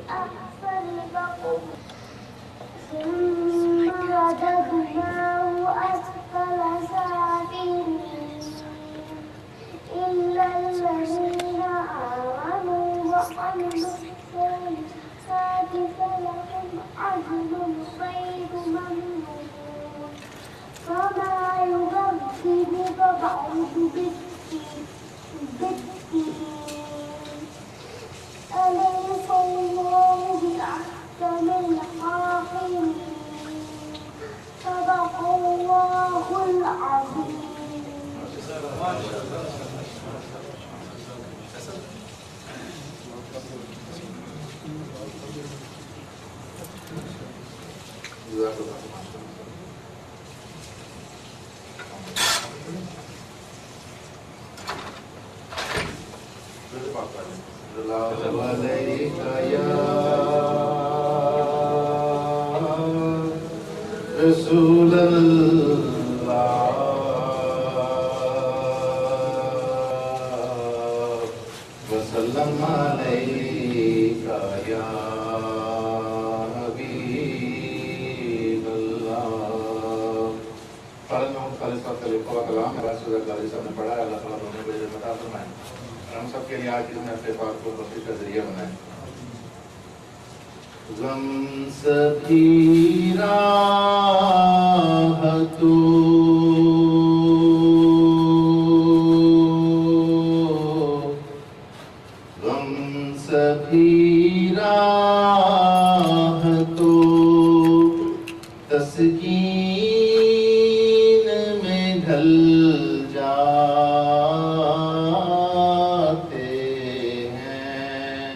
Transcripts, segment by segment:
فأغرقهم ثم رددناه أسفل سافلين إلا الذين آمنوا وعملوا الصالحات فلهم أجر غير ممنون فما يكذبك بعد بالدين أليس الله بأحكم الحاكمين صدق الله العظيم. رسول اللہ وسلم علیک یا حبیب اللہ. خالص وقت لکھا ہوا کلام ہے رسول اللہ علیہ وسلم نے پڑھا ہے. اللہ تعالیٰ نے بڑے بتا فرمائے ہم سب کے لیے آج اس نے اپنے پاک کو بخشش کا ذریعہ بنائے. غم سبھی راہ تو غم سبھی راہ تو تسکین میں ڈھل جاتے ہیں.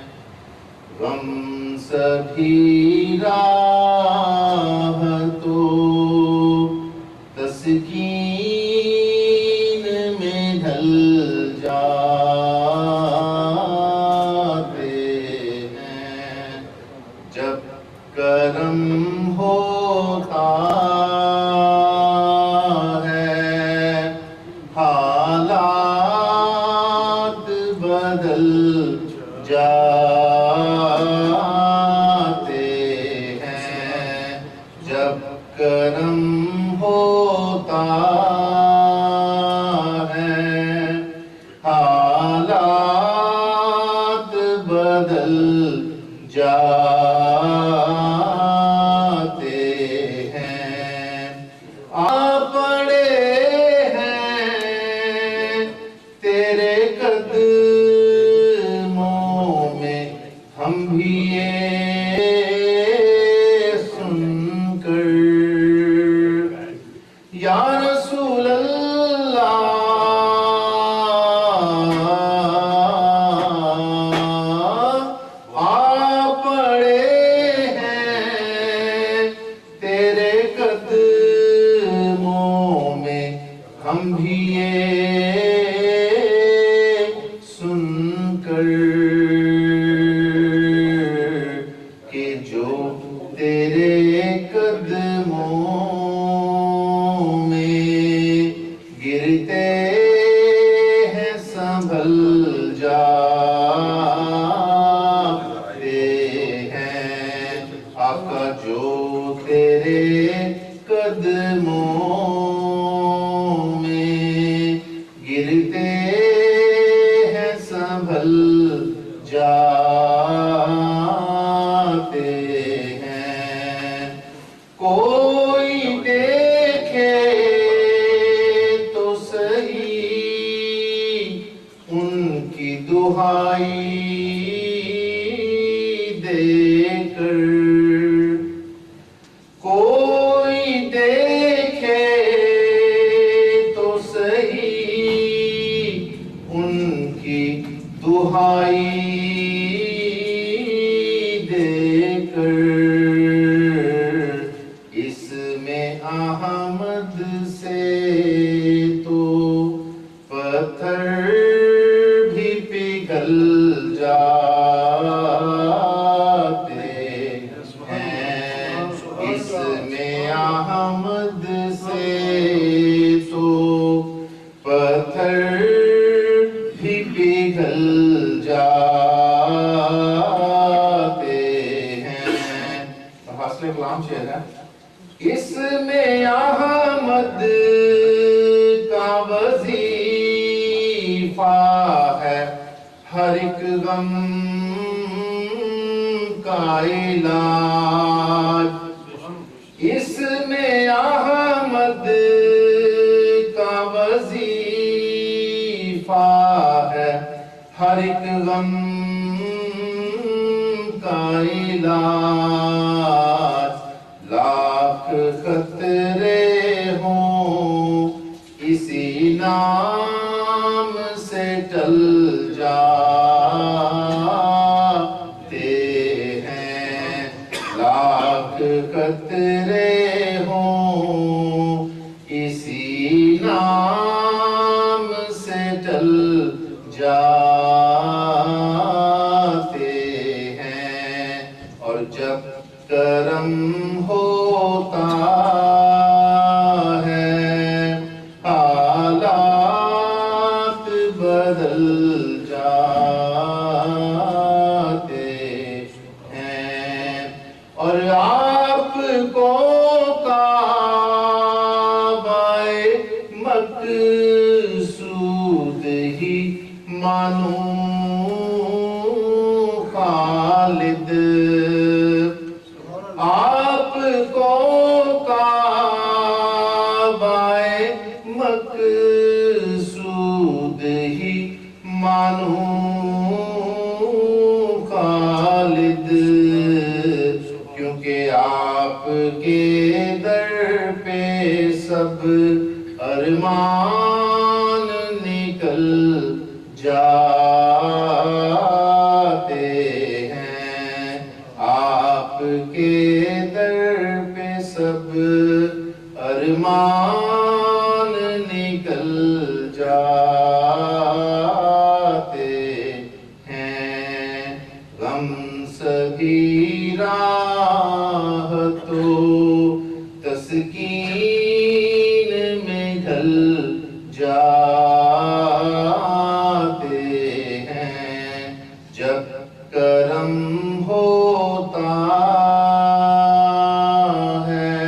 غم سبھی راہ تو تسکین میں ڈھل جاتے ہیں. جب کرم ہوتا ہے حالات بدل جاتے ہیں. جب کرم ہوتا ہے حالات بدل جاتے ہیں. آ پڑے ہیں تیرے قدموں میں ہم بھی یہ سن کر یا رسول اللہ آ پڑے ہیں تیرے قدموں میں ہم بھی یہ سن کر کہ جو تیرے قدموں میں گرتے ہیں سنبھل جاتے ہیں. آقا جو تیرے قدموں میں گرتے ہیں سنبھل جاتے ہیں. کوئی دیکھے تو صحیح ان کی دہائی دے کر. کوئی دیکھے تو صحیح ان کی دہائی دے کر. اس میں احمد سے تو پتھر بھی پگھل جاتے ہیں. اس میں احمد سے تو پتھر بھی پگھل جاتے فصل کلام شعر ہے. اس میں احمد کا وظیفہ ہے ہر ایک غم کا علاج. اس میں احمد کا وظیفہ ہے ہر ایک غم کا علاج. لاکھ خطرے ہوں اسی نام سے ٹل جاتے ہیں. لاکھ خطرے ہوں اسی نام سے ٹل جاتے ہیں. اور جب کرم ہوتا ہے حالات بدل جاتے ہیں. اور آپ کو کعبہ مقصود ہی مانوں خالد. آپ کو کعبہ مقصود ہی مانوں خالد. کیونکہ آپ کے در پہ سب ارمان نکل جاتے ہیں. آپ کے در پہ سب ارمان نکل جاتے ہیں. غم سبھی راہ تو تسکین میں ڈھل جاتے ہیں. جب کرم ہوتا ہے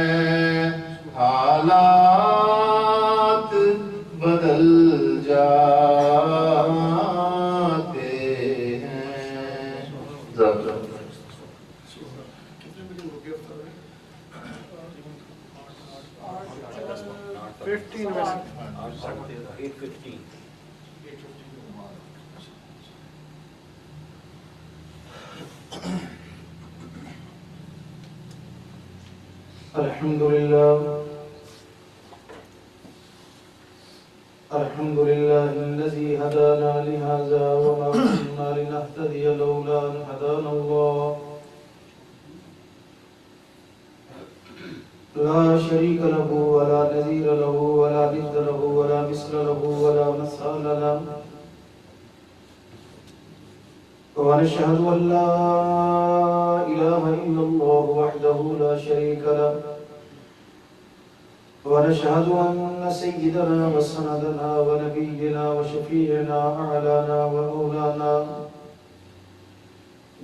حالات بدل جاتے ہیں. الحمد لله الذي هدانا لهذا وما كنا لنهتدي لولا أن هدانا الله. لا شريك له ولا نظير له ولا ند له ولا مثل له ولا مثال له. ونشهد أن لا إله إلا الله وحده لا شريك له. ونشهد أن سيدنا وسندنا ونبينا وشفيعنا أعلانا ومولانا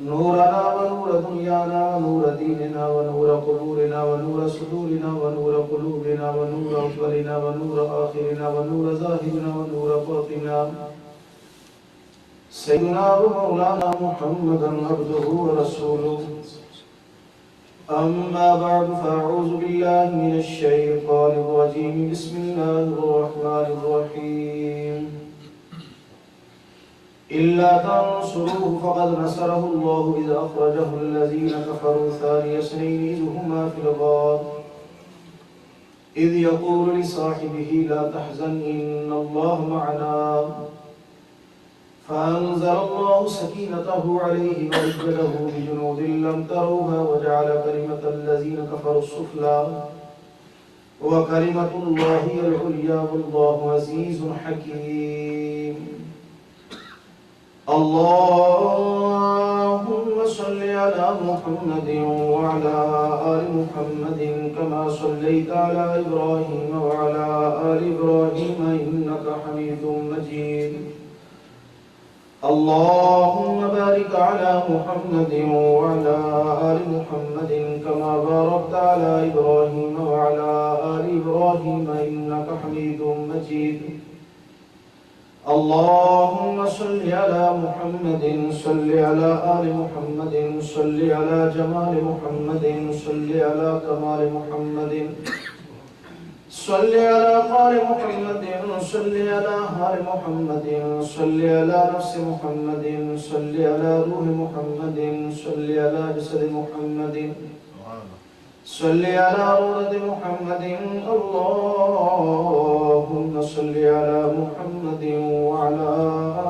نورنا ونور دنيانا ونور ديننا ونور قبورنا ونور صدورنا ونور قلوبنا ونور أولنا ونور آخرنا ونور ظاهرنا ونور باطننا سيدنا ومولانا محمدا عبده ورسوله. أما بعد فأعوذ بالله من الشيطان الرجيم. بسم الله الرحمن الرحيم. إلا تنصروه فقد نصره الله إذ أخرجه الذين كفروا ثاني اثنين إذ هما في الغار إذ يقول لصاحبه لا تحزن إن الله معنا فأنزل الله سكينته عليه وأيده بجنود لم تروها وجعل كلمة الذين كفروا السفلى وكلمة الله هي العليا والله عزيز حكيم. اللهم صل على محمد وعلى آل محمد كما صليت على إبراهيم وعلى آل إبراهيم إنك حميد مجيد. اللهم بارك على محمد وعلى آل محمد كما باركت على إبراهيم وعلى آل إبراهيم إنك حميد مجيد اللهم صل على محمد صل على آل محمد صل على جمال محمد صل على كمال محمد صل على قال محمد صل على حال محمد صل على نفس محمد صل على روح محمد صل على جسد محمد صل على روضة محمد اللهم صل على محمد وعلى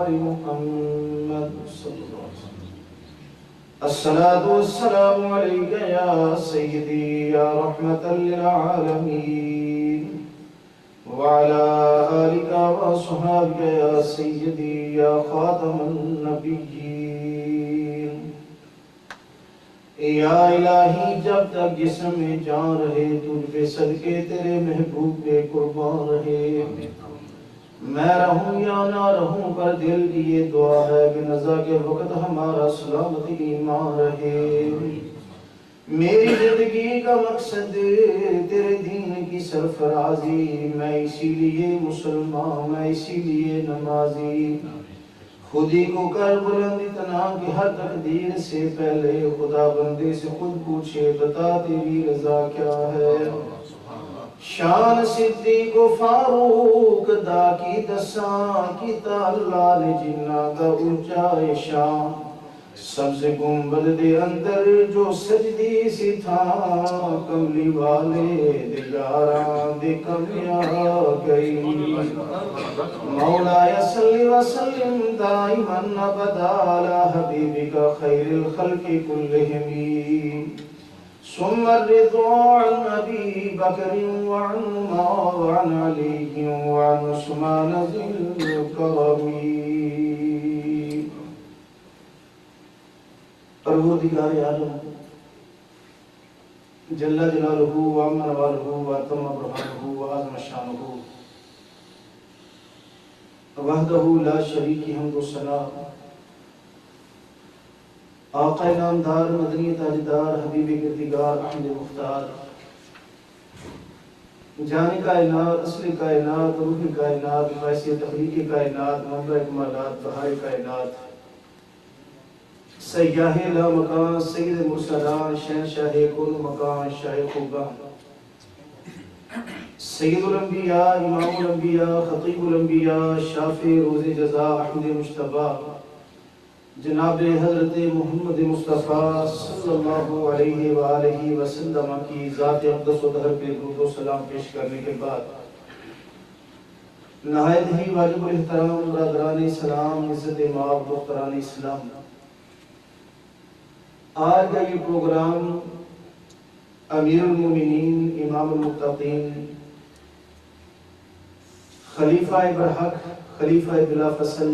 آل محمد صلى الله عليه وسلم. الصلاة والسلام عليك يا سيدي يا رحمة للعالمين وعلى آلك وصحابك يا سيدي يا خاتم النبيين. یا الہی جب تک جسم میں جان رہے تجھ پہ صدقے تیرے محبوب پہ قربان رہے. میں رہوں یا نہ رہوں پر دل کی یہ دعا ہے کہ نزا کے وقت ہمارا سلامت ایمان رہے. میری زندگی کا مقصد تیرے دین کی سرفرازی. میں اسی لیے مسلمان میں اسی لیے نمازی. خودی کو کر بلند اتنا کہ ہر تقدیر سے پہلے خدا بندے سے خود پوچھے بتا تیری رضا کیا ہے. شان صدیق و فاروق دا کی دساں کیتا اللہ نے جنہ کا اونچا شان. سبز گنبد دے اندر جو سجدی سی تھا کملی والے دے یاراں دے کمیاں گئی. مولا صلی وسلم دائما ابدا علی حبیبک خیر الخلق کلہم. ثم الرضا عن ابی بکر وعن عمر وعن علی وعن عثمان ذی الکرم. پروردگار عالم جل جلالہ وعظم والہ واتم برہانہ وعظم شانہ وحدہ لا شریک حمد و ثنا. آقا نامدار مدنی تاجدار حبیب گردگار احمد مختار جان کائنات اصل کائنات روح کائنات باعث تخلیق کائنات منبع کمالات بہار کائنات سیاہ لا مکان سید مرسلان شہنشاہ کن مکان شاہ خوبان سید الانبیاء امام الانبیاء خطیب الانبیاء شافع روز جزا احمد مجتبی جناب حضرت محمد مصطفیٰ صلی اللہ علیہ وآلہ وسلم کی ذات اقدس و طہر پہ درود و سلام پیش کرنے کے بعد نہایت ہی واجب الاحترام برادران اسلام عزت مآب دختران اسلام. آج کا یہ پروگرام امیر المومنین امام المتقین خلیفہ برحق خلیفہ بلا فصل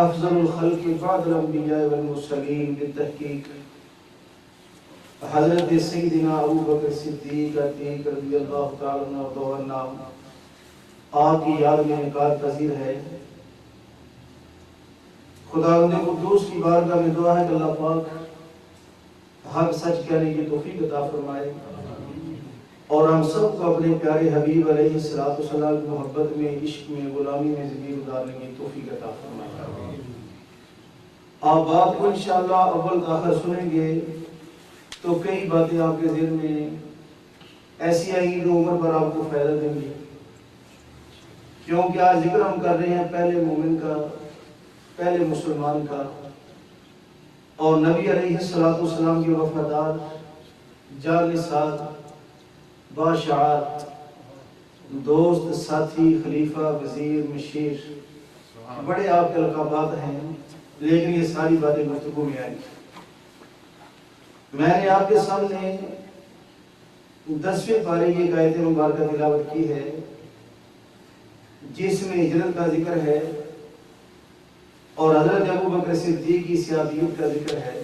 افضل الخلق بعد الانبیاء والمرسلین بالتحقیق حضرت سیدنا ابو بکر صدیق عتیق رضی اللہ تعالی عنہ آپ کی یاد میں انعقاد پذیر ہے. خداوند قدوس کی بارگاہ میں دعا ہے کہ اللہ پاک حق سچ کہنے کی توفیق عطا فرمائے اور ہم سب کو اپنے پیارے حبیب علیہ الصلوۃ والسلام کی محبت میں عشق میں غلامی میں زندگی گزارنے کی توفیق عطا فرمائے. آپ بات کو انشاءاللہ اول آخر سنیں گے تو کئی باتیں آپ کے ذہن میں ایسی آئیں گی جو عمر پر آپ کو فائدہ دیں گی. کیونکہ آج ذکر ہم کر رہے ہیں پہلے مومن کا پہلے مسلمان کا اور نبی علیہ السلام کے وفادار جانثار باشعار دوست ساتھی خلیفہ وزیر مشیر بڑے آپ کے القابات ہیں لیکن یہ ساری باتیں گفتگو میں آئی. میں نے آپ کے سامنے 10ویں پارے کی ایک آیت مبارکہ تلاوت کی ہے جس میں ہجرت کا ذکر ہے اور حضرت ابو بکر صدیق کی سیادیت کا ذکر ہے.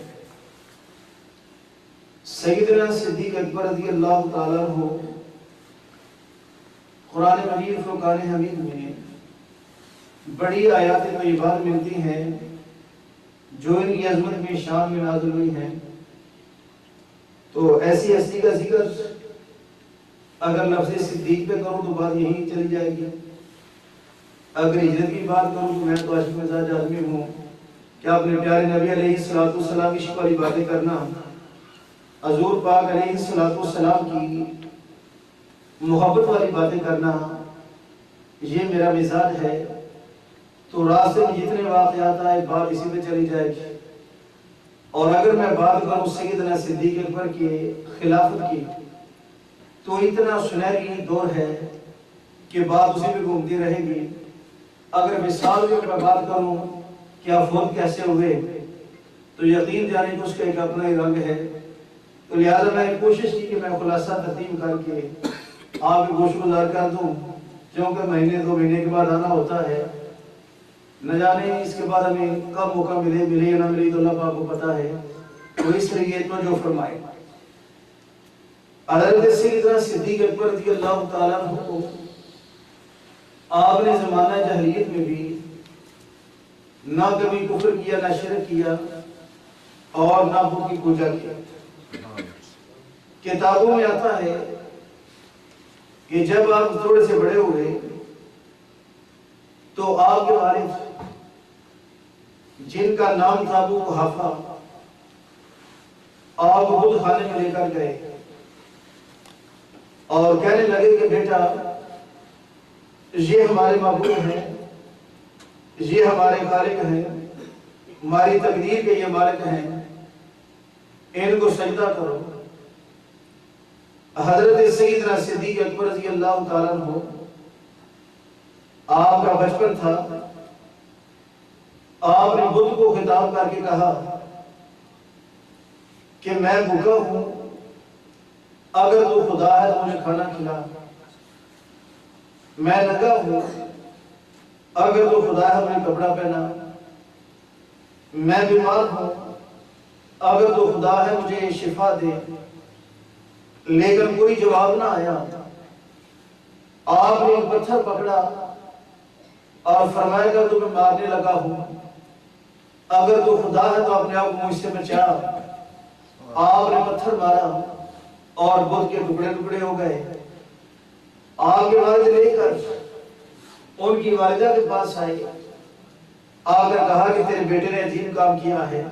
سیدنا صدیق اکبر رضی اللہ تعالیٰ عنہ قرآن مجید فرقان حمید میں بڑی آیات طیبات ملتی ہیں جو ان کی عظمت میں شان میں نازل ہوئی ہیں. تو ایسی ہستی کا ذکر اگر لفظ صدیق پہ کروں تو بات یہی چلی جائے گی. اگر ہجرت کی بات کروں تو میں تو عاشق مزاج آدمی ہوں کہ اپنے پیارے نبی علیہ السلام کی عشق والی باتیں کرنا، حضور پاک علیہ السلام کی محبت والی باتیں کرنا، یہ میرا مزاج ہے. تو راستے میں جتنے واقعات آئے بات اسی پہ چلی جائے گی. اور اگر میں بات کروں سیدنا صدیق اکبر کی خلافت کی تو اتنا سنہری دور ہے کہ بات اسی پہ گھومتی رہے گی. اگر مثال میں میں بات کروں کہ افوت کیسے ہوئے تو یقین جانے کہ اس کا ایک اپنا ہی رنگ ہے. تو لہٰذا میں نے کوشش کی کہ میں خلاصہ ترتیب کر کے آپ کو گوش گزار کر دوں، کیونکہ مہینے 2 مہینے کے بعد آنا ہوتا ہے. نہ جانے اس کے بعد ہمیں کب موقع ملے یا نہ ملے تو اللہ پاک کو پتہ ہے. تو اس لیے توجہ فرمائے. حضرت سیدنا صدیق اکبر رضی اللہ تعالیٰ عنہ کو آپ نے زمانہ جاہلیت میں بھی نہ کبھی کفر کیا، نہ شرک کیا اور نہ بت کی پوجا کیا. کتابوں میں آتا ہے کہ جب آپ تھوڑے سے بڑے ہوئے تو آپ کے والد جن کا نام تھا ابو قحافہ آپ بت خانے میں لے کر گئے اور کہنے لگے کہ بیٹا یہ ہمارے معبود ہیں، یہ ہمارے خالق ہیں، ہماری تقدیر کے یہ مالک ہیں، ان کو سجدہ کرو. حضرت سیدنا صدیق اکبر رضی اللہ تعالیٰ عنہ آپ کا بچپن تھا. آپ نے بت کو خطاب کر کے کہا کہ میں بھوکا ہوں، اگر تو خدا ہے تو مجھے کھانا کھلا. میں ننگا ہوں، اگر تو خدا ہے مجھے کپڑا پہنا. میں بیمار ہوں، اگر تو خدا ہے مجھے شفا دے. لیکن کوئی جواب نہ آیا. آپ نے ایک پتھر پکڑا اور فرمایا کہ تمہیں مارنے لگا ہوں، اگر تو خدا ہے تو اپنے آپ کو مجھ سے بچا. آپ نے پتھر مارا اور بت کے ٹکڑے ٹکڑے ہو گئے. آپ کے والد لے کر ان کی والدہ کے پاس آئے. آپ نے کہا کہ تیرے بیٹے نے عظیم کام کیا ہے.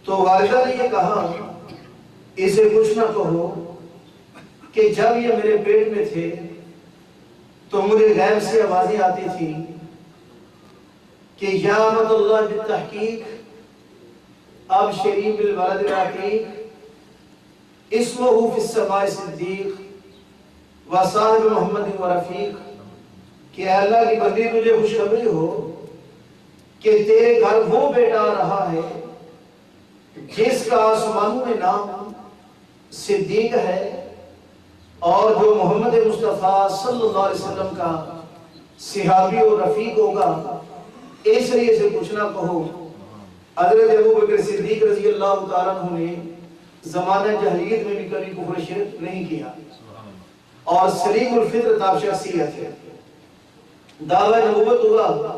تو والدہ نے یہ کہا اسے کچھ نہ کہو کہ جب یہ میرے پیٹ میں تھے تو مجھے غیب سے آوازیں آتی تھی کہ یا امت اللہ بالتحقیق اب شریف بالولد العقیق اسمہ فی السماء صدیق وصاحب محمد و رفیق. کہ اللہ کی بندی تجھے خوشخبری ہو کہ تیرے گھر وہ بیٹا آ رہا ہے جس کا آسمانوں میں نام صدیق ہے اور جو محمد مصطفیٰ صلی اللہ علیہ وسلم کا صحابی و رفیق ہوگا. اس لیے سے کچھ نہ کہو. حضرت ابوبکر صدیق رضی اللہ تعالیٰ عنہ نے زمانہ جاہلیت میں بھی کبھی کفر شرک نہیں کیا اور سلیم الفطر تاب شخصیت ہے. دعویٰ نبوت ہوا.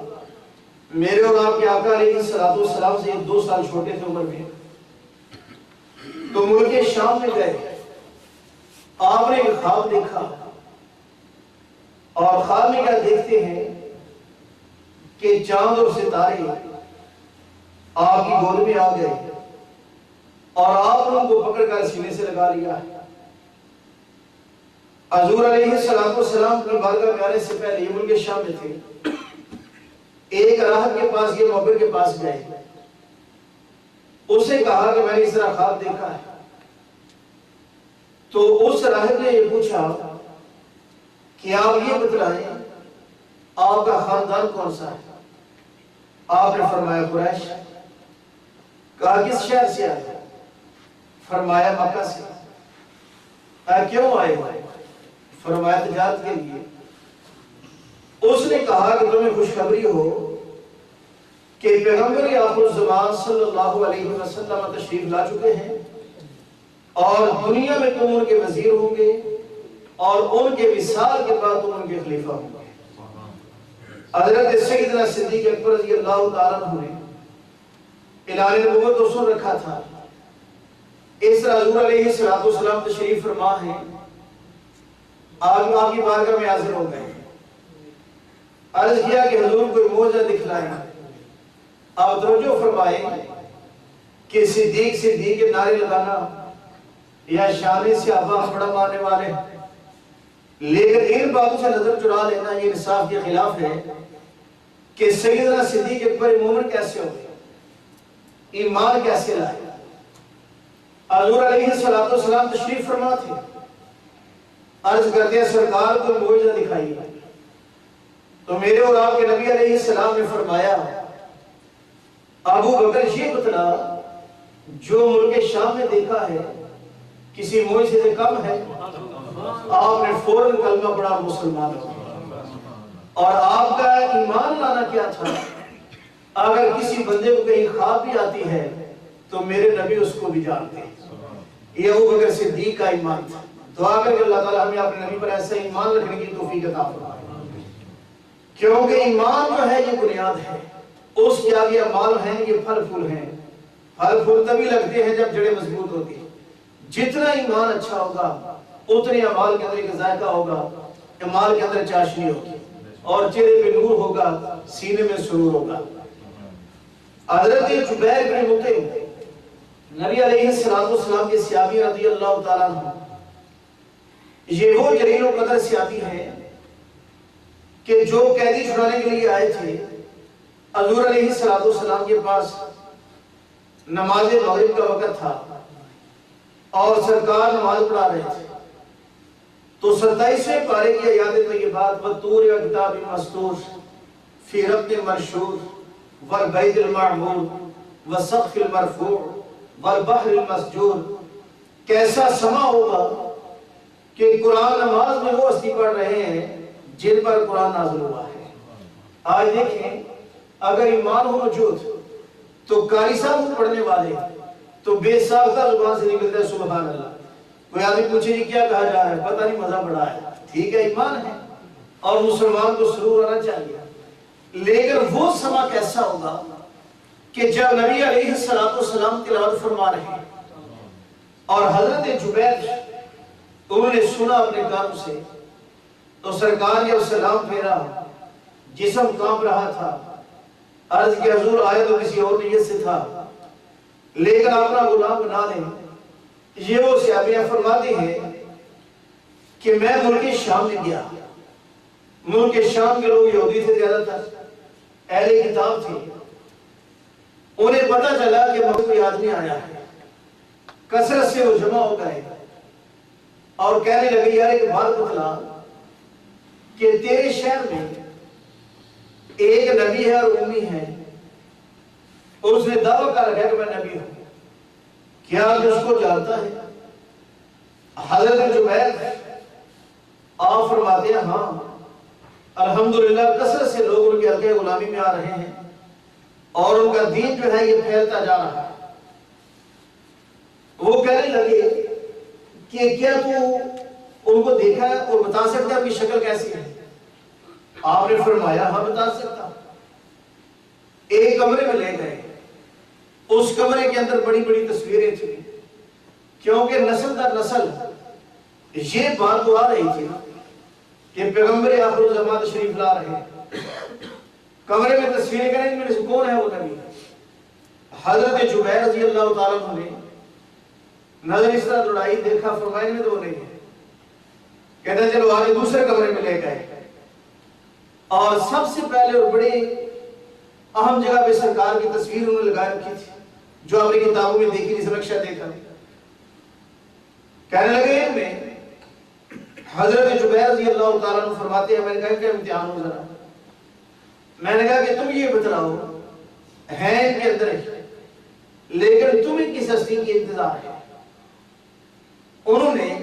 میرے اور آپ کے آقا علیہ السلام سے 2 سال چھوٹے تھے عمر میں. تو ملک شام میں گئے. آپ نے ایک خواب دیکھا اور خواب میں کیا دیکھتے ہیں کہ چاند اور ستارے آپ کی گود میں آ گئے اور آپ نے ان کو پکڑ کر سینے سے لگا لیا. حضور علیہ السلام کی بارگاہ میں آنے سے پہلے یہ ملک شام میں تھے. ایک راہب کے پاس یہ مخبر کے پاس گئے. اسے کہا کہ میں نے اس طرح خواب دیکھا ہے. تو اس راہب نے یہ پوچھا کہ آپ یہ بتلائیں آپ کا خاندان کون سا ہے. آپ نے فرمایا قریش. کہا کس شہر سے آئے؟ فرمایا مکہ سے. کیوں آئے ہوئے؟ فرمایا تجارت کے لیے. اس نے کہا کہ تمہیں خوشخبری ہو کہ پیغمبر آخر الزمان صلی اللہ علیہ وسلم تشریف لا چکے ہیں اور دنیا میں تم ان کے وزیر ہوں گے اور ان کے وصال کے بعد تم ان کے خلیفہ ہوں گے. حضرت سیدنا صدیق اکبر رضی اللہ تعالیٰ عنہ نے اعلان نبوت کو سن رکھا تھا۔ اس طرح حضور علیہ السلام تشریف فرما ہے، آپ کی بارگاہ میں حاضر ہو گئے، عرض کیا کہ حضور کوئی معجزہ دکھلائیں۔ آپ توجہ فرمائیں کہ صدیق کے نعرے لگانا یا شان صحابہ بڑا ماننے والے، لیکن ان باتوں سے نظر چرا لینا یہ انصاف کے خلاف ہے کہ سیدنا صدیق اکبر مومن کیسے ہو، ایمان کیسے لائے۔ حضور علیہ السلام تشریف فرما تھے، عرض کرتے ہیں سرکار کو معجزہ دکھائی، تو میرے اور آپ کے نبی علیہ السلام نے فرمایا ابو بکر یہ بتلا جو ملک شام میں دیکھا ہے کسی معجزے سے کم ہے؟ آپ نے فوراً کلمہ پڑھا، مسلمان ہو۔ اور آپ کا ایمان لانا کیا تھا؟ اگر کسی بندے کو کہیں خواب بھی آتی ہے تو میرے نبی اس کو بھی جانتے ہیں۔ یہ ابو بکر صدیق کا ایمان تھا۔ دعا کر کہ اللہ تعالیٰ ہمیں اپنے نبی پر ایسا ایمان رکھنے کی توفیق عطا فرمائے، کیونکہ ایمان جو ہے یہ بنیاد ہے، اس کے آگے اعمال ہیں یہ پھل پھول ہیں۔ پھل پھول تبھی لگتے ہیں جب جڑیں مضبوط ہوتی ہیں۔ جتنا ایمان اچھا ہوگا اتنے اعمال کے اندر ایک ذائقہ ہوگا، اعمال کے اندر چاشنی ہوگی اور چہرے پہ نور ہوگا، سینے میں سرور ہوگا۔ حضرت جبیر بن مطعم نبی علیہ السلام کے صحابی رضی اللہ تعالیٰ عنہ، یہ وہ جلیل و قدر صحابی ہیں کہ جو قیدی چھڑانے کے لیے آئے تھے حضور علیہ السلام کے پاس، نماز مغرب کا وقت تھا اور سرکار نماز پڑھا رہے تھے، تو 27ویں پارے کی آیات طیبات وَالطُّورِ وَكِتَابٍ مَّسْطُورٍ فِي رَقٍّ مَّنشُورٍ وَالْبَيْتِ الْمَعْمُورِ وَالسَّقْفِ الْمَرْفُوعِ وَالْبَحْرِ الْمَسْجُورِ، کیسا سما ہوگا کہ قرآن نماز میں وہ ہستی پڑھ رہے ہیں جن پر قرآن نازل ہوا ہے۔ آج دیکھیں اگر ایمان ہو موجود تو قاری صاحب پڑھنے والے تو بے ساختہ زبان سے نکلتا ہے سبحان اللہ۔ کوئی آدمی پوچھے جی کیا کہا جا رہا ہے، پتہ نہیں، مزہ بڑا ہے، ٹھیک ہے ایمان ہے اور مسلمان کو سرور آنا چاہیے، لیکن وہ سما کیسا ہوگا کہ جب نبی علیہ السلام تلاوت فرما رہے ہیں اور حضرت جبیر انہوں نے سنا اپنے کانوں سے، تو سرکار نے سلام پھیرا، جسم کانپ رہا تھا، عرض کہ حضور آئے تو کسی اور نیت سے تھا لیکن اپنا غلام بنا دیں۔ یہ وہ صحابیاں فرماتے ہیں کہ میں ملک شام میں گیا، ملک شام کے لوگ یہودی سے زیادہ تر اہل کتاب تھے، انہیں پتہ چلا کہ وہاں کوئی آدمی آیا ہے، کثرت سے وہ جمع ہو گئے اور کہنے لگے یار ایک بات بتلا کہ تیرے شہر میں ایک نبی ہے اور امی ہے اور اس نے دعویٰ کر رکھا ہے کہ میں نبی ہوں، کیا آپ اس کو جانتا ہے؟ حضرت جبیر آپ فرماتے ہیں ہاں الحمدللہ کثرت سے لوگ ان کے حلقے غلامی میں آ رہے ہیں اور ان کا دین جو ہے یہ پھیلتا جا رہا ہے۔ وہ کہنے لگے کہ کیا تو ان کو دیکھا ہے اور بتا سکتا ہے ان کی شکل کیسی ہے؟ آپ نے فرمایا ہاں بتا سکتا۔ ایک کمرے میں لے گئے، اس کمرے کے اندر بڑی بڑی تصویریں تھیں، کیونکہ نسل در نسل یہ بات تو آ رہی تھی کہ پیغمبر آخر الزمان تشریف لا رہے ہیں۔ کمرے میں تصویریں کریں ان میں سے کون ہے وہ نبی؟ حضرت جبیر رضی اللہ تعالیٰ عنہ نے نظر اس طرح دوڑائی، دیکھا، فرمایا میں تو وہ نہیں ہے۔ کہتے ہیں چلو آگے دوسرے کمرے میں لے گئے اور سب سے پہلے اور بڑے اہم جگہ پہ سرکار کی تصویر انہوں نے لگائے رکھی تھی جو اپنی کتابوں میں دیکھی، جس نقشہ دیکھا۔ کہنے لگے ان میں حضرت جبیر رضی اللہ تعالیٰ عنہ فرماتے ہیں میں نے کہا کہ امتحان ہو ذرا، میں نے کہا کہ تم یہ بتلاؤ ہیں ان کے اندر لیکن تمہیں کس ہستی کی انتظار ہے؟ انہوں نے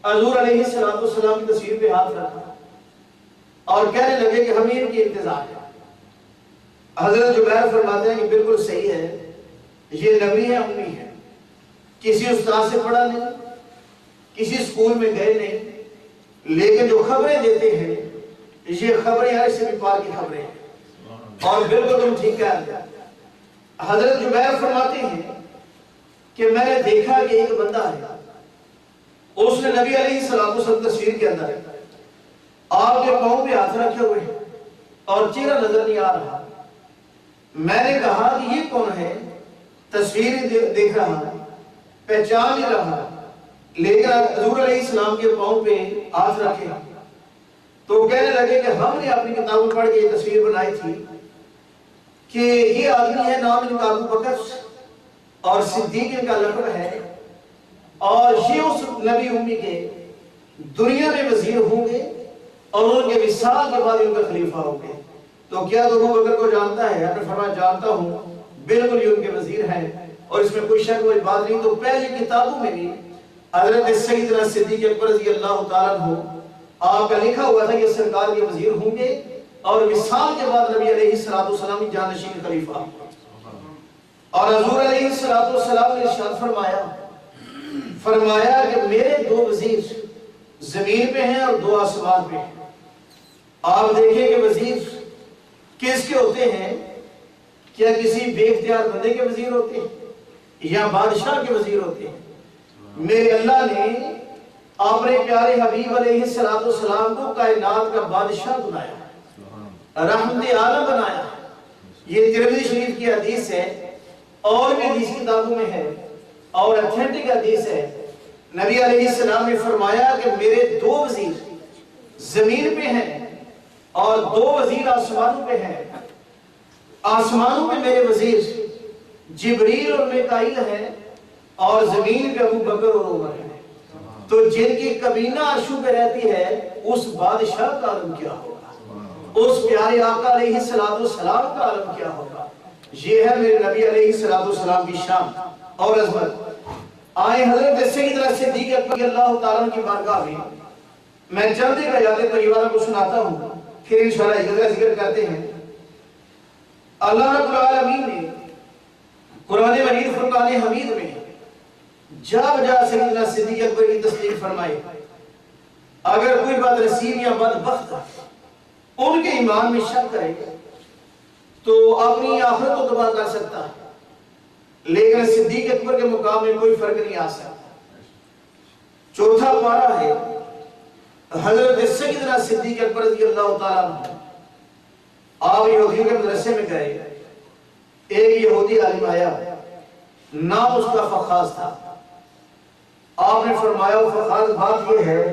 حضور علیہ السلام کی تصویر پہ ہاتھ رکھا اور کہنے لگے کہ ہمیں ان کی انتظار ہے۔ حضرت جبیر فرماتے ہیں کہ بالکل صحیح ہے، یہ نبی ہے، امی ہے، کسی استاد سے پڑھا نہیں، کسی اسکول میں گئے نہیں، لیکن جو خبریں دیتے ہیں یہ خبریں ہیں، اس سے بھی پار کی خبریں ہیں، اور بالکل تم ٹھیک کہہ رہے ہیں۔ حضرت جبیر فرماتے ہیں کہ میں نے دیکھا کہ ایک بندہ ہے، اس نے نبی علیہ السلام تصویر کے اندر آپ کے پاؤں پہ ہاتھ رکھے ہوئے ہیں اور چہرہ نظر نہیں آ رہا۔ میں نے کہا کہ یہ کون ہے؟ تصویر دیکھ رہا ہے، پہچان نہیں رہا، لیکن حضور علیہ السلام کے پاؤں پہ ہاتھ رکھے۔ تو کہنے لگے کہ ہم نے اپنی کتابوں پڑھ کے یہ تصویر بنائی تھی کہ یہ آدمی ہے، نام ان کا ابو بکر اور صدیق ان کا لقب ہے، اور یہ اس نبی امی کے دنیا میں وزیر ہوں گے اور ان کے وصال کے بعد ان کا خلیفہ ہوں گے۔ تو کیا تو ابو بکر کو جانتا ہے؟ آپ نے فرمایا جانتا ہوں، بالکل یہ ان کے وزیر ہیں اور اس میں کوئی شک کوئی بات نہیں۔ تو پہلی کتابوں میں بھی حضرت سیدنا صدیق اکبر رضی اللہ تعالیٰ عنہ آپ کا لکھا ہوا تھا کہ سرکار کے وزیر ہوں گے اور وصال کے بعد نبی علیہ السلام کی جانشین خلیفہ۔ اور حضور علیہ السلام نے ارشاد فرمایا کہ میرے دو وزیر زمین پہ ہیں اور دو آسمان پہ ہیں۔ آپ دیکھیں کہ وزیر کس کے ہوتے ہیں؟ کیا کسی بے اختیار بندے کے وزیر ہوتے ہیں یا بادشاہ کے وزیر ہوتے ہیں؟ میرے اللہ نے اپنے پیارے حبیب علیہ السلام کو کائنات کا بادشاہ بنایا، رحمت عالم بنایا۔ یہ ترمذی شریف کی حدیث ہے اور بھی حدیث کتابوں میں ہے اور اتھینٹک حدیث ہے۔ نبی علیہ السلام نے فرمایا کہ میرے دو وزیر زمین پہ ہیں اور دو وزیر آسمانوں پہ ہیں۔ آسمانوں پہ میرے وزیر جبریل اور میکائیل ہیں اور زمین پہ ابو بکر اور عمر ہیں۔ تو جن کی کابینہ عرشوں پہ رہتی ہے اس بادشاہ کا عالم کیا ہوگا، اس پیارے آقا علیہ السلام کا عالم کیا ہوگا۔ یہ ہے میرے نبی علیہ السلام کی شان اور عظمت۔ آئے حضرت سیدنا صدیق اکبر رضی اللہ تعالیٰ کی بارگاہ میں چند ایک آیات طیبہ کو سناتا ہوں، پھر انشاءاللہ اس کا ذکر کرتے ہیں۔ اللہ رب العالمین نے قرآن مجید فرقان حمید میں جا بجا سیدنا صدیق اکبر کی تصدیق فرمائی۔ اگر کوئی بد نصیب یا بدبخت ان کے ایمان میں شک کرے تو اپنی آخرت کو تباہ کر سکتا ہے، لیکن صدیق اکبر کے مقام میں کوئی فرق نہیں آ سکتا۔ چوتھا پارہ ہے حضرت سیدنا صدیق اکبر رضی اللہ تعالیٰ عنہ۔ آپ یہودیوں کے مدرسے میں گئے، ایک یہودی عالم آیا، نام اس کا فخاز تھا۔ آپ نے فرمایا فخاز بات یہ ہے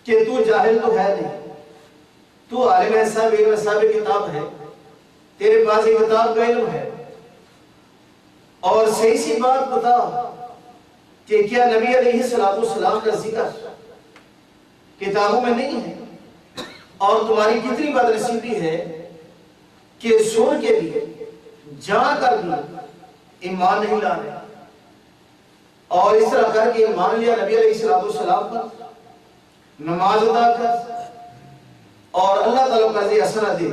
کہ تو جاہل تو ہے نہیں، تو عالم ہے، صاحب کتاب ہے، تیرے پاس یہ کتاب کا علم ہے، اور صحیح سی بات بتا کہ کیا نبی علیہ السلام کا ذکر کتابوں میں نہیں ہے؟ اور تمہاری کتنی بد نصیبی ہے کہ سن کے بھی جان کر بھی ایمان نہیں لا رہے، اور اس طرح کر کے مان لیا نبی علیہ السلام کا، نماز ادا کر اور اللہ تعالیٰ کا حسنہ دے۔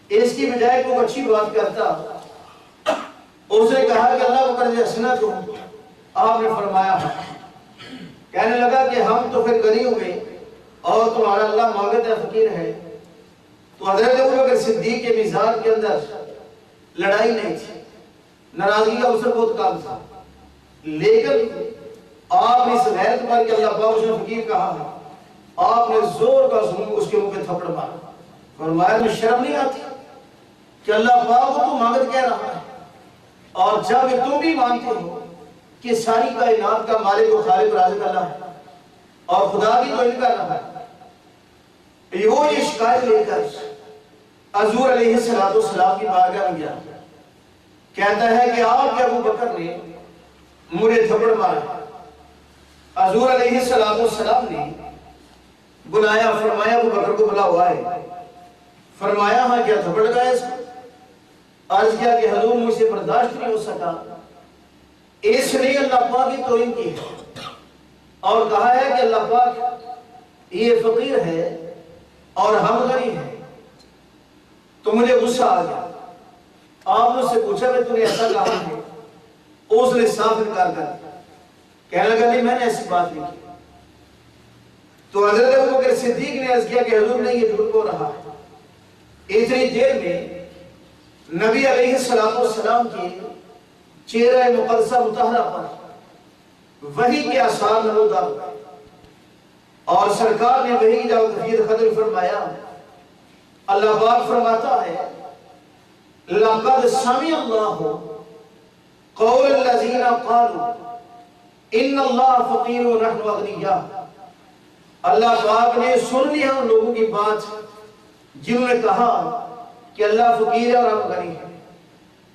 اس کی بجائے کوئی اچھی بات کرتا، اس نے کہا کہ اللہ کو قرض حسنہ دو، آپ نے فرمایا کہنے لگا کہ ہم تو پھر غنی ہوئے اور تمہارا اللہ مانگت ہے، فقیر ہے۔ تو حضرت ابوبکر صدیق کے مزاج کے اندر لڑائی نہیں تھی، ناراضگی کا اسے بہت کام تھا، لیکن آپ نے اس غیرت پر کہ اللہ پاک اس نے فقیر کہا، آپ نے زور کا اس کے منہ پہ تھپڑ مارا، فرمایا میں شرم نہیں آتی کہ اللہ پاک کو تو مانگت کہہ رہا ہے، اور جب تم بھی مانتے ہو کہ ساری کائنات کا مالک و خالق رازق اللہ ہے اور خدا بھی تو انکار رہا ہے، یہ شکایت لے کر حضور علیہ السلام کی بارگاہ میں گیا، کہتا ہے کہ آپ کے ابو بکر نے مجھے تھپڑ مارا۔ حضور علیہ السلام نے بلایا، فرمایا ابو بکر کو بلا ہوا ہے، فرمایا ہاں کیا تھپڑ لگایا اس کو؟ عرض کیا کہ حضور مجھ سے برداشت نہیں ہو سکا، اس نے اللہ پاک کی توہین کی ہے اور کہا ہے کہ اللہ پاک یہ فقیر ہے اور ہم غنی ہیں، تو مجھے غصہ آ گیا۔ آپ نے اس سے پوچھا کہ تو نے ایسا کہا ہے؟ اس نے صاف انکار کر دیا، کہنے لگا نہیں میں نے ایسی بات نہیں کی۔ تو حضرت ابوبکر صدیق نے عرض کیا کہ حضور نے یہ جھوٹ بول رہا ہے۔ اتنی دیر میں نبی علیہ السلام کے چہرہ مقدسہ مطہرہ پر وحی کے آثار نمودار ہوئے اور سرکار نے وحی جب تفید خضر فرمایا، اللہ پاک فرماتا ہے لَقَدْ سَمِعَ اللَّهُ قَوْلَ الَّذِينَ قَالُوا إِنَّ اللَّهَ فَقِيرٌ وَنَحْنُ أَغْنِيَّاءُ۔ اللہ پاک نے سن لیا ان لوگوں کی بات جنہوں نے کہا کہ اللہ فقیر ہے اور ہم غنی ہیں۔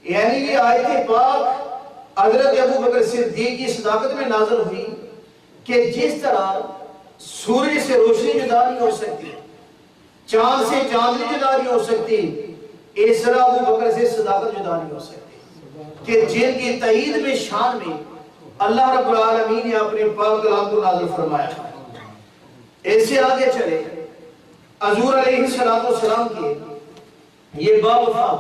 یعنی یہ آیت پاک حضرت ابوبکر صدیق کی صداقت میں نازل ہوئی کہ جس طرح سورج سے روشنی جدا نہیں ہو سکتی، چاند سے چاندنی جدا نہیں ہو سکتی، اس طرح ابوبکر سے صداقت جدا نہیں ہو سکتی کہ جن کی تائید میں شان میں اللہ رب العالمین نے اپنے پاک کلام کو نازل فرمایا۔ ایسے آگے چلے حضور علیہ السلام کے یہ باوفا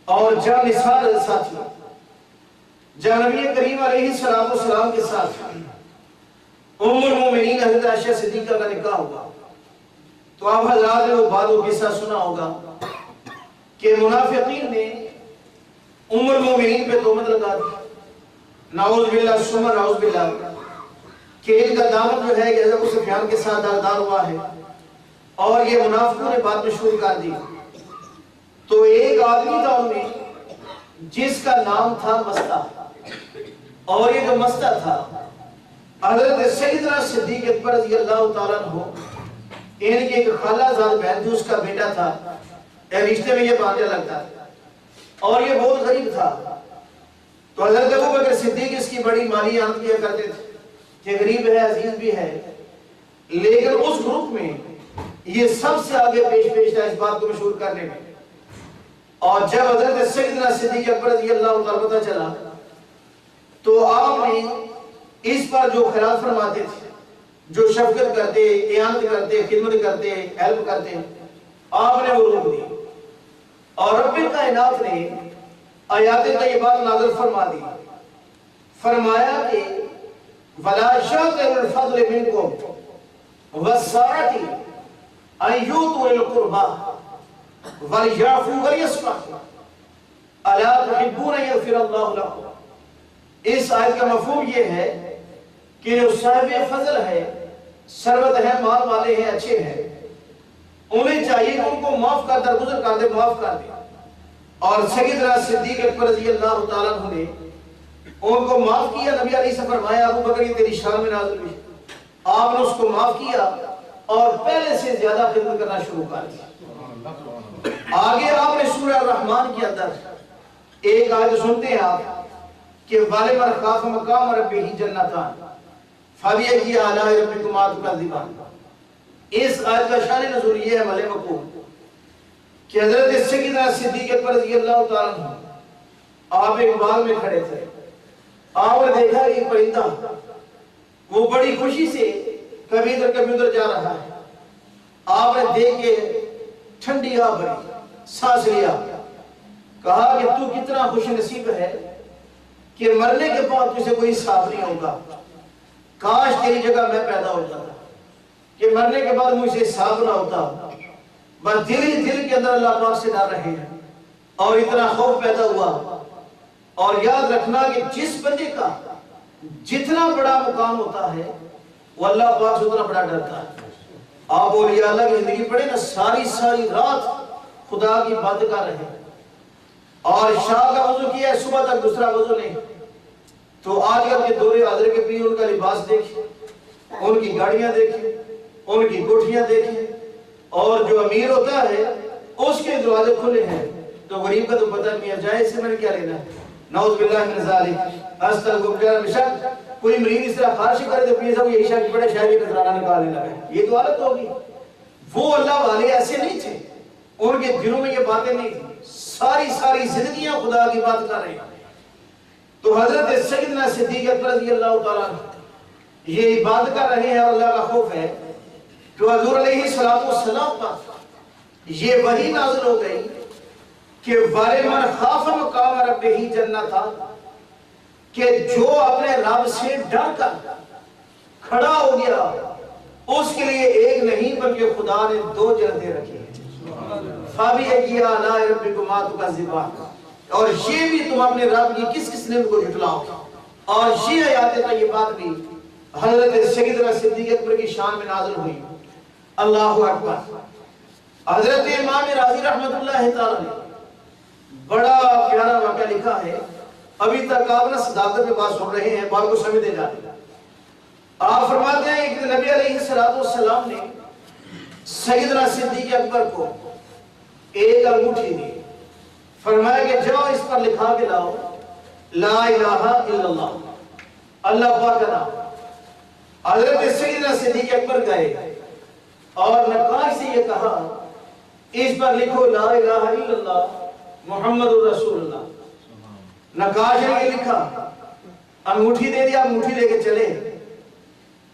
اور جان نثار ساتھی جب نبی کریم علیہ السلام کے ساتھ ام المومنین حضرت عائشہ صدیقہ کا نکاح ہوا تو آپ حضرات نے وہ بات و قصہ سنا ہوگا کہ منافقین نے ام المومنین پہ تہمت لگا دی، نعوذ باللہ ثم نعوذ باللہ، کہ ان کا دامن جو ہے کہ حضرت ابو سفیان کے ساتھ داغدار ہوا ہے اور یہ منافقوں نے بات میں شروع کر دی۔ تو ایک آدمی تھا ان میں جس کا نام تھا مستہ، اور یہ جو مستہ تھا حضرت سیدنا صدیق اکبر رضی اللہ تعالیٰ عنہ ان کی ایک خالہ زاد بہن تھی، اس کا بیٹا تھا، رشتے میں یہ بانجا لگتا تھا اور یہ بہت غریب تھا۔ تو حضرت ابوبکر صدیق اس کی بڑی مالی آمد کیا کرتے تھے کہ غریب ہے، عزیز بھی ہے، لیکن اس گروپ میں یہ سب سے آگے پیش تھا اس بات کو مشہور کرنے میں۔ اور جب حضرت سیدنا صدیق اکبر رضی اللہ تعالیٰ پتہ چلا تو آپ نے اس پر جو خیرات فرماتے تھے، جو شفقت کرتے، اعانت کرتے، خدمت کرتے، ہیلپ کرتے، آپ نے وہ روک دی اور رب کائنات نے آیات طیبات نازل فرما دی، فرمایا کہ وَلَا شَاكِرُ الْفَضْلِ مِنْكُمْ وَالسَّاعَةِ أَنْ يُؤْتُوا الْقُرْبَى وَلْيَعْفُوا وَلْيَصْفَحُوا أَلَا تُحِبُّونَ أَن يَغْفِرَ اللَّهُ لَكُمْ۔ اس آیت کا مفہوم یہ ہے کہ جو صاحب فضل ہے، ثروت ہے، مال والے ہیں، اچھے ہیں، انہیں چاہیے کہ ان کو معاف کر درگزر کر دے، معاف کر دے۔ اور سیدنا صدیق اکبر رضی اللہ تعالیٰ عنہ نے ان کو معاف کیا۔ نبی علیہ السلام فرمایا ابوبکر یہ تیری شان میں نازل ہوئی، آپ نے اس کو معاف کیا اور پہلے سے زیادہ خدمت کرنا شروع کر دیا۔ آگے آپ نے سورہ الرحمن کے اندر ایک آیت سنتے ہیں آپ کہ وَلِمَنْ خَافَ مَقَامَ رَبِّهِ جَنَّتَانِ فَبِأَيِّ آلَاءِ رَبِّكُمَا تُكَذِّبَانِ۔ اس آیت کا شان نزول یہ ہے ملے مقوم کہ حضرت سیدنا صدیق اکبر رضی اللہ تعالیٰ عنہ آپ ایک باغ میں کھڑے تھے، آپ نے دیکھا کہ ایک پرندہ وہ بڑی خوشی سے کبھی ادھر جا رہا ہے، آپ نے دیکھ کے ٹھنڈی آ بھری، سانس لیا، کہا کہ تو کتنا خوش نصیب ہے کہ مرنے کے بعد تجھے کوئی حساب نہیں ہوگا، کاش تیری جگہ میں پیدا ہو جاتا کہ مرنے کے بعد مجھے حساب نہ ہوتا۔ بس دل ہی دل کے اندر اللہ پاک سے ڈر رہے ہیں اور اتنا خوف پیدا ہوا۔ اور یاد رکھنا کہ جس بندے کا جتنا بڑا مقام ہوتا ہے وہ اللہ پاک سے اتنا بڑا ڈرتا ہے۔ آپ اولیاء اللہ کی زندگی پڑھے نا، ساری رات خدا کی بات کر رہے ہیں اور شاہ کا وضو کیا ہے، صبح تک دوسرا وضو نہیں۔ تو آج کل کے دورے حاضر کے پیر ان کا لباس دیکھیں، ان کی گاڑیاں دیکھیں، ان کی کوٹھیاں دیکھیں، اور جو امیر ہوتا ہے اس کے دروازے کھلے ہیں تو غریب کا تو پتہ نہیں ہے جائے اس سے میں نے کیا لینا ہے۔ نعوذ باللہ من ذالک، استغفر اللہ۔ کوئی مریض اس طرح خارش کرے تو پیر صاحب یہ عشاء کی بڑے شاعری کا نذرانہ نکالنے لگے، یہ تو حالت ہوگی۔ وہ اللہ والے ایسے نہیں تھے، ان کے دلوں میں یہ باتیں نہیں تھیں، ساری زندگیاں خدا کی بات کر رہے ہیں۔ تو حضرت سیدنا صدیق اکبر رضی اللہ تعالیٰ یہ بات کر رہے ہیں اور اللہ کا خوف ہے کہ حضور علیہ السلام پر یہ وحی نازل ہو گئی کہ وَلِمَنْ خَافَ مَقَامَ رَبِّهِ جَنَّتَانِ، کہ جو اپنے رب سے ڈر کر کھڑا ہو گیا اس کے لیے ایک نہیں بلکہ خدا نے دو جنتیں رکھی ہیں. فَبِأَيِّ آلَاءِ رَبِّكُمَا تُكَذِّبَانِ. اور یہ بھی تم اپنے رب کی کس کس نعمت کو جھٹلاؤ. اور یہ آیات طیبات بھی حضرت سیدنا صدیق اکبر کی شان میں نازل ہوئی. اللہ اکبر. حضرت امام راضی رحمت اللہ تعالی نے بڑا پیارا واقعہ لکھا ہے. ابھی تک آپ نے صداقت کے بات سن رہے ہیں, بات کو سمجھتے جا رہے ہیں. آپ فرماتے ہیں کہ نبی علیہ السلام نے سیدنا صدیق اکبر کو ایک انگوٹھی دی. فرمایا کہ جاؤ اس پر لکھا کے لاؤ لا الہ الا اللہ, اللہ پاک کا نام. حضرت سیدنا صدیق اکبر گئے اور نقاش سے یہ کہا اس پر لکھو لا الہ الا اللہ محمد رسول اللہ. نقاش نے یہ لکھا, انگوٹھی دے دیا, انگوٹھی لے کے چلے.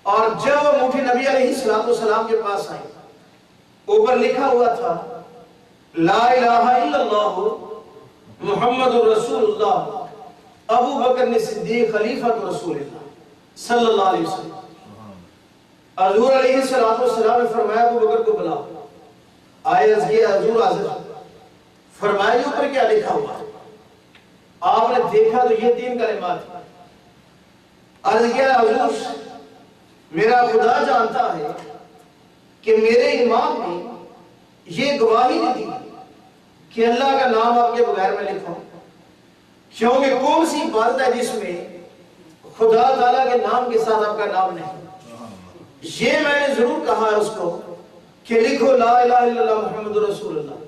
اور جب وہ انگوٹھی نبی علیہ السلام کے پاس آئی, اوپر لکھا ہوا تھا لا الہ الا اللہ محمد رسول اللہ ابو بکر صدیق خلیفۃ رسول اللہ صلی اللہ علیہ وسلم. حضور علیہ السلام نے فرمایا ابو بکر کو بلاؤ. آئے حضور حاضر. فرمایا اوپر کیا لکھا ہوا. آپ نے دیکھا تو یہ 3 کلمات. عرض کیا حضور میرا خدا جانتا ہے کہ میرے امام نے یہ گواہی نہیں دی کہ اللہ کا نام آپ کے بغیر میں لکھوں, کیونکہ کون سی عبادت ہے جس میں خدا تعالیٰ کے نام کے ساتھ آپ کا نام نہیں. یہ میں نے ضرور کہا ہے اس کو کہ لکھو لا الہ الا اللہ محمد رسول اللہ,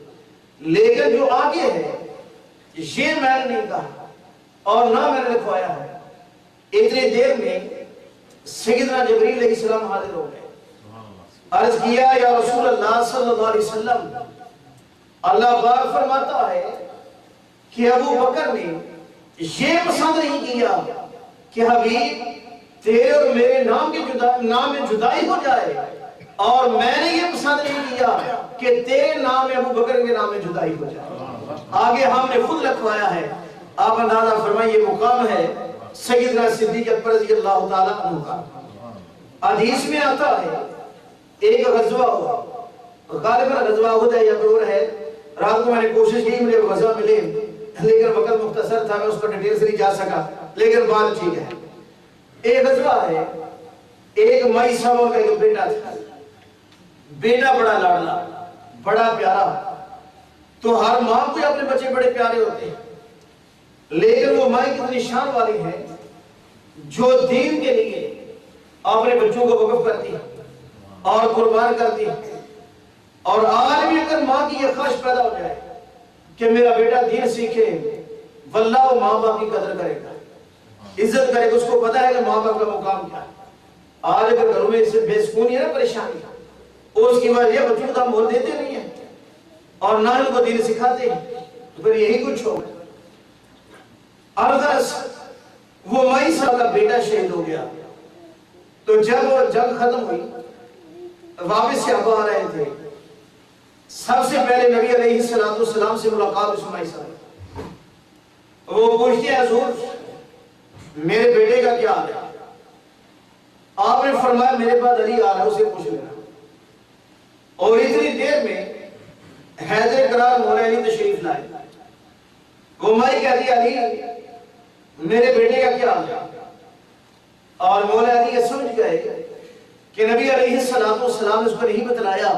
لیکن جو آگے ہے یہ میں نے نہیں کہا اور نہ میں نے لکھوایا ہے. اتنی دیر میں سیدنا جبریل علیہ السلام حاضر ہو گئے. عرض کیا یا رسول اللہ صلی اللہ علیہ وسلم, اللہ پاک فرماتا ہے کہ ابو بکر نے یہ پسند نہیں کیا کہ حبیب تیرے اور میرے نام میں جدائی ہو جائے, اور میں نے یہ پسند نہیں کیا کہ تیرے نام میں ابو بکر کے نام میں جدائی ہو جائے. آگے ہم نے خود لکھوایا ہے. آپ اندازہ فرمائیے یہ مقام ہے سیدنا صدیق اکبر رضی اللہ تعالیٰ عنہ کا. حدیث میں آتا ہے ایک غزوہ ہوا, غالباً غزوہ احد ہے یا کوئی اور ہے. رات کو میں نے کوشش کی مجھے غزوہ ملے, لیکن وقت مختصر تھا, میں اس پر ڈیٹیل سے نہیں جا سکا, لیکن بات ٹھیک ہے. ایک غزوہ ہے, ایک مائی صاحب کا ایک بیٹا تھا. بیٹا بڑا لاڈلا, بڑا پیارا. تو ہر ماں کو اپنے بچے بڑے پیارے ہوتے ہیں, لیکن وہ مائی کتنی شان والی ہے جو دین کے لیے اپنے بچوں کو وقف کرتی ہے اور قربان کرتی ہے. اور آج بھی اگر ماں کی یہ خواہش پیدا ہو جائے کہ میرا بیٹا دین سیکھے, واللہ وہ ماں باپ کی قدر کرے گا, عزت کرے گا, اس کو پتا ہے کہ ماں باپ کا مقام کیا ہے. آج اگر گھروں میں اسے بے سکونی ہے نا, پریشانی, اس کی وجہ بچوں کو ہم مول دیتے نہیں ہیں اور نہ ان کو دین سکھاتے ہیں, تو پھر یہی کچھ ہوگا. اردرس وہ مائی صاحب کا بیٹا شہید ہو گیا. تو جب وہ جنگ ختم ہوئی, واپس سے ابا آ رہے تھے, سب سے پہلے نبی علیہ السلام سے ملاقات اس مائی صاحب. وہ پوچھتے ہیں حضور میرے بیٹے کا کیا حال ہے. آپ نے فرمایا میرے پاس علی آ رہا ہے, اسے پوچھ لینا. اور اتنی دیر میں حیدر کرار مولا علی تشریف لائے. وہ مائی کہتی علی میرے بیٹے کا کیا حال ہے. اور مولا علی یہ سمجھ گئے کہ نبی علیہ السلام نے اس پر نہیں بتلایا,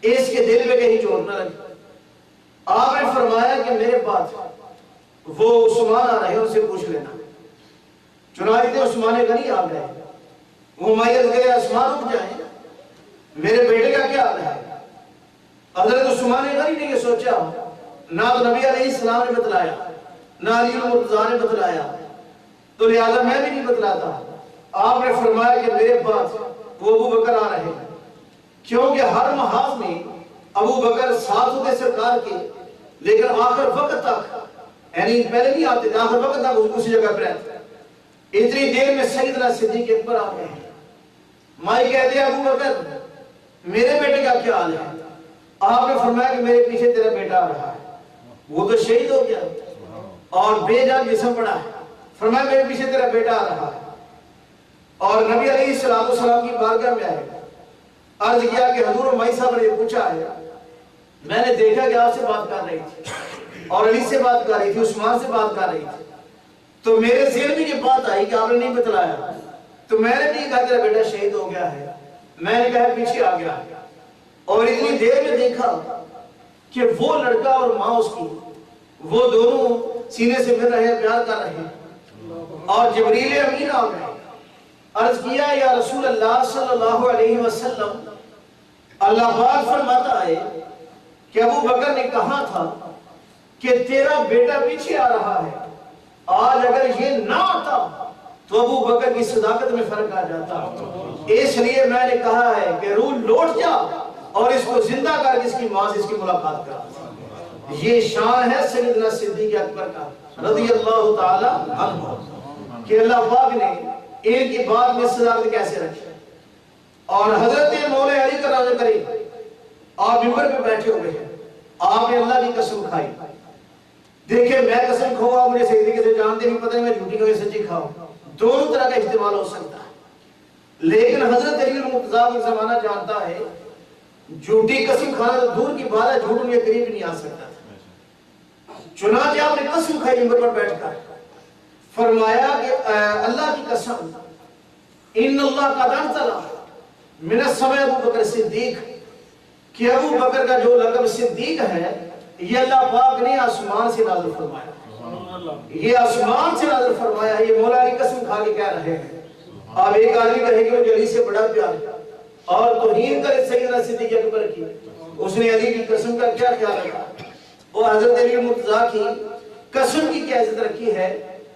اس کے دل میں کہیں چوٹ نہ لگی. آپ نے فرمایا کہ میرے پاس وہ عثمان آ رہے ہیں, اسے پوچھ لینا. چنانچہ عثمان غنی آ گئے. وہ مائیت گئے عثمان اٹھ جائیں, میرے بیٹے کا کیا حال ہے. حضرت عثمان غنی نے یہ سوچا, نہ تو نبی علیہ السلام نے بتلایا, نہ علی المرتضیٰ نے بتلایا, تو لہذا میں بھی نہیں بتلاتا. آپ نے فرمایا کہ میرے پاس وہ ابو بکر آ رہے ہیں, کیونکہ ہر محاذ میں ابو بکر ساتھ ہوتے سرکار کے, لیکن آخر وقت تک, یعنی پہلے نہیں آتے تھے, آخر وقت تک اسی جگہ پر رہتے. اتنی دیر میں سیدنا صدیق اکبر آ گئے ہیں. مائی کہتے ہیں ابو بکر میرے بیٹے کا کیا حال ہے. آپ نے فرمایا کہ میرے پیچھے تیرا بیٹا آ رہا ہے, وہ تو شہید ہو گیا اور بے جان جسم پڑا ہے. فرمایا میرے پیچھے تیرا بیٹا آ رہا ہے. اور نبی علیہ السلام کی بارگاہ میں آئے, عرض کیا کہ حضور مائی صاحب نے پوچھا ہے، میں نے دیکھا کہ آپ سے بات کر رہی تھی اور علی سے بات کر رہی تھی، عثمان سے بات کر رہی تھی، تو میرے ذہن میں یہ بات آئی کہ آپ نے نہیں بتلایا، تو میں نے بھی کہا تیرا بیٹا شہید ہو گیا ہے، میں نے کہا پیچھے آ گیا، اور اتنی دیر میں دیکھا کہ وہ لڑکا اور ماں اس کی وہ دونوں سینے سے مل رہے ہیں، پیار کر رہے ہیں، اور جبریل امین آ گئے، عرض کیا یا رسول اللہ صلی اللہ علیہ وسلم، اللہ پاک فرماتا ہے کہ ابو بکر نے کہا تھا کہ تیرا بیٹا پیچھے آ رہا ہے، آج اگر یہ نہ آتا تو ابو بکر کی صداقت میں فرق آ جاتا، اس لیے میں نے کہا ہے کہ روح لوٹ جا اور اس کو زندہ کر کے اس کی ماں سے اس کی ملاقات کر۔ یہ شان ہے سیدنا صدیق اکبر کا رضی اللہ تعالی عنہ کہ اللہ پاک نے ایک کی بات میں صداقت کیسے رکھی۔ اور حضرت مولا علی کا راضی کرے، آپ ممبر پہ بیٹھے ہوئے ہیں، آپ نے اللہ کی قسم کھائی، دیکھیں میں قسم کھوں آپ مجھے صحیح طریقے سے جانتے نہیں، پتہ نہیں میں جھوٹی کھاؤں یا سچی کھاؤں، دونوں طرح کا استعمال ہو سکتا ہے، لیکن حضرت علی المرتضیٰ کا زمانہ جانتا ہے جھوٹی قسم کھانا تو دور کی بات ہے، جھوٹ ان کے قریب نہیں آ سکتا تھا۔ چنانچہ آپ نے قسم کھائی ممبر پر بیٹھ کر، فرمایا کہ اللہ کی قسم ان اللہ قد انزل من السماء ابو بکر صدیق، کہ ابو بکر کا جو لقب صدیق ہے یہ اللہ پاک نے آسمان سے نازل فرمایا، یہ آسمان سے نازل فرمایا، یہ مولا علی قسم کھا کے کہہ رہے ہیں۔ اب ایک آدمی کہے کہ مجھے علی سے بڑا پیار ہے اور توہین کرے سیدنا صدیق اکبر کی، اس نے علی کی قسم کا کیا خیال رکھا، وہ حضرت علی مرتضیٰ کی قسم کی کیا عزت رکھی ہے،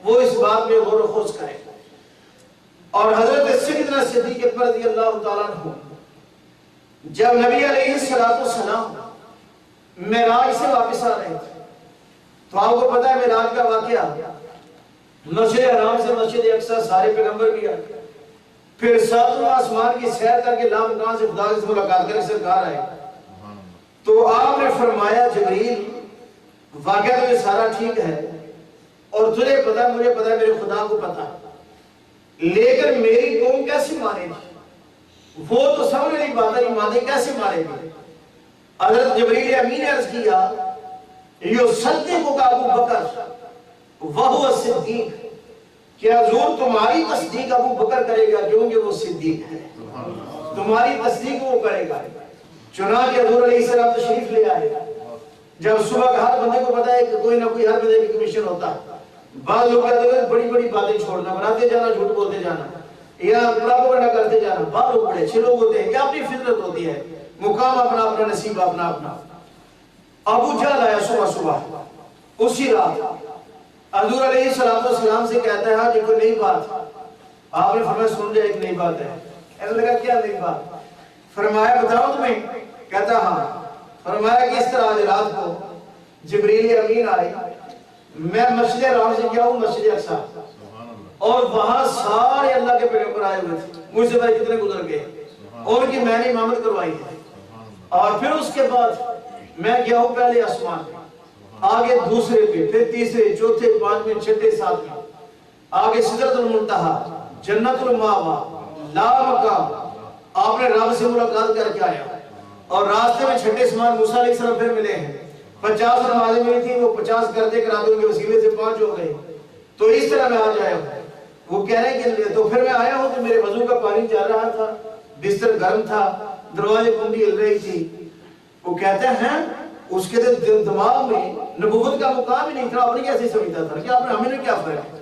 وہ اس بات میں غور و خوض کرے۔ اور حضرت سیدنا صدیق اکبر رضی اللہ تعالیٰ عنہ جب نبی علیہ السلام معراج سے واپس آ رہے تھے، تو آپ کو پتا ہے معراج کا واقعہ، مسجد حرام سے مسجد اقصی سارے پیغمبر بھی آئے، پھر ساتواں آسمان کی سیر کر کے لامکان سے خدا سے ملاقات کر کے سرکار آئے، تو آپ نے فرمایا جبریل واقعہ تو یہ سارا ٹھیک ہے اور تجھے پتا مجھے پتا میرے خدا کو پتا، لیکن میری قوم کیسے مانے گی، وہ تو سمجھ نہیں پاتا نہیں مانے کیسے مانے گی۔ حضرت جبریل امین نے عرض کیا یصدق ابو بکر وہو صدیق، کہ حضور تمہاری تصدیق ابو بکر کرے گا کیونکہ وہ صدیق ہے، تمہاری تصدیق وہ کرے گا۔ چنانچہ حضور علیہ السلام تشریف لے آئے، جب صبح کا ہر بندے کو پتا ہے کہ کوئی نہ کوئی ہر بندے کی کمیشن ہوتا، بعض لوگ کہتے ہیں بڑی بڑی باتیں چھوڑنا، بناتے جانا، جھوٹ بولتے جانا یا پراپگنڈا کرتے جانا، بعض لوگ بڑے اچھے لوگ ہوتے ہیں کہ اپنی فطرت ہوتی ہے، مقام اپنا اپنا، نصیب اپنا اپنا۔ ابو جہل آیا صبح اسی رات، حضور علیہ السلام سے کہتا ہے ہاں دیکھو نئی بات، آپ نے فرمایا سن لیا ایک نئی بات ہے، ایسا لگا کیا نئی بات، فرمایا بتاؤ تمہیں، کہتا ہاں، فرمایا کہ اس طرح آج رات کو جبریل امین آئے، میں مسجد حرام سے گیا ہوں مسجد اقصی، اور وہاں سارے اللہ کے پیغمبر آئے ہوئے تھے، مجھ سے بھائی کتنے گزر گئے، اور کی میں نے امامت کروائی ہے، اور پھر اس کے بعد میں گیا ہوں پہلے آسمان پہ، آگے دوسرے پہ، پھر تیسرے، چوتھے، پانچویں، چھٹے، ساتویں، آگے سدرۃ المنتہا، جنت المأویٰ، لا مقام، آپ نے رب سے ملاقات کر کے آیا، اور راستے میں چھٹے سمان موسیٰ علیہ السلام پھر ملے ہیں، 50 نمازیں ملی تھی، وہ 50 کرتے کراتے ان کے وسیلے سے 5 ہو گئے، تو اس طرح میں آج آیا ہوں۔ وہ کہہ رہے ہیں کہ تو پھر میں آیا ہوں تو میرے وضو کا پانی چل رہا تھا، بستر گرم تھا، دروازے کنڈی ہل رہی تھی، وہ کہتے ہیں اس کے دماغ میں نبوت کا مقام ہی نہیں تھا، آپ نے کیسے سمجھتا تھا کہ آپ نے ہمیں کیا فرق ہے،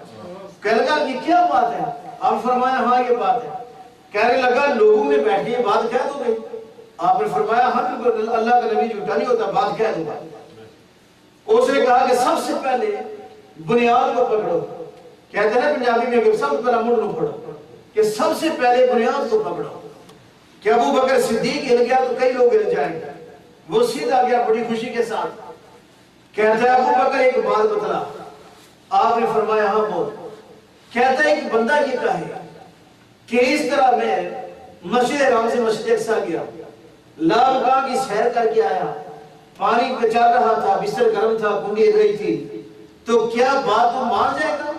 کہنے لگا یہ کیا بات ہے، آپ فرمایا ہاں یہ بات ہے، کہنے لگا لوگوں میں بیٹھ کے یہ بات کہہ دو گے، آپ نے فرمایا ہاں بالکل اللہ کا نبی جھوٹا نہیں ہوتا، بات کہہ دو گا۔ اس نے کہا کہ سب سے پہلے بنیاد کو پکڑو، کہتے ہیں پنجابی میں کہ سب سے پہلا مڑ نو پڑو، کہ سب سے پہلے بنیاد کو پکڑو، کہ ابو بکر صدیق ہل گیا تو کئی لوگ ہل جائیں گے، وہ سیدھا گیا بڑی خوشی کے ساتھ، کہتا ہے ابو بکر ایک بات بتلا، آپ نے فرمایا ہاں بول، کہتا ہے ایک بندہ یہ کہے کہ اس طرح میں مسجد حرام سے مسجد اقصی گیا، لامکاں کی سیر کر کے آیا، پانی پہ چل رہا تھا، بستر گرم تھا، کنڈی ہل رہی تھی، تو کیا بات تو مان جائے گا؟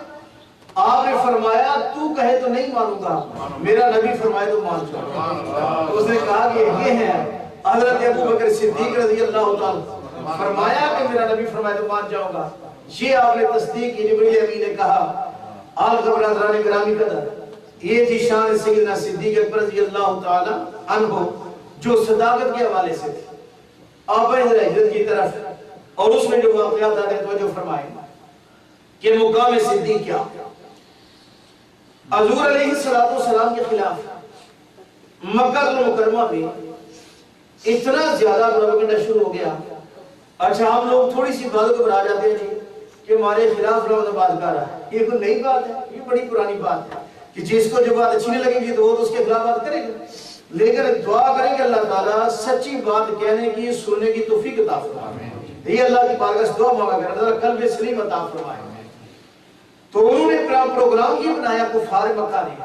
آپ نے فرمایا تو کہے تو نہیں مانوں گا، میرا نبی فرمائے تو مان جاؤں۔ تو اس نے کہا کہ یہ ہے حضرت ابو بکر صدیق رضی اللہ تعالیٰ، فرمایا کہ میرا نبی فرمائے تو مان جاؤں گا۔ یہ آپ نے تصدیق کی۔ جبریل امین نے کہا آل قبر حضران گرامی قدر، یہ تھی شان سیدنا صدیق اکبر رضی اللہ تعالیٰ عنہ جو صداقت کے حوالے سے تھی۔ آپ بڑھیں ذرا ہجرت کی طرف، اور اس میں جو واقعات آ رہے ہیں توجہ فرمائیں کہ مقام صدیق کیا۔ حضور علیہ السلام کے خلاف مکہ المکرمہ میں اتنا زیادہ پروپیگنڈا شروع ہو گیا۔ اچھا ہم لوگ تھوڑی سی بات کو بڑھا جاتے ہیں جی کہ ہمارے خلاف لوگ بات کر رہا ہے، یہ کوئی نئی بات ہے، یہ بڑی پرانی بات ہے کہ جس کو جو بات اچھی نہیں لگے گی تو وہ تو اس کے خلاف بات کرے گا۔ لیکن دعا کریں کہ اللہ تعالیٰ سچی بات کہنے کی سننے کی توفیق عطا فرمائے۔ یہ اللہ کی بارگاہ سے دعا مانگا کرنا ذرا قلب سلیم عطا فرمائے۔ تو انہوں نے پروگرام یہ بنایا کفار مکہ نے۔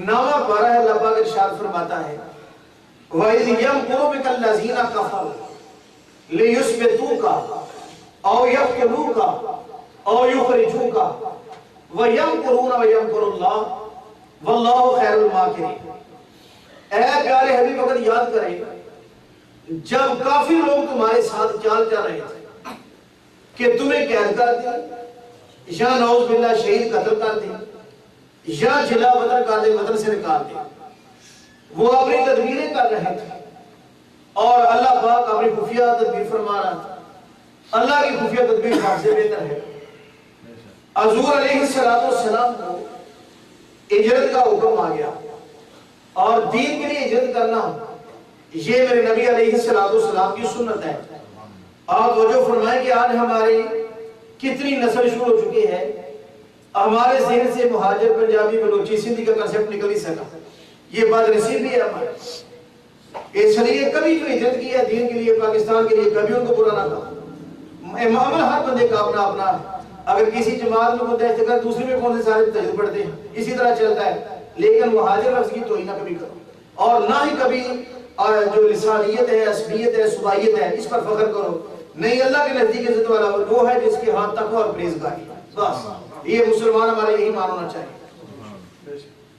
نامہ 12 ہے، اللہ پاک ارشاد فرماتا ہے وَإِذْ يَمْكُرُ بِكَ الَّذِينَ كَفَرُوا لِيُثْبِتُوكَ أَوْ يَقْتُلُوكَ أَوْ يُخْرِجُوكَ وَيَمْكُرُونَ وَيَمْكُرُ اللَّهُ وَاللَّهُ خَيْرُ الْمَاكِرِينَ۔ اے پیارے حبیب وقت یاد کریں جب کافی لوگ تمہارے ساتھ چال چل رہے تھے کہ تمہیں قید کر دیا یا نعوذ باللہ شہید قتل کر دیں یا جلا وطن کر دیں، وطن سے نکال دیں، وہ اپنی تدبیریں کر رہے تھے اور اللہ پاک اپنی خفیہ تدبیر فرما رہا تھا۔ اللہ کی خفیہ تدبیر سب سے بہتر ہے۔ حضور علیہ السلام کو ہجرت کا حکم آ گیا اور دین کے لیے ہجرت کرنا یہ میرے نبی علیہ السلام کی سنت ہے۔ آپ توجہ فرمائیں کہ آج ہماری کتنی نسل شروع ہو چکی ہے، ہمارے ذہن سے مہاجر پنجابی بلوچی سندھی کا کنسپٹ نکل ہی سکا۔ یہ بات نصیب بھی ہے ہمارے، اس لیے کبھی جو ہجرت کی ہے دین کے لیے پاکستان کے لیے کبھی ان کو برا نہ کہا۔ معاملہ ہر بندے کا اپنا اپنا ہے، اگر کسی جماعت میں کوئی دہشت گرد دوسری میں کون سے سارے تجربے پڑھتے ہیں، اسی طرح چلتا ہے، لیکن مہاجر لفظ کی توہین نہ کبھی کرو اور نہ ہی کبھی جو لسانیت ہے، عصبیت ہے، صبائیت ہے اس پر فخر کرو۔ نہیں، اللہ کے نزدیک عزت والا وہ ہے جس کے ہاتھ تقوی اور پرہیزگاری، بس یہ مسلمان ہمارے یہی ماننا چاہیے۔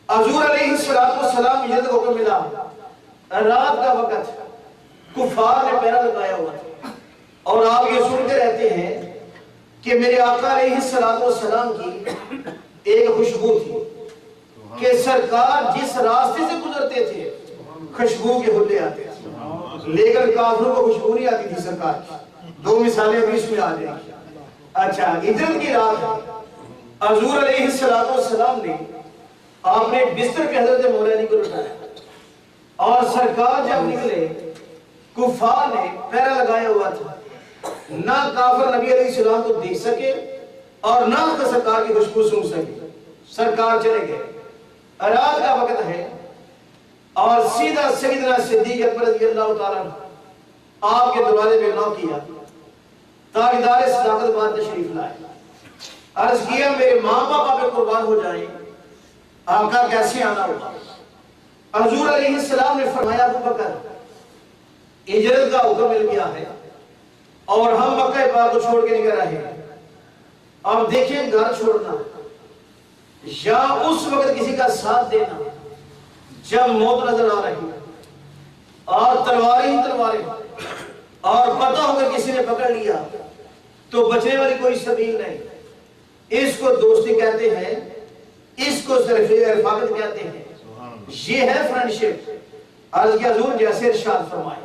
حضور علیہ السلام ہجرت کو حکم ملا، رات کا وقت کفار نے پہرا لگایا ہوا تھا اور آپ یہ سنتے رہتے ہیں کہ میرے آقا علیہ السلام کی ایک خوشبو تھی کہ سرکار جس راستے سے گزرتے تھے خوشبو کے حلے آتے تھے، لیکن کافروں کو خوشبو نہیں آتی تھی سرکار کی۔ دو مثالیں ابھی اس میں آ جائیں گی۔ اچھا، ہجرت کی رات حضور علیہ السلام نے آپ نے بستر پہ حضرت مولا علی کو لٹایا اور سرکار جب نکلے کفار نے پہرا لگایا ہوا تھا، نہ کافر نبی علیہ السلام کو دیکھ سکے اور نہ سرکار کی خوشبو سن سکے۔ سرکار چلے گئے، رات کا وقت ہے اور سیدھا سیدنا صدیق اکبر رضی اللہ تعالیٰ آپ کے دروازے پہ نوک کیا، تاجدار صداقت بات تشریف لائے، عرض کیا میرے ماں باپ پہ قربان ہو جائیں، آقا کیسے آنا ہوگا؟ حضور علیہ السلام نے فرمایا ابو بکر ہجرت کا حکم مل گیا ہے اور ہم مکہ پاک کو چھوڑ کے نکل رہے ہیں۔ اب دیکھیں گھر چھوڑنا یا اس وقت کسی کا ساتھ دینا جب موت نظر آ رہی ہے اور تلواریں ہی تلواریں اور پتہ ہو کر کسی نے پکڑ لیا تو بچنے والی کوئی سبیل نہیں۔ اس کو دوستی کہتے ہیں، اس کو صرف رفاقت کہتے ہیں، یہ ہے فرینڈشپ۔ عرض کیا حضور جیسے ارشاد فرمائے،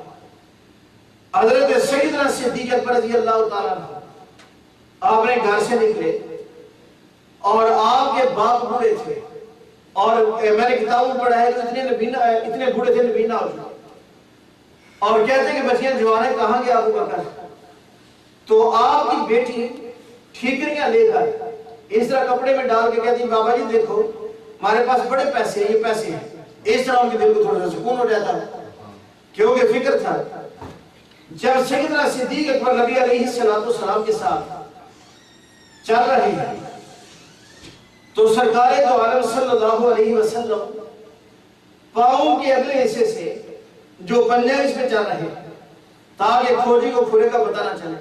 حضرت سیدنا صدیق اکبر رضی اللہ تعالیٰ آپ نے گھر سے نکلے اور آپ کے باپ بوڑھے تھے اور میں نے کتابوں پڑھا ہے کہ اتنے بوڑھے تھے نبینا ہو چکے اور کہتے ہیں کہ بچیاں جوانیں کہاں گیا ابو بکر؟ تو آپ کی بیٹی ٹھیکریاں لے کر اس طرح کپڑے میں ڈال کے کہتی بابا جی دیکھو ہمارے پاس بڑے پیسے ہیں، یہ پیسے ہیں۔ اس طرح ان کے دل کو تھوڑا سا سکون ہو جاتا ہے کیونکہ فکر تھا جب سیدنا صدیق اکبر نبی علیہ السلام کے ساتھ چل رہے ہیں تو سرکار دو عالم صلی اللہ علیہ وسلم پاؤں کے اگلے حصے سے جو پنجے اس پہ چل رہے تاکہ کھوجی کو کھلے کا پتہ نہ چلے۔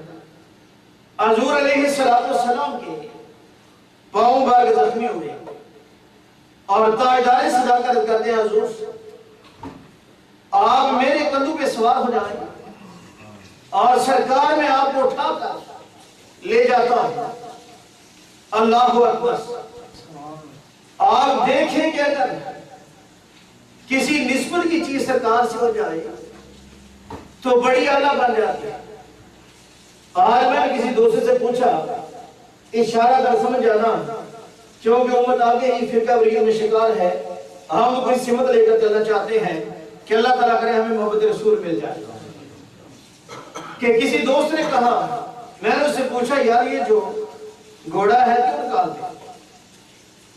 حضور علیہ السلام کے پاؤں بھر کے زخمی ہوئے اور تاجدار صداقت کرتے ہیں حضور آپ میرے کندھوں پہ سوار ہو جائیں اور سرکار میں آپ کو اٹھا کر لے جاتا ہے. اللہ اکبر. آپ دیکھیں کہ اگر کسی نسبت کی چیز سرکار سے ہو جائے تو بڑی اعلیٰ بن جاتی ہے. آج میں نے کسی دوست سے پوچھا اشارہ کر سمجھ جانا کیونکہ امت آگے ہی فرقہ واریت میں شکار ہے. ہم کوئی سمت لے کر چلنا چاہتے ہیں کہ اللہ تعالیٰ کرے ہمیں محبت رسول مل جائے. کہ کسی دوست نے کہا, میں نے اس سے پوچھا یار یہ جو گھوڑا ہے کیوں نکال دے؟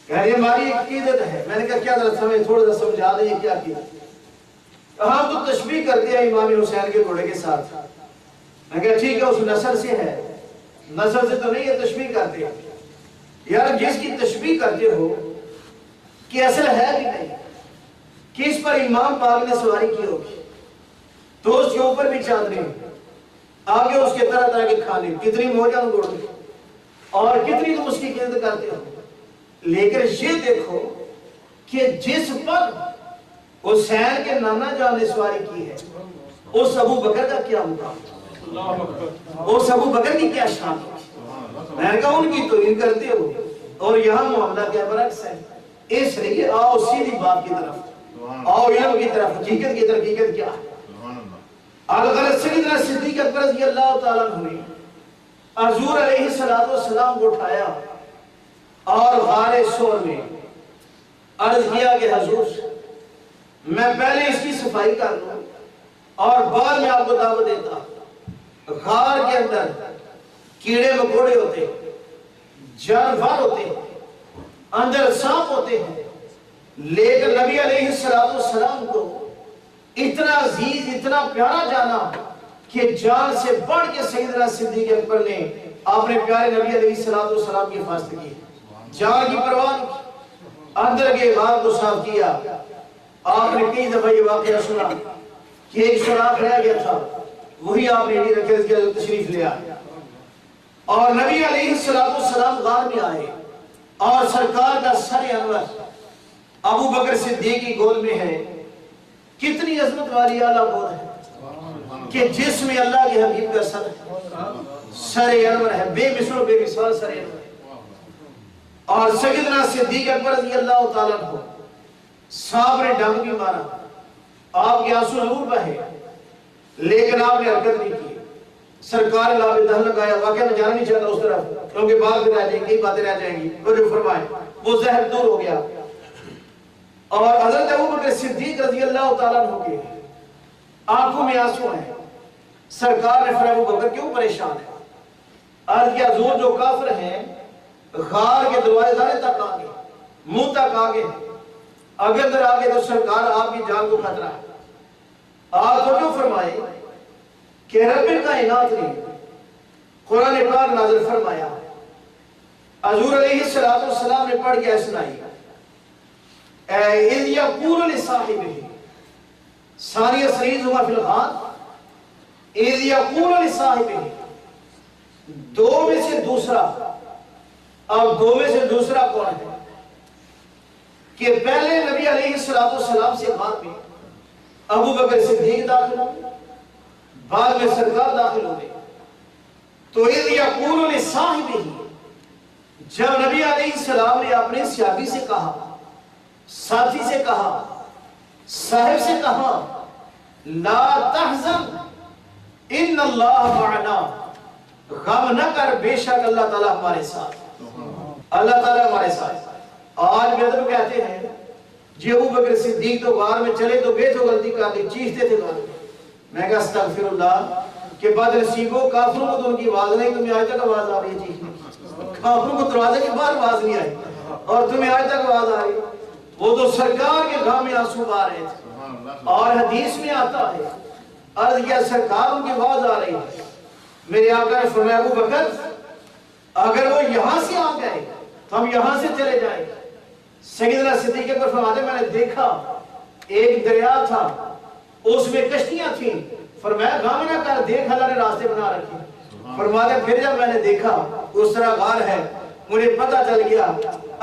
کہہ رہی ہماری ایک عقیدت ہے. میں نے کہا کیا ذرا سمجھ تھوڑا سا سمجھا دیں یہ کیا عقیدت؟ ہم تو تشبیہ کرتے ہیں امام حسین کے گھوڑے کے ساتھ. میں کہا ٹھیک ہے اس نسل سے ہے, نسل سے تو نہیں ہے, تشبیہ کرتے ہیں. یار جس کی تشبیہ کرتے ہو کہ اصل ہے بھی نہیں, کس پر امام پاک نے سواری کی ہوگی تو اس کے اوپر بھی چادریں, آگے اس کے طرح طرح کے کھانے, کتنی موجہ گھوڑے اور کتنی تم اس کی قدر کرتے ہو. لیکن یہ دیکھو کہ جس پر حسین کے نانا جان نے سواری کی ہے اس ابو بکر کا کیا مقام, اس ابو بکر کی کیا شان ہے. میں نے کہا ان کی توہین کرتے ہو اور یہاں معاملہ کیا برعکس ہے. اس لیے آؤ سیدھی بات کی طرف, آؤ علم کی طرف, حقیقت کی طرف. حقیقت کیا ہے؟ اگر سیدنا صدیق اکبر رضی اللہ تعالیٰ عنہ نے حضور علیہ السلام کو اٹھایا اور غار ثور میں عرض کیا کہ حضور میں پہلے اس کی صفائی کر لوں اور بعد میں آپ کو دعوت دیتا. غار کے اندر کیڑے مکوڑے ہوتے ہیں, جانور ہوتے ہیں, اندر سانپ ہوتے ہیں, لیکن نبی علیہ السلام کو اتنا عزیز اتنا پیارا جانا کہ جان سے بڑھ کے سیدنا صدیق اکبر نے اپنے پیارے نبی علیہ السلام کی حفاظت کی. جان کی پرواہ نہیں, اندر کے غار کو صاف کیا. آپ نے کئی دفعہ یہ واقعہ سنا کہ ایک سوراخ رہ گیا تھا, وہی آپ نے نہیں رکھے, اس کے تشریف لے آئے اور نبی علیہ السلام غار میں آئے اور سرکار کا سر انور ابو بکر صدیق کی گود میں ہے. کتنی عظمت والی اعلیٰ گود ہے کہ جس میں اللہ کے حبیب کا سر انور ہے, بے مثل و بے مثال سر انور. اور سیدنا صدیق اکبر رضی اللہ تعالیٰ عنہ صاحب نے ڈنگ بھی مارا, آپ کے آنسو ضرور بہے لیکن آپ نے حرکت نہیں کی. سرکار اللہ پہ دہن لگایا, واقعہ میں جانا نہیں چاہتا اس طرف کیونکہ بعد میں رہ جائیں گی, کئی باتیں رہ جائیں گی, وہ جو فرمائے وہ زہر دور ہو گیا. اور حضرت ابوبکر صدیق رضی اللہ تعالیٰ عنہ کے آنکھوں میں آنسو ہیں. سرکار نے فرمایا ابوبکر کیوں پریشان ہے؟ عرض کیا حضور جو کافر ہیں غار کے دروازے تک آگے, منہ تک آگے, اگر اندر آگے تو سرکار آپ کی جان کو خطرہ ہے. آپ تو جو فرمائے کہ رب کائنات نے قرآن پاک نازل فرمایا, حضور علیہ السلام نے پڑھ کے سنائی اِذْ يَقُولُ لِصَاحِبِهِ ثانیہ سریزہما فی الغار اِذْ يَقُولُ لِصَاحِبِهِ, دو میں سے دوسرا. اب دو میں سے دوسرا کون ہے کہ پہلے نبی علیہ السلام سے بعد میں ابو بکر صدیق داخل ہوئے, بعد میں سرکار داخل ہوئے. تو اِذْ يَقُولُ لِصَاحِبِهِ, جب نبی علیہ السلام نے اپنے صحابی سے کہا, ساتھی سے کہا, صاحب سے کہا لا تحزن ان اللہ معنا, غم نہ کر بے شک اللہ تعالیٰ ہمارے ساتھ, اللہ تعالیٰ ہمارے ساتھ. آج میں تو کہتے ہیں جی ابو بکر صدیق تو غار میں چلے تو گئے تو غلطی کر دی, چیختے تھے غار میں. میں کہا استغفر اللہ کہ بد نصیبوں کافروں کو تو ان کی آواز نہیں, تمہیں آج تک آواز آ رہی ہے چیخنے کی, کافروں کو دروازے کے باہر آواز نہیں آئی اور تمہیں آج تک آواز آ رہی. وہ تو سرکار کے گھام میں آنسو آ رہے تھے. اور حدیث میں آتا ہے عرض کیا سرکار ان کی آواز آ رہی ہے. میرے آقا نے فرمایا ابو بکر اگر وہ یہاں سے آ گئے تو ہم یہاں سے چلے جائیں. سیدنا صدیق اکبر فرماتے میں نے دیکھا ایک دریا تھا, اس میں کشتیاں تھیں. فرمایا گام نہ کر, دیکھ اللہ نے راستے بنا رکھے. فرماتے پھر جب میں نے دیکھا اس طرح غار ہے, مجھے پتہ چل گیا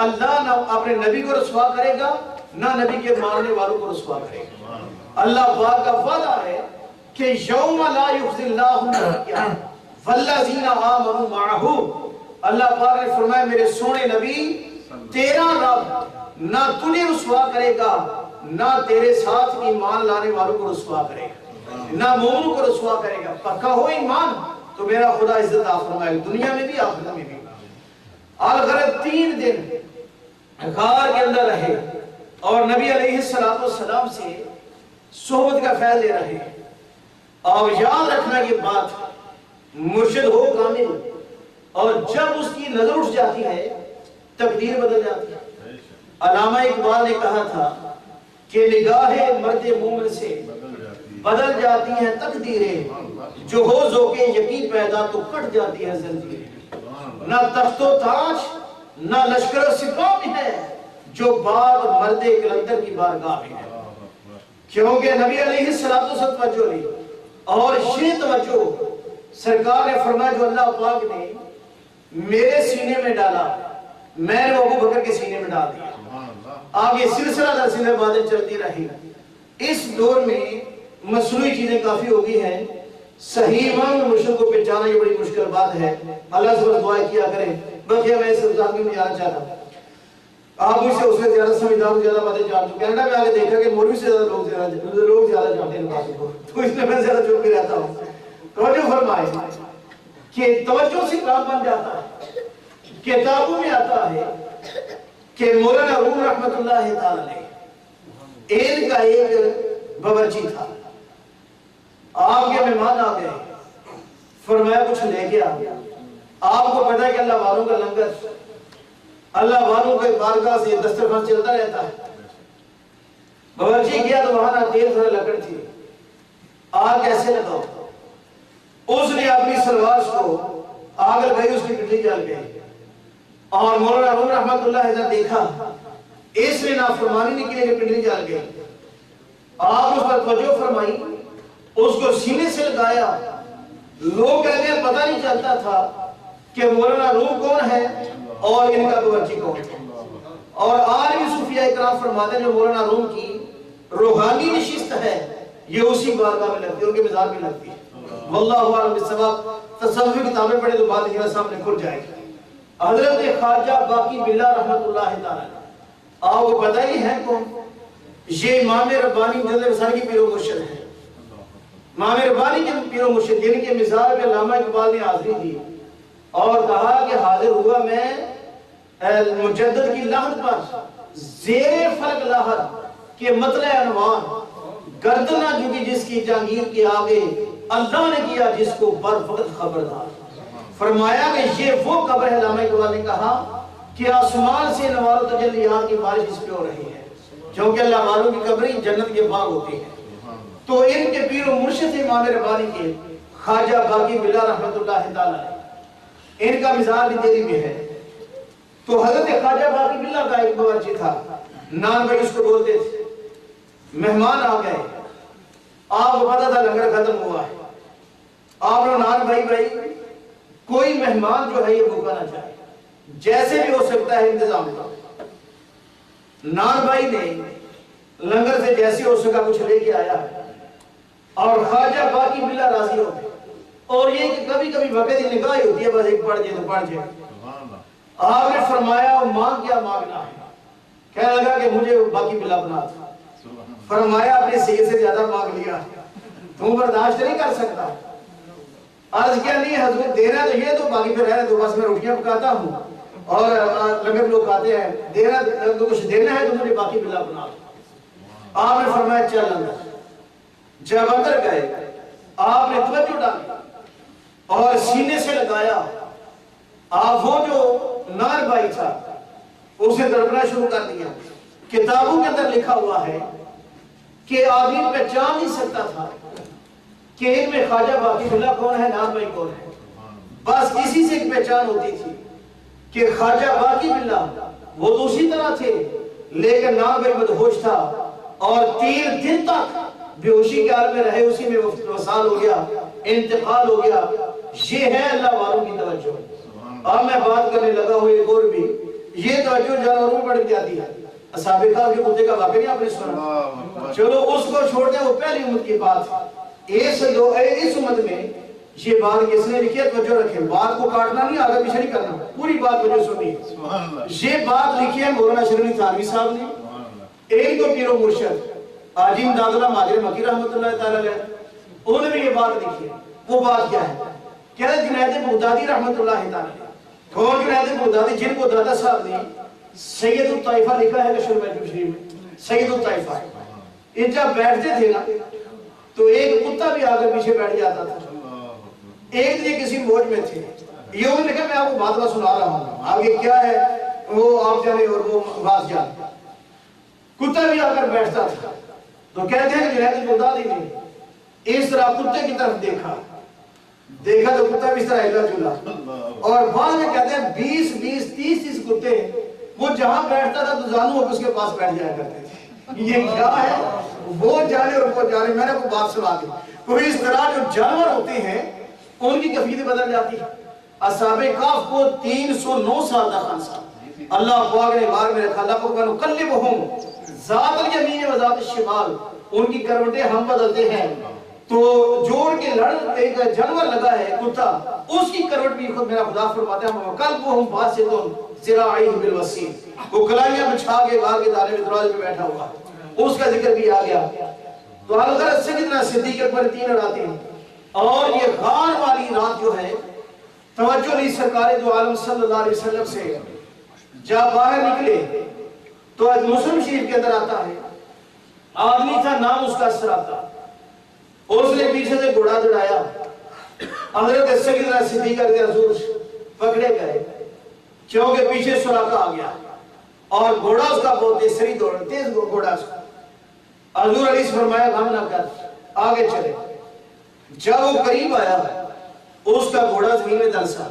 اللہ نہ اپنے نبی کو رسوا کرے گا نہ نبی کے ماننے والوں کو رسوا کرے گا۔ اللہ پاک کا وعدہ ہے کہ یوم لا یخزی اللہ النبی والذین آمنوا معہ، اللہ پاک نے فرمایا میرے سونے نبی تیرا رب نہ تجھے رسوا کرے گا نہ تیرے ساتھ ایمان لانے والوں کو رسوا کرے گا، نہ مومنوں کو رسوا کرے گا۔ پکا ہو ایمان تو میرا خدا عزت عطا فرمائے دنیا میں بھی آخرت میں بھی۔ الغرض 3 دن غار کے اندر رہے اور نبی علیہ السلام سے صحبت کا فیض لے رہے ہیں۔ اور یاد رکھنا یہ بات، مرشد ہو کامل اور جب اس کی نظر اٹھ جاتی ہے تقدیر بدل جاتی ہے۔ علامہ اقبال نے کہا تھا کہ نگاہ مرد مومن سے بدل جاتی ہیں تقدیریں، جو ہو ذوق یقین پیدا تو کٹ جاتی ہے زنجیریں۔ نہ تخت و تاج نہ لشکر و سپاہ میں ہے جو بات مرد کلندر کی بارگاہ میں ہے۔ کیونکہ نبی علیہ السلام توجہ لی اور یہ توجہ سرکار نے فرمایا جو اللہ پاک نے میرے سینے میں ڈالا میں نے ابو بکر کے سینے میں ڈال دیا۔ آگے سلسلہ در سلسلہ باتیں چلتی رہی۔ اس دور میں مصنوعی چیزیں کافی ہو گئی ہیں، صحیح امام مرشد کو پہچانا یہ بڑی مشکل بات ہے۔ اللہ سے بس دعائیں کیا کریں۔ بقیہ میں اس رمضان میں جانا چاہتا آپ مجھ سے اس سے زیادہ سمجھدار زیادہ باتیں جانتے ہوں۔ کینیڈا میں آگے دیکھا کہ مولوی سے زیادہ لوگ زیادہ جانتے ہیں باتوں کو، تو اس لیے میں زیادہ چپ بھی رہتا ہوں۔ توجہ فرمائے کہ توجہ سے کام بن جاتا ہے۔ کتابوں میں آتا ہے کہ مولانا روم رحمت اللہ تعالی علیہ ان کا ایک باورچی تھا۔ آپ کے مہمان آ گئے، فرمایا کچھ لے کے آ گیا۔ آپ کو پتا ہے کہ اللہ والوں کا لنگر اللہ والوں کے بارگاہ سے دسترخوان چلتا رہتا ہے۔ باورچی گیا تو وہاں نہ تیل تھوڑا لکڑ تھی، آگ کیسے لگاؤ؟ اس نے اپنی سلوار کو آگ لگائی، اس کی پٹلی جل گئی اور مولانا روم رحمت اللہ نے دیکھا اس نے نافرمانی نہیں کی کہ پٹلی جل گئی۔ آپ اس پر توجہ فرمائی، اس کو سینے سے لگایا۔ لوگ کہتے ہیں پتہ نہیں چلتا تھا کہ مولانا روم کون ہے اور ان کا باورچی کون ہے۔ اور آج بھی صوفیاء اکرام فرماتے ہیں جو مولانا روم کی روحانی نشست ہے یہ اسی بارگاہ میں لگتی ہے، ان کے مزار میں لگتی ہے۔ واللہ اعلم بالصواب۔ تصوف کی کتابیں پڑھیں تو بات یہ سامنے کھل جائے گی۔ حضرت خواجہ باقی باللہ رحمت اللہ تعالی آپ کو پتہ ہی ہے کون؟ یہ امام ربانی جلد رسانی کی پیر و مرشد ہے۔ امام ربانی کے پیر و مرشد جن کے مزار پہ علامہ اقبال نے حاضری دی اور کہا کہ حاضر ہوا میں مجدد کی لحظ پر زیر فلک لحظ کے مطلع عنوان گردن نہ جھکی جس کی جہانگیر کے آگے اللہ نے کیا جس کو بر وقت خبردار۔ فرمایا کہ یہ وہ قبر ہے، علامہ اقبال نے کہا کہ آسمان سے نوار و تجلیات کی بارش اس پہ ہو رہی ہے، کیونکہ اللہ والوں کی قبریں جنت کے باغ ہوتی ہیں۔ تو ان کے پیر و مرشد تھے امام ربانی کے خواجہ باقی باللہ رحمت اللہ تعالی، ان کا مزار بھی دہلی میں ہے۔ تو حضرت خواجہ باقی باللہ کا ایک باورچی تھا، نان بھائی اس کو بولتے تھے۔ مہمان آ گئے، آپ کو پتا تھا لنگر ختم ہوا ہے، آپ نے نان بھائی کوئی مہمان جو ہے یہ بھوکا نہ جائے، جیسے بھی ہو سکتا ہے انتظام کرو۔ نان بھائی نے لنگر سے جیسے ہو سکا کچھ لے کے آیا اور خواجہ باقی باللہ راضی ہو گئے۔ اور یہ کہ کبھی کبھی وقت ہی نگاہ ہوتی ہے، بس ایک پڑھ جائے تو پڑھ جائے۔ آپ نے فرمایا مانگ کیا مانگنا ہے؟ کہنے لگا کہ مجھے باقی باللہ بنا تھا۔ فرمایا اپنے سید سے زیادہ مانگ لیا، تم برداشت نہیں کر سکتا۔ عرض کیا نہیں حضرت دینا تو یہ تو باقی پہ رہنے تو بس میں روٹیاں پکاتا ہوں اور لنگر لوگ کھاتے ہیں، دینا تو کچھ دینا ہے تو مجھے باقی باللہ بنا دو۔ آپ نے فرمایا چل اندر۔ جب اندر گئے آپ نے توجہ ڈالی اور سینے سے لگایا، آپ وہ جو نان بھائی تھا اسے تڑپنا شروع کر دیا۔ کتابوں کے اندر لکھا ہوا ہے کہ آدمی پہچان نہیں سکتا تھا کہ ان میں خواجہ باقی باللہ کون ہے، نان بھائی کون ہے۔ بس اسی سے ایک پہچان ہوتی تھی کہ خواجہ باقی باللہ وہ تو اسی طرح تھے، لیکن نان بھائی مدہوش تھا اور 3 دن تک بے ہوشی کے حال میں رہے، اسی میں وصال ہو گیا، انتقال ہو گیا۔ یہ ہے اللہ والوں کی توجہ۔ اب میں بات کرنے لگا ہوں ایک اور بھی، یہ توجہ جانوروں میں بڑھ جاتی ہے۔ اصحاب کہف کے کتے کا واقعہ نہیں آپ نے سنا؟ چلو اس کو چھوڑ دیں، وہ پہلی امت کی بات ہے۔ اس امت میں یہ بات کس نے لکھی ہے؟ توجہ رکھیں، بات کو کاٹنا نہیں، آگے پیچھے نہیں کرنا، پوری بات توجہ سنیے۔ یہ بات لکھی ہے مولانا اشرف علی تھانوی صاحب نے، ایک دو پیر و مرشد حاجی امداد اللہ مہاجر مکی رحمۃ اللہ تعالی علیہ، انہوں نے بھی یہ بات لکھی ہے۔ وہ بات کیا ہے؟ کہہ رہے جنید بغدادی رحمۃ اللہ تعالی، کون جنید بغدادی؟ جن کو دادا صاحب نے سید الطائفہ لکھا ہے کشور محجوب شریف میں، سید الطائفہ۔ یہ جب بیٹھتے تھے نا تو ایک کتا بھی آگے پیچھے بیٹھ جاتا تھا۔ ایک دن کسی موج میں تھے، یہ انہوں نے کہا میں آپ کو بات سنا رہا ہوں، آگے کیا ہے وہ آپ جانے اور وہ باز جانے۔ کتا بھی آ کر بیٹھتا تھا تو کہتے ہیں کہ جنید بغدادی نے اس طرح کتے کی طرف دیکھا تو کتا بھی اس طرح ہلا جلا، اور بعد میں کہتے ہیں 20-30 کتے وہ جہاں بیٹھتا تھا تو زانو اس کے پاس بیٹھ جایا کرتے تھے۔ یہ کیا ہے؟ وہ جانے اور وہ جانے۔ میں نے کو بات سنا دی، تو اس طرح جو جانور ہوتے ہیں ان کی کیفیت بدل جاتی ہے۔ اصحاب کہف کو 309 سال کا خانسا اللہ پاک نے بار میں رکھا، اللہ پاک نقلبہم ذات الیمین و ذات الشمال، ان کی کروٹیں ہم بدلتے ہیں۔ تو جوڑ کے لڑ ایک جانور لگا ہے کتا، اس کی کروٹ بھی خود میرا خدا فرماتے ہیں وَقَلْبُهُمْ بَاسِطٌ ذِرَاعَيْهِ بِالْوَسِيلِ، وہ کلائیاں بچھا کے گھر کے دانے میں دروازے پہ بیٹھا ہوا، اس کا ذکر بھی آ گیا۔ تو حضرت سیدنا صدیق اکبر 3 راتیں، اور یہ غار والی رات جو ہے توجہ نہیں سرکار دو عالم صلی اللہ علیہ وسلم سے جب باہر نکلے تو مسلم شریف کے اندر آتا ہے، آدمی تھا نام اس کا سراتا، اس نے پیچھے سے گھوڑا دوڑایا، حضرت سیدنا صدیق کے حضور پکڑے گئے کیونکہ پیچھے سراقہ آ گیا اور گھوڑا اس کا بہت تیز گھوڑا اس کا۔ حضور علیہ فرمایا غم نہ کر، آگے چلے۔ جب وہ قریب آیا اس کا گھوڑا زمین میں دلسا،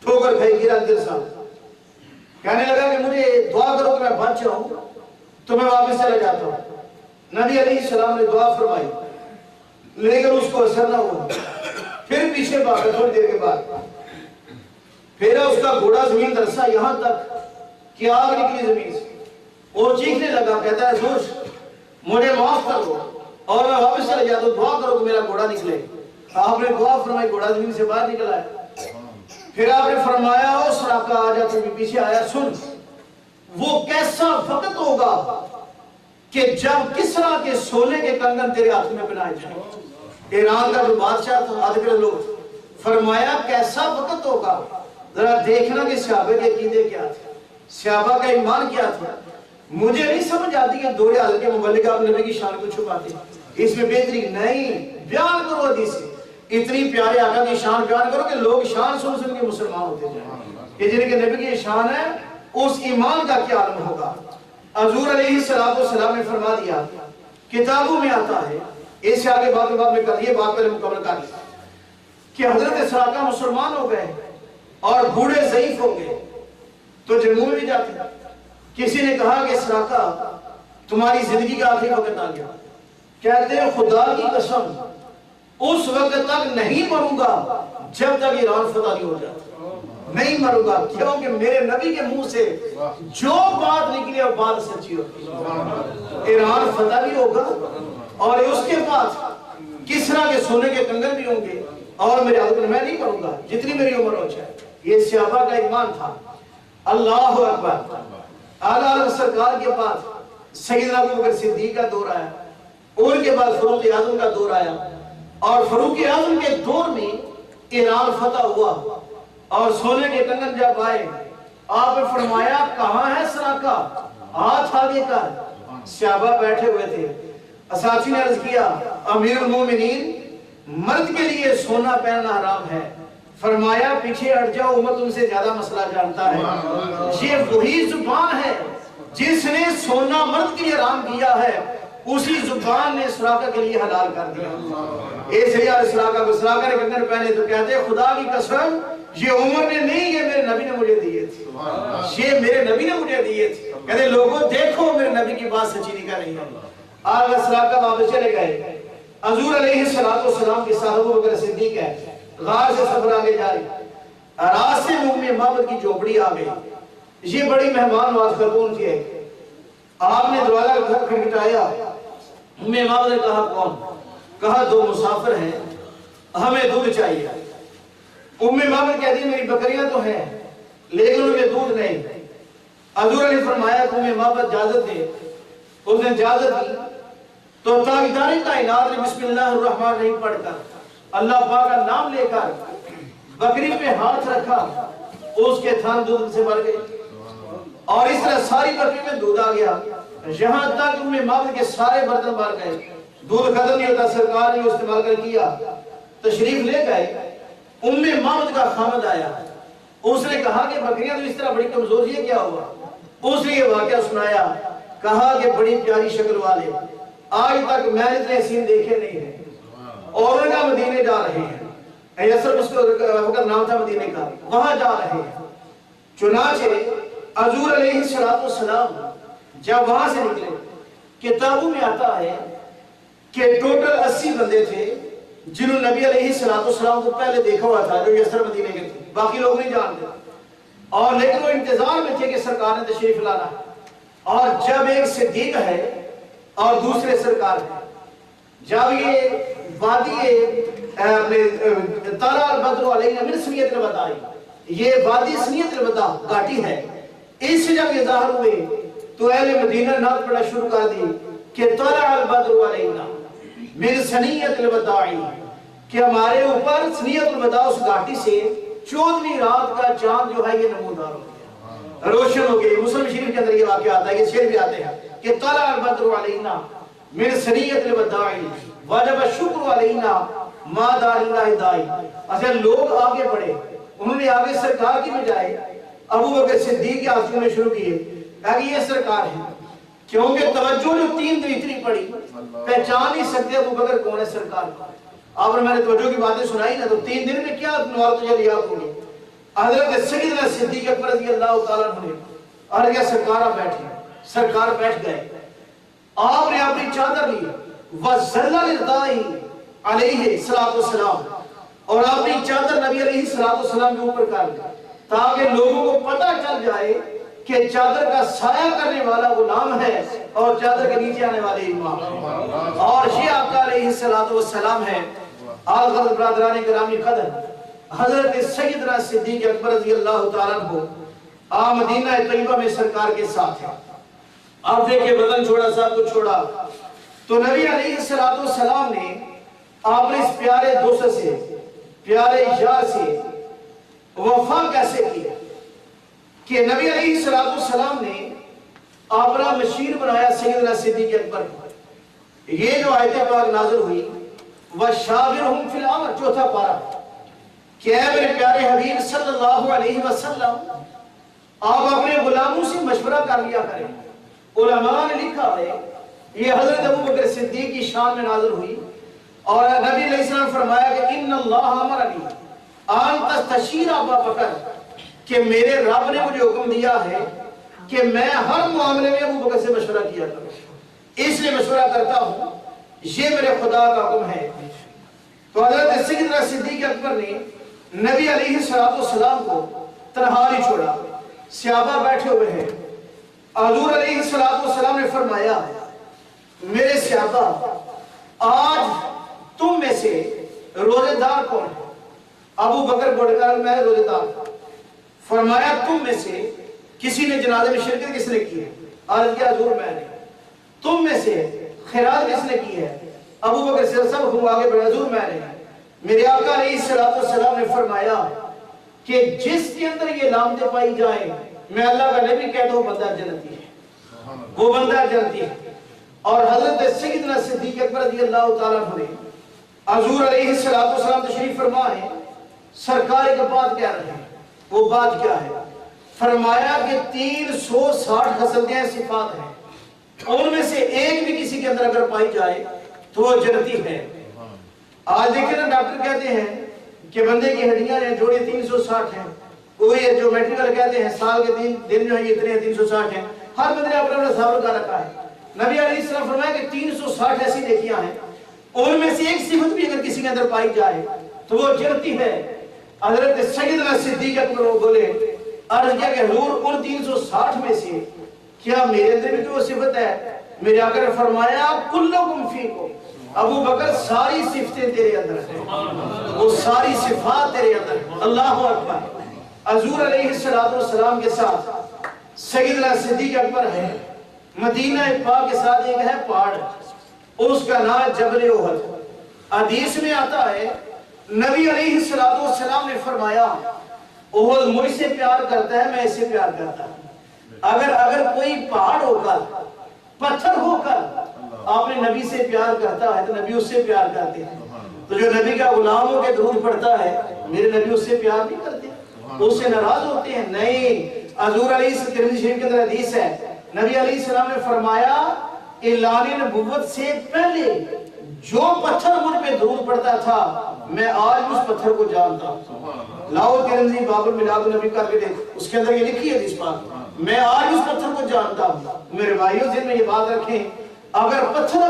ٹھوکر کھائی گرا دلسا، کہنے لگا کہ مجھے دعا کرو کہ میں بچ جاؤں تو میں واپس چلا جاتا ہوں۔ نبی علیہ السلام نے دعا فرمائی لیکن اس کو اثر نہ ہوا، پھر پیچھے بھاگا تھوڑی دیر کے بعد، پھر اس کا گھوڑا زمین دلسا یہاں تک کہ آگ نکلی زمین سے۔ وہ چیخنے لگا، کہتا ہے حضور مجھے معاف کر دو اور میں واپس چلا جاتا ہوں، دعا کرو کہ میرا گھوڑا نکلے۔ آپ نے دعا فرمائی، گھوڑا زمین سے باہر نکلا ہے۔ پھر آپ نے فرمایا او سراقہ آ جا، تو بھی پیچھے آیا، سن وہ کیسا وقت ہوگا کہ جب کسرا کے سونے کے کنگن تیرے ہاتھ میں پہنائے جائیں۔ ایران کا جو بادشاہ تھا آدھگر لوگ، فرمایا کیسا وقت ہوگا، ذرا دیکھنا کہ صحابہ کے عقیدے کیا تھے، صحابہ کا ایمان کیا تھا۔ مجھے نہیں سمجھ آتی کہ دور حال کے مبلغ آپ نبی کی شان کو چھپاتے ہیں، اس میں بہتری نہیں، بیان کرو حدیث سے، اتنی پیارے آقا کی شان بیان کرو کہ لوگ شان سن سن کے مسلمان ہوتے جائیں کہ جن کے نبی کی شان ہے اس ایمان کا کیا عالم ہوگا۔ حضور علیہ السلام نے فرما دیا، کتابوں میں آتا ہے، اس سے آگے بات میں کر دیئے، بات پہلے مکمل کر لی کہ حضرت سراقہ مسلمان ہو گئے اور بوڑھے ضعیف ہو گئے تو جنگوں میں بھی جاتے ہیں۔ کسی نے کہا کہ سراقہ تمہاری زندگی کا آخری وقت آ گیا، کہتے ہیں خدا کی قسم اس وقت تک نہیں مروں گا جب تک ایران فتح نہیں ہو جاتا، نہیں مروں گا، کیونکہ میرے نبی کے منہ سے جو بات نکلی وہ بات سچی ہوگی، ایران فتح بھی ہوگا اور اس کے بعد کسرا کے سونے کے کنگن بھی ہوں گے اور میرے حضرت میں نہیں مروں گا جتنی میری عمر ہو جائے۔ یہ صحابہ کا ایمان تھا۔ اللہ اکبر۔ اعلیٰ سرکار کے بعد سیدنا ابو بکر صدیق کا دور آیا، ان کے بعد فاروق اعظم کا دور آیا، اور فاروق اعظم کے دور میں ایران فتح ہوا اور سونے کے کنگن جب آئے، آپ نے فرمایا کہاں ہے سراقہ، ہاتھ آگے کر۔ صحابہ بیٹھے ہوئے تھے، اساتذہ نے عرض کیا امیر المومنین مرد کے لیے سونا پہننا حرام ہے، فرمایا پیچھے ہٹ جاؤ، عمر تم سے زیادہ مسئلہ جانتا ہے۔ یہ وہی زبان ہے جس نے سونا مرد کے لیے حرام کیا ہے، اسی زبان نے سراقہ کے لیے حلال کر دیا۔ اس لیے سراقہ کو سراقہ نے کنگن پہنے تو کہتے ہیں خدا کی قسم یہ عمر نے نہیں، یہ میرے نبی نے مجھے دیے تھے، یہ میرے نبی نے مجھے دیے تھے۔ کہتے لوگوں دیکھو میرے نبی کی بات سچی نہیں کر رہی ہے۔ آگا سراقہ واپس چلے گئے، حضور علیہ السلام کے ساتھ ابو بکر صدیق ہے، غار سے سفر آگے جا رہی، رات سے معبد کی جھوپڑی آ گئی. یہ بڑی مہمان نواز خاتون تھی. آپ نے دروازہ کھٹکھٹایا. معبد نے کہا کون؟ کہا دو مسافر ہیں, ہمیں دودھ چاہیے. معبد کہتی ہے میری بکریاں تو ہیں لیکن ان میں دودھ نہیں. حضور نے فرمایا کہ معبد اجازت دے. اس نے اجازت دی تو تاجدار کائنات نے بسم اللہ الرحمن الرحیم پڑھ کر اللہ پاک کا نام لے کر بکری پہ ہاتھ رکھا, اس کے تھان دودھ سے بھر گئے اور اس طرح ساری بکری میں دودھ آ گیا. یہاں تک معبد کے سارے برتن بھر گئے. دودھ ختم نہیں ہوتا, سرکار نے استعمال کر کیا. تشریف لے گئے. معبد کا خامد آیا. اس نے کہا کہ بکریاں تو اس طرح بڑی کمزور ہے, کیا ہوا؟ اس نے یہ واقعہ سنایا. کہا کہ بڑی پیاری شکل والے, آج تک میں نے اتنے حسین دیکھے نہیں ہیں, اور ان کا مدینے جا رہے ہیں. یسرب اس کا نام تھا مدینے کا, وہاں جا رہے ہیں. چنانچہ حضور علیہ السلام جب وہاں سے نکلے, کتابوں میں آتا ہے کہ ٹوٹل 80 بندے تھے جنہوں نے نبی علیہ السلام کو پہلے دیکھا ہوا تھا, جو یسرب مدینے کے تھے. باقی لوگ نہیں جانتے, اور لیکن وہ انتظار میں تھے کہ سرکار نے تشریف لانا. اور جب ایک صدیق ہے اور دوسرے سرکار ہے, جب یہ وادی طلع البدر علینا من سنیت الوداع, یہ وادی سنیت الوداع گھاٹی ہے, اس سے جب یہ ظاہر ہوئے تو اہل مدینہ نعت پڑھنا شروع کر دی کہ طلع البدر علینا من سنیت الوداع, کہ ہمارے اوپر سنیت الوداع اس گھاٹی سے 14ویں رات کا چاند جو ہے یہ نمودار ہو گیا, روشن ہو گئی. مسلم شریف کے اندر یہ واقعہ آتا ہے, یہ شعر بھی آتے ہیں کہ طلع البدر علینا من سنیت الوداع وجب الشکر علینا ما دار اللہ دائی. اچھا لوگ آگے بڑھے, انہوں نے آگے سرکار کی بجائے ابو بکر صدیق کے ہاتھ میں شروع کیے, کہا کہ یہ سرکار ہے, کیونکہ توجہ جو 3 دن اتنی پڑی پہچان نہیں سکتے ابو بکر کون ہے سرکار. آپ نے میں نے توجہ کی باتیں سنائی نا, تو 3 دن میں کیا نوار تجلیات ہوگی. حضرت سیدنا صدیق اکبر رضی اللہ تعالیٰ عنہ نے اور کیا سرکار بیٹھے, سرکار بیٹھ گئے. آپ نے اپنی چادر لی وَزَلَّ لِلْدَائِ علیہ السلام, اور اپنی چادر نبی علیہ السلام کے اوپر کر دی تاکہ لوگوں کو پتہ چل جائے کہ چادر کا سایہ کرنے والا غلام ہے اور چادر کے نیچے آنے والے امام ہے, اور یہ آقا علیہ السلام ہے. آل غرض برادران گرامی قدر, حضرت سیدنا صدیق اکبر رضی اللہ تعالیٰ عنہ مدینہ طیبہ میں سرکار کے ساتھ ہے. آپ دیکھیں وطن چھوڑا, سب کچھ چھوڑا, تو نبی علیہ السلام نے اپنے اس پیارے دوست سے, پیارے یار سے وفا کیسے کی کہ نبی علیہ السلام نے اپنا مشیر بنایا سیدنا صدیق اکبر کو. یہ جو آیت پاک نازل ہوئی وَشَاوِرْهُمْ فِي الْأَمْرِ, چوتھا پارہ, کہ اے میرے پیارے حبیب صلی اللہ علیہ وسلم آپ اپنے غلاموں سے مشورہ کر لیا کریں. علماء نے لکھا ہے یہ حضرت ابو بکر صدیق کی شان میں نازل ہوئی, اور نبی علیہ السلام فرمایا کہ ان اللہ امرنی ان تستشیر ابا بکر, کہ میرے رب نے مجھے حکم دیا ہے کہ میں ہر معاملے میں ابو بکر سے مشورہ کیا کروں, اس لیے مشورہ کرتا ہوں, یہ میرے خدا کا حکم ہے. تو حضرت سیدنا صدیق اکبر نے نبی علیہ السلام کو تنہا نہیں چھوڑا, صحابہ بیٹھے ہوئے ہیں. حضور علیہ السلام نے فرمایا میرے صحابہ آج تم میں سے روزے دار کون ہے؟ ابو بکر بڑھ کر میں روزے دار. فرمایا تم میں سے کسی نے جنازے میں شرکت کس نے کی ہے؟ عرض کیا حضور میں نے. تم میں سے خیرات کس نے کی ہے؟ ابو بکر سے سب ہم آگے بڑھے, حضور میں نے. میرے آقا علیہ السلام نے فرمایا کہ جس کے اندر یہ علامتیں پائی جائیں میں اللہ کا نبی کہتا ہوں بندہ جنتی ہے, وہ بندہ جنتی ہے. اور حضرت سیدنا صدیق اکبر رضی اللہ تعالیٰ عنہ نے حضور علیہ السلام تشریف فرما ہے, سرکار ایک بات کہہ رہے ہیں, وہ بات کیا ہے؟ فرمایا کہ 360 خصلتیں صفات ہیں, ان میں سے ایک بھی کسی کے اندر اگر پائی جائے تو وہ جنتی ہے. آج دیکھیں نا ڈاکٹر کہتے ہیں کہ بندے کی ہڈیاں ہیں جوڑی 360 ہیں, وہی جو میٹریکل کہتے ہیں سال کے دن جو ہیں اتنے ہیں 360 ہیں, ہر بندے نے اپنا حساب لگا رکھا ہے. نبی علیہ السلام فرمایا کہ 360 ایسی نیکیاں ہیں, ان میں سے ایک صفت بھی اگر کسی کے اندر پائی جائے تو وہ جنتی ہے. حضرت سیدنا صدیق اکبر بولے، عرض کیا کہ حضور ان 360 میں سے کیا میرے اندر بھی تو وہ صفت ہے؟ میرے آقا نے فرمایا کلکم فیکم، ابو بکر ساری صفتیں تیرے اندر ہیں، وہ ساری صفات تیرے اندر ہیں۔ اللہ اکبر۔ حضور علیہ السلام کے ساتھ سیدنا صدیق اکبر ہے، مدینہ پاک کے ساتھ ایک ہے پہاڑ، اس کا نام جبل احد۔ حدیث میں آتا ہے نبی علیہ السلام نے فرمایا احد مجھ سے پیار کرتا ہے، میں اس سے پیار کرتا ہوں۔ اگر کوئی پہاڑ ہو کر پتھر ہو کر آپ نے نبی سے پیار کرتا ہے تو نبی اس سے پیار کرتے ہیں، تو جو نبی کا غلام ہو کے درود پڑھتا ہے میرے نبی اس سے پیار نہیں کرتے، اس سے ناراض ہوتے ہیں؟ نہیں۔ حضور علیہ ترمذی شریف کے اندر حدیث ہے، نبی علیہ السلام نے فرمایا اعلان نبوت سے پہلے جو پتھر مجھ پہ درود پڑھتا تھا میں آج اس پتھر کو جانتا ہوں۔ لاؤ ترمذی باب الميلاد النبی کر کے دیکھ، اس کے اندر یہ لکھی ہے حدیث پاک، میں آج اس پتھر کو جانتا ہوں۔ میرے بھائیوں ذہن میں یہ بات رکھیں، اگر پتھر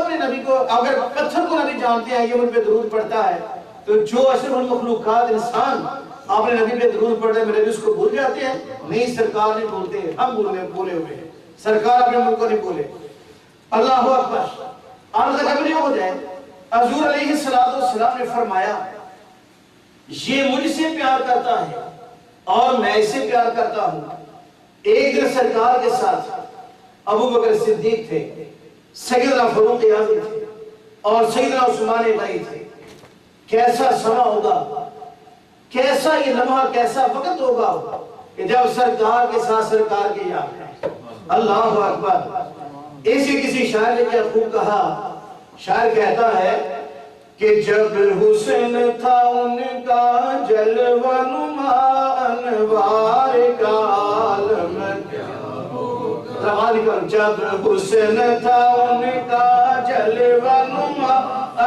کو نبی جانتے ہیں یہ مجھ پہ درود پڑھتا ہے، تو جو اشرف المخلوقات انسان آپ نے نبی پہ درود پڑھتا ہے میرے نبی اس کو بھول جاتے ہیں؟ نہیں، سرکار نہیں بھولتے، ہم بھولے ہوئے ہیں، سرکار اپنے ملک کو نہیں بھولے۔ اللہ اکبر۔ عرض قبلی ہو جائے، حضور علیہ السلام نے فرمایا یہ مجھ سے پیار کرتا ہے اور میں اسے پیار کرتا ہوں۔ ایک دن سرکار کے ساتھ ابو بکر صدیق تھے، سیدنا فاروق اعظم تھے اور سیدنا عثمان غنی تھے۔ کیسا سما ہوگا، کیسا یہ لمحہ، کیسا وقت ہوگا کہ جب سرکار کے ساتھ سرکار کے یاد ہے۔ اللہ اکبر۔ اسی کسی شاعر نے کیا خوب کہا، شاعر کہتا ہے کہ جب حسن تھا ان کا جلوہ نما انوار کا عالم کیا ہوگا، جب حسن تھا ان کا جلوہ نما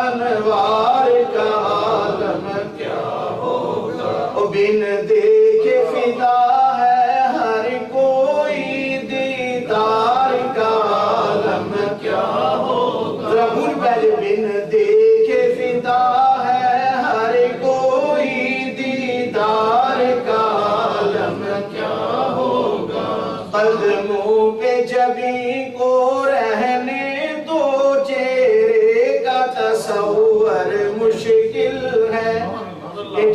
انوار کا عالم کیا ہوگا، بن دیکھے فدا ہے ہر کوئی دیدار کا عالم کیا ہوگا، ربول پہلے بن دیکھے فدا ہے ہر کوئی دیدار کا عالم کیا ہوگا، قدموں پہ جبیں کو رہنے دو چہرے کا تصور مشکل ہے،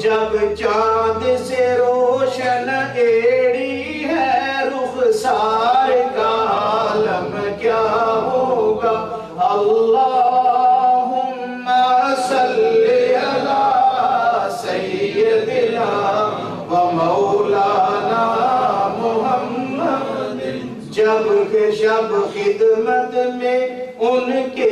جب چاند سے روشن ایڑی ہے رخسار کا عالم کیا ہوگا، اللہم صلی علی سیدنا و مولانا محمد، جب کہ شب خدمت میں ان کے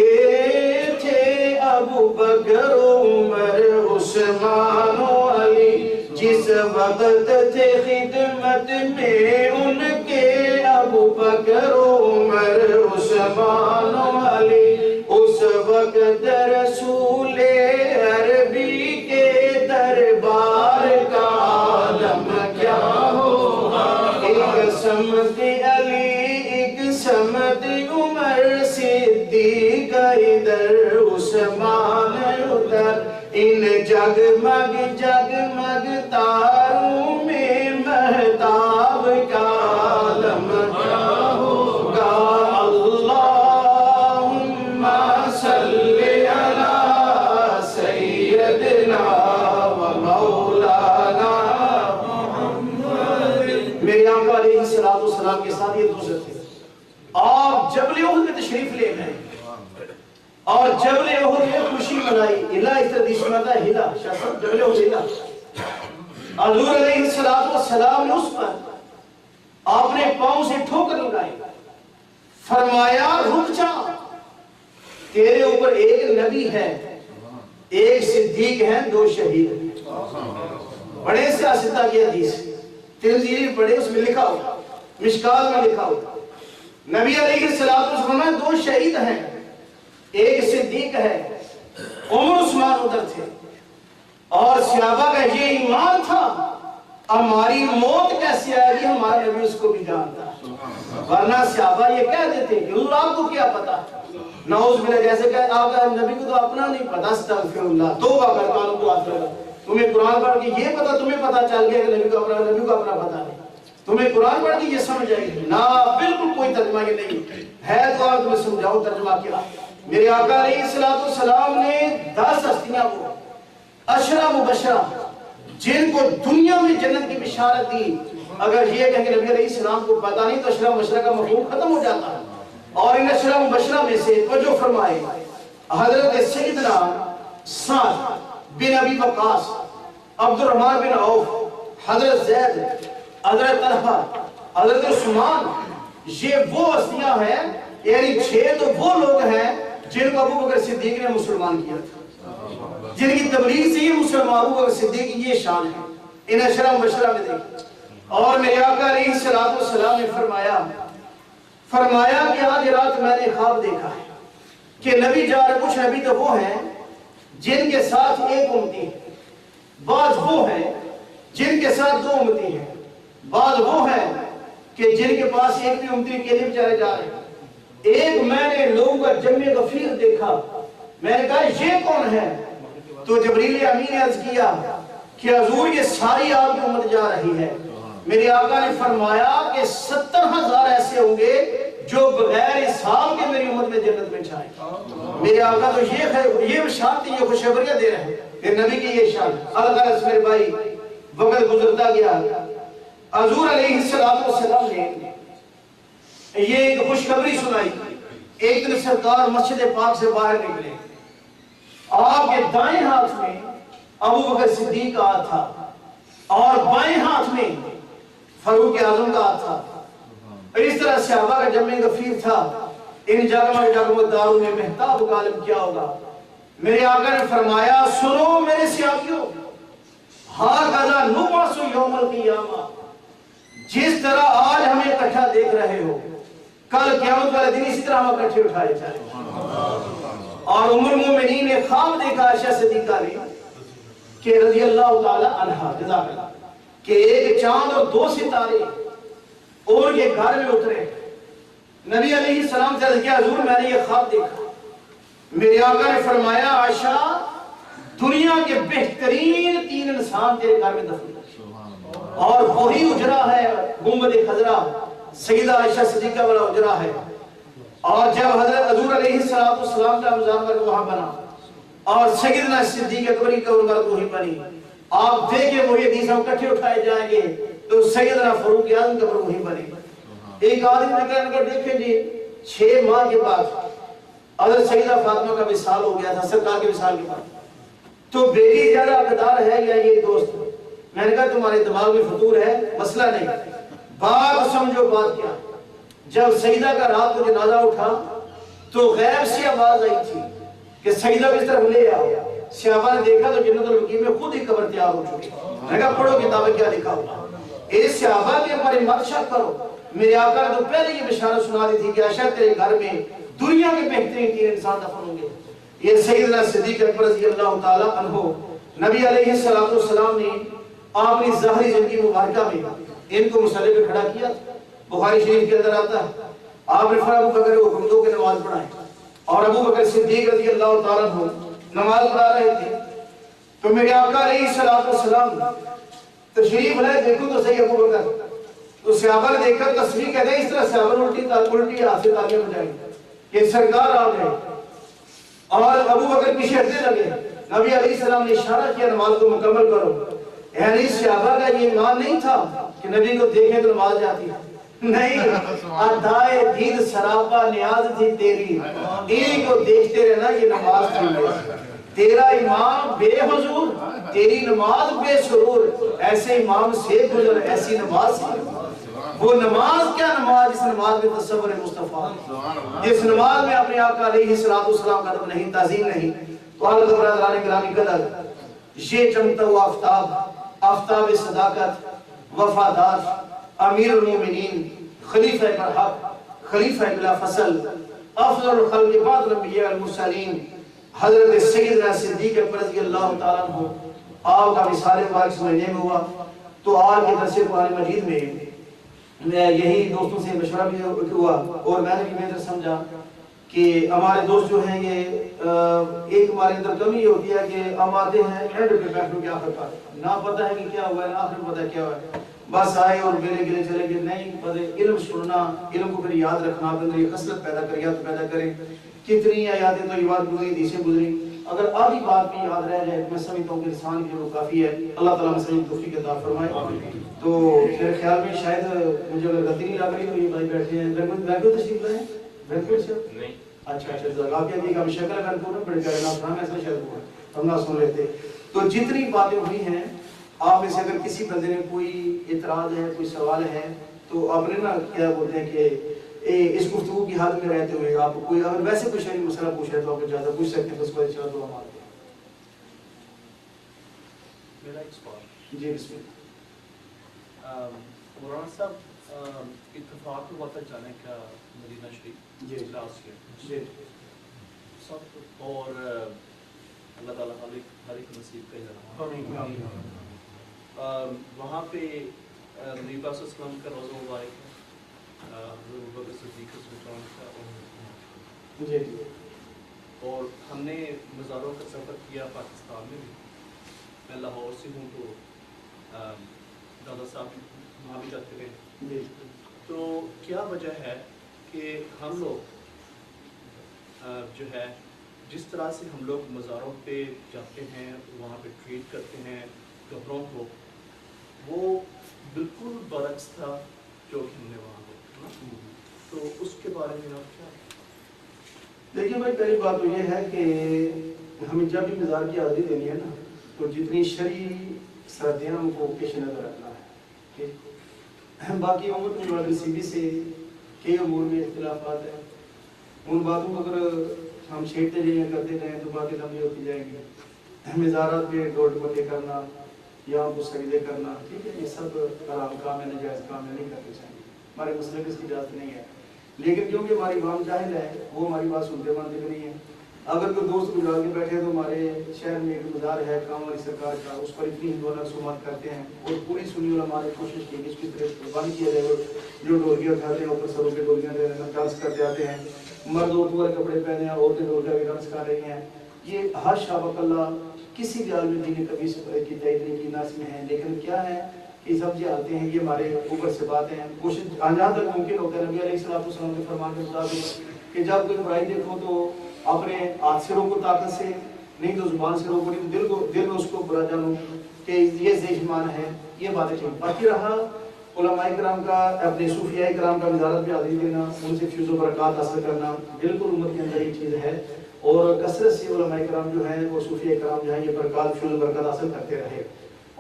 تھے ابو بکر عمر عثمان و علی، جس وقت تھے خدمت میں ان کے ابو بکر عمر عثمان و علی، اس وقت رسول عربی کے دربار کا عالم کیا ہوگا، ایک سمت علی ایک سمت عمر صدیق ادھر عثمان ادھر، ان جگمگ جگمگ تاروں میں مہتاب کا عالم کیا ہوگا، اللہم صلی علی سیدنا و مولانا محمد۔ میرے آقا علیہ السلام کے ساتھ یہ دوسرے تھے، آپ جبل احد میں تشریف لے گئے اور جبل احد میں خوشی منائی، الہ اس طرح دیش میں تھا ہلا شاید جبل احد ہلا، حضور علیہ السلام نے اس پر آپ نے پاؤں سے ٹھوکر لگائی، فرمایا رک جا، تیرے اوپر ایک نبی ہے، ایک صدیق ہے، دو شہید ہیں۔ بڑے سیاستہ کی حدیث ترمذی پڑھے، اس میں لکھا ہوا، مشکات میں لکھا ہوا، نبی علیہ السلام دو شہید ہیں، ایک صدیق ہے، عمر عثمان ادھر تھے، اور صحابہ کا یہ ایمان تھا ہماری موت کیسے آئے گی ہمارے نبی اس کو بھی جانتا ہے، ورنہ صحابہ یہ کہہ دیتے کہ حضور آپ کو کیا پتا، نعوذ باللہ، جیسے کہ آپ کا نبی کو تو اپنا نہیں پتا، استغفر اللہ، توبہ کرتا ہوں کو آتا ہے، تمہیں قرآن پڑھ کے یہ پتا تمہیں پتا چل گیا کہ نبی کو اپنا پتا نہیں، تمہیں قرآن پڑھ کے یہ سمجھ آئی نا، بالکل کوئی ترجمہ یہ نہیں ہے۔ تو آپ تمہیں سمجھاؤ ترجمہ کیا؟ میرے آقا علیہ السلام نے 10 ہستیاں کو عشرہ مبشرہ جن کو دنیا میں جنت کی بشارت دی، اگر یہ کہیں کہ نبی علیہ السلام کو پتا نہیں تو عشرہ مبشرہ کا مفہوم ختم ہو جاتا ہے۔ اور ان عشرہ مبشرہ میں سے توجہ فرمائے، حضرت سیدنا سعد بن ابی وقاص، عبد الرحمن بن عوف، حضرت زید، حضرت طلحہ، حضرت عثمان، یہ وہ ہستیاں ہیں، یعنی 6 تو وہ لوگ ہیں جن کو ابو بکر صدیق نے مسلمان کیا تھا، جن کی تبلیغ سے یہ مسلمان ابو بکر صدیق کی یہ شان ہے۔ ان عشرہ مبشرہ میں دیکھیں، اور میرے آقا علیہ السلام نے فرمایا کہ آج رات میں نے خواب دیکھا ہے کہ نبی جا رہے، کچھ نبی تو وہ ہیں جن کے ساتھ ایک امتی ہے، بعض وہ ہیں جن کے ساتھ 2 امتی ہیں، بعض وہ ہیں کہ جن کے پاس ایک بھی امتی کے لیے بیچارے جا رہے ہیں۔ ایک میں نے لوگوں کا جمع غفیر دیکھا، میں نے کہا یہ کون ہے؟ تو جبریل امین نے عرض کیا کہ حضور یہ ساری آپ کی امت جا رہی ہے۔ میرے آقا نے فرمایا کہ 70,000 ایسے ہوں گے جو بغیر حساب کے میری امت میں جنت میں جائیں۔ میرے آقا تو یہ شان تھی، یہ خوشخبریاں دے رہے ہیں کہ نبی کی یہ شان۔ الغرض میرے بھائی وقت گزرتا گیا، حضور علیہ السلام نے یہ ایک خوشخبری سنائی۔ ایک دن سرکار مسجد پاک سے باہر نکلے، آپ کے دائیں ہاتھ میں ابو بکر صدیق کا ہاتھ تھا اور بائیں ہاتھ میں فاروق اعظم کا ہاتھ تھا۔ اس طرح صحابہ کا جمع غفیر تھا۔ ان جگمگ داروں میں مہتاب غالب کیا ہوگا؟ میرے آقا نے فرمایا سنو میرے صحابیوں، ہاکذا نبعث یوم القیامہ، جس طرح آج ہمیں اکٹھا دیکھ رہے ہو، کل قیامت والے دن اسی طرح ہم اکٹھے اٹھائے جائیں۔ اور ام المومنین نے خواب دیکھا عائشہ صدیقہ نے کہ رضی اللہ تعالی عنہا جزاک اللہ، کہ ایک چاند اور 2 ستارے اور یہ گھر میں اترے۔ نبی علیہ السلام سے عرض کیا حضور میں نے یہ خواب دیکھا۔ میرے آقا نے فرمایا عائشہ دنیا کے بہترین 3 انسان تیرے گھر میں دفن ہیں، اور وہی اجرا ہے گنبد خضرا، سیدہ عائشہ صدیقہ والا اجرا ہے۔ اور جب حضرت حضور علیہ السلام کا رمضان کا وہاں بنا اور سیدنا صدیق اکبر کی قبر وہی بنی، آپ دیکھیں وہی حدیث ہم اکٹھے اٹھائے جائیں گے تو سیدنا فاروق اعظم کی قبر وہی بنی۔ ایک آدمی نے کہا کہ دیکھیں جی 6 ماہ کے بعد حضرت سیدہ فاطمہ کا وصال ہو گیا تھا، سرکار کے وصال کے بعد، تو بیٹی زیادہ حقدار ہے یا یہ دوست؟ میں نے کہا تمہارے دماغ میں فطور ہے، مسئلہ نہیں، بات سمجھو بات کیا۔ جب سیدہ کا رات کو جنازہ اٹھا تو غیب سے آواز آئی تھی کہ سیدہ کو اس طرف لے آؤ۔ صحابہ نے دیکھا تو جنت البقیع میں خود ہی قبر تیار ہو چکی۔ میں نے کہا پڑھو کتابیں کیا لکھا ہوا۔ اس صحابہ کے ہمارے مت شک کرو، میرے آقا نے تو پہلے یہ بشارت سنا دی تھی کہ عائشہ تیرے گھر میں دنیا کے بہترین 3 انسان دفن ہوں گے۔ یہ سیدنا صدیق اکبر رضی اللہ تعالی عنہ، نبی علیہ السلام نے اپنی ظاہری زندگی مبارکہ میں ان کو مصلی پہ کھڑا کیا۔ بخاری شریف کے اندر آتا ہے آپ نے فرمایا ابو بکر کو حکم دو کہ نماز پڑھائیں، اور ابو بکر صدیق رضی اللہ تعالیٰ عنہ نماز پڑھا رہے تھے۔ تو میرے آقا علیہ السلام تشریف لائے، دیکھو تو صحیح ابو بکر، تو صحابہ نے دیکھا تصویر کہتے ہیں اس طرح صحابہ نے الٹی ہاتھ سے تالیاں بجائیں کہ سرکار آ گئے، اور ابو بکر پیچھے ہٹنے لگے۔ نبی علیہ السلام نے اشارہ کیا نماز کو مکمل کرو۔ یعنی صحابہ کا یہ ایمان نہیں تھا کہ نبی کو دیکھیں تو نماز جاتی ہے، نہیں، ادائے دید سراپا نیاز تھی تیری، انہی کو دیکھتے رہنا یہ نماز تھی۔ تیرا امام بے حضور، تیری نماز بے سرور، ایسے امام سے گزر ایسی نماز سے۔ وہ نماز کیا نماز، جس نماز میں تصور مصطفیٰ، جس نماز میں اپنے آقا علیہ السلام کا ادب نہیں، تعظیم نہیں۔ تو حضرت برادران گرامی قدر، یہ چمکتا ہوا آفتاب صداقت، وفادار، امیر المومنین، خلیفہ برحق، خلیفہ بلا فصل، افضل الخلق بعد الانبیاء والمرسلین، حضرت سیدنا صدیق اکبر رضی اللہ تعالیٰ عنہ، آپ کا وصال مبارک اس مہینے میں ہوا۔ تو آج کے درس قرآن مجید میں یہی دوستوں سے مشورہ بھی ہوا، اور میں نے بھی بہتر سمجھا کہ ہمارے دوست جو ہیں یہ ایک ہمارے اندر کمی یہ ہوتی ہے کہ ہم آتے ہیں اینڈ پہ بیٹھنے کے آخر پر نہ پتہ ہے کہ کیا ہوا ہے نہ آخر پتہ ہے کیا ہوا ہے، بس آئے اور گلے گلے چلے گئے، نہیں پتہ علم سننا، علم کو پھر یاد رکھنا، اپنے اندر یہ خصلت پیدا کر یا تو پیدا کریں۔ کتنی آیاتیں تو یاد گزری، حدیثیں گزری، اگر آدھی بات بھی یاد رہ جائے میں سمجھتا ہوں کہ انسان کے لیے وہ کافی ہے۔ اللہ تعالیٰ مسلم توفیق عطا فرمائے۔ تو میرے خیال میں شاید مجھے اگر غلطی نہیں لگ رہی تو یہ بھائی بیٹھے ہیں، بالکل تشریف لائیں، بالکل سے نہیں اچھا آپ کہتے ہیں کہ شکل اگر کو نا بڑے پیارے نام فرام ایسا شاید ہوا ہم نہ سن رہے تھے۔ تو جتنی باتیں ہوئی ہیں آپ میں سے اگر کسی بندے نے کوئی اعتراض ہے، کوئی سوال ہے تو آپ نے نا کیا بولتے ہیں کہ اس گفتگو کی حالت میں رہتے ہوئے آپ کوئی اگر ویسے کوئی شرعی مسئلہ پوچھ رہے تو آپ اجازت پوچھ سکتے ہیں، اس کو اچھا دعا مانگتے ہیں۔ میرا ایک سوال جی بسم اللہ۔ مولانا صاحب اتفاق ہوا تھا جانے کا مدینہ شریف جی لاسٹ جی ایئر، اور اللہ تعالیٰ ہر ایک نصیب کا وہاں پہ نبی پاک صلی اللہ علیہ وسلم کا روزہ مبارک ہے، حضرت ابوبکر صدیق جی اور ہم نے مزاروں کا سفر کیا پاکستان میں بھی، میں لاہور سے ہوں تو دادا صاحب وہاں بھی جاتے رہے، تو کیا وجہ ہے کہ ہم لوگ جو ہے جس طرح سے ہم لوگ مزاروں پہ جاتے ہیں وہاں پہ ٹریٹ کرتے ہیں قبروں کو، وہ بالکل برعکس تھا جو کہ ہم نے وہاں دیکھا، تو اس کے بارے میں آپ کیا؟ دیکھیے بھائی پہلی بات تو یہ ہے کہ ہمیں جب بھی مزار کی حاضری دینی ہے نا تو جتنی شرعی سردیاں ان کو پیش نظر رکھنا ہے۔ باقی امت نصیبی سے کئی امور میں اختلافات ہیں، ان باتوں کو اگر ہم چھیڑتے جائیں کرتے رہیں تو باتیں لمبی ہوتی جائیں گی۔ مزارات میں ڈور ڈپٹے کرنا یا ان کو سجدے کرنا، ٹھیک ہے، یہ سب حرام کام ہے، ناجائز کام ہے، نہیں کرنے چاہیے، ہمارے مسئلے میں اس کی اجازت نہیں ہے۔ لیکن کیونکہ ہماری عوام جاہل ہے وہ ہماری بات سنتے مانتے بھی نہیں ہیں۔ اگر کوئی دوست گزار کے بیٹھے تو ہمارے شہر میں ایک مزار ہے کام والی سرکار کا، اس پر اتنی ہندوانہ رسومات کرتے ہیں اور پوری سنی علماء نے کوشش کی کہ اس کی طرف قربانی کیا جائے، جو ڈولکیاں اٹھاتے ہیں اوپر سروں پہ ڈولکیاں ڈانس کرتے آتے ہیں، مرد عورتوں والے کپڑے پہنے ہیں، عورتیں ڈولکیاں بھی ڈانس کر رہی ہیں، یہ حاشا وکلا کسی بھی عالم دین کبھی کی تائید نہیں کی، ناس میں ہے۔ لیکن کیا ہے کہ سب جو آتے ہیں یہ ہمارے اوپر سے باتیں ہیں، کوشش جہاں تک ممکن ہوتا ہے نبی علیہ الصلوۃ والسلام کے فرمان کے مطابق کہ جب کوئی برائی دیکھو تو اپنے ہاتھ سے روکو طاقت سے، نہیں تو زبان سے روکو، نہیں تو دل میں اس کو برا جانو کہ یہ ذہن ہے، یہ باتیں ٹھیک۔ باقی رہا علماء کرام کا، اپنے صوفیاء کرام کا وزارت میں حاضری دینا، ان سے فیض و برکات حاصل کرنا، بالکل امت کے اندر یہ چیز ہے، اور کثرت سے علماء کرام جو ہیں وہ صوفیاء کرام جو ہیں یہ برکات فیض و برکات حاصل کرتے رہے۔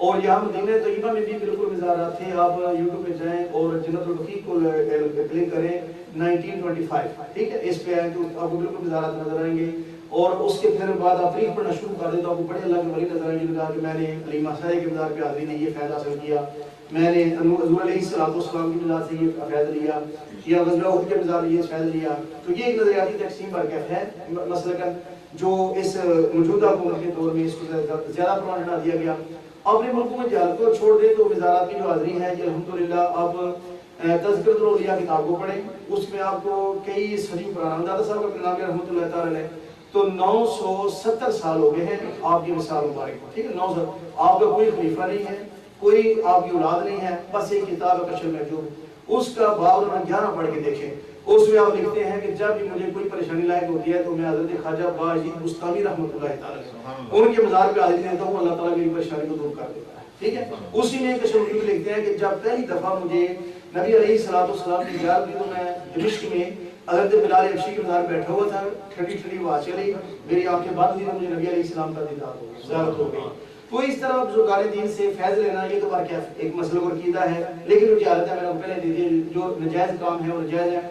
اور یہاں مدینہ طیبہ میں بھی بالکل مزارات تھے، آپ یوٹیوب پہ جائیں اور جنت البقیع کو کلک کریں 1925، ٹھیک ہے، اس پہ آئیں تو آپ کو بالکل مزارات نظر آئیں گے، اور اس کے پھر بعد آپ تاریخ پڑھنا شروع کر دیں تو آپ کو بڑے اللہ کے ولی نظر آئیں گے، کہا کہ میں نے علی ماشاء کے مزار پہ حاضری نے یہ فیض حاصل کیا، میں نے حضور علیہ السلام کی مزار سے یہ فیض لیا، یا غزوہ احد کے مزار یہ فیض لیا۔ تو یہ ایک نظریاتی تقسیم برکت ہے مثلاً جو اس موجودہ حکومت کے دور میں اس کو زیادہ پروان چڑھا دیا گیا۔ اپنے ملکوں میں جہالت کو چھوڑ دیں تو وزارات کی جو حاضری ہے یہ الحمدللہ آپ تذکرۃ الاولیاء کتاب کو پڑھیں، اس میں آپ کو کئی صدیوں پرانا دادا صاحب کا نام ہے رحمۃ اللہ تعالی علیہ، تو 970 سال ہو گئے ہیں آپ کی وصال مبارک کو، ٹھیک ہے، 900 آپ کا کوئی خلیفہ نہیں ہے، کوئی آپ کی اولاد نہیں ہے، بس ایک کتاب ہے کشف المحجوب، اس کا باب نمبر 11 پڑھ کے دیکھیں، اس میں آپ لکھتے ہیں کہ جب بھی مجھے کوئی پریشانی لاحق ہوتی ہے تو میں حضرت خواجہ باجید بستانی رحمۃ اللہ تعالی ان کے مزار پہ حاضری دیتا ہوں، اللہ تعالیٰ میری پریشانی کو دور کر دیتا ہے، ٹھیک ہے۔ اسی میں کشف المحجوب لکھتے ہیں کہ جب پہلی دفعہ مجھے نبی علیہ السلام کی زیارت دی تو میں دمشق میں حضرت بلال حبشی کے مزار بیٹھا ہوا تھا، ٹھنڈی ٹھنڈی ہوا چلی، میری آنکھیں بند تھیں تو مجھے نبی علیہ السلام کا دیدار ہو گیا، زیارت ہو گئی۔ تو اس طرح بزرگان دین سے فیض لینا یہ تو کیا ایک مسئلہ اور عقیدہ ہے، لیکن جو جہالت ہے میں نے پہلے دی تھی، جو نجائز کام ہے وہ نجائز ہے۔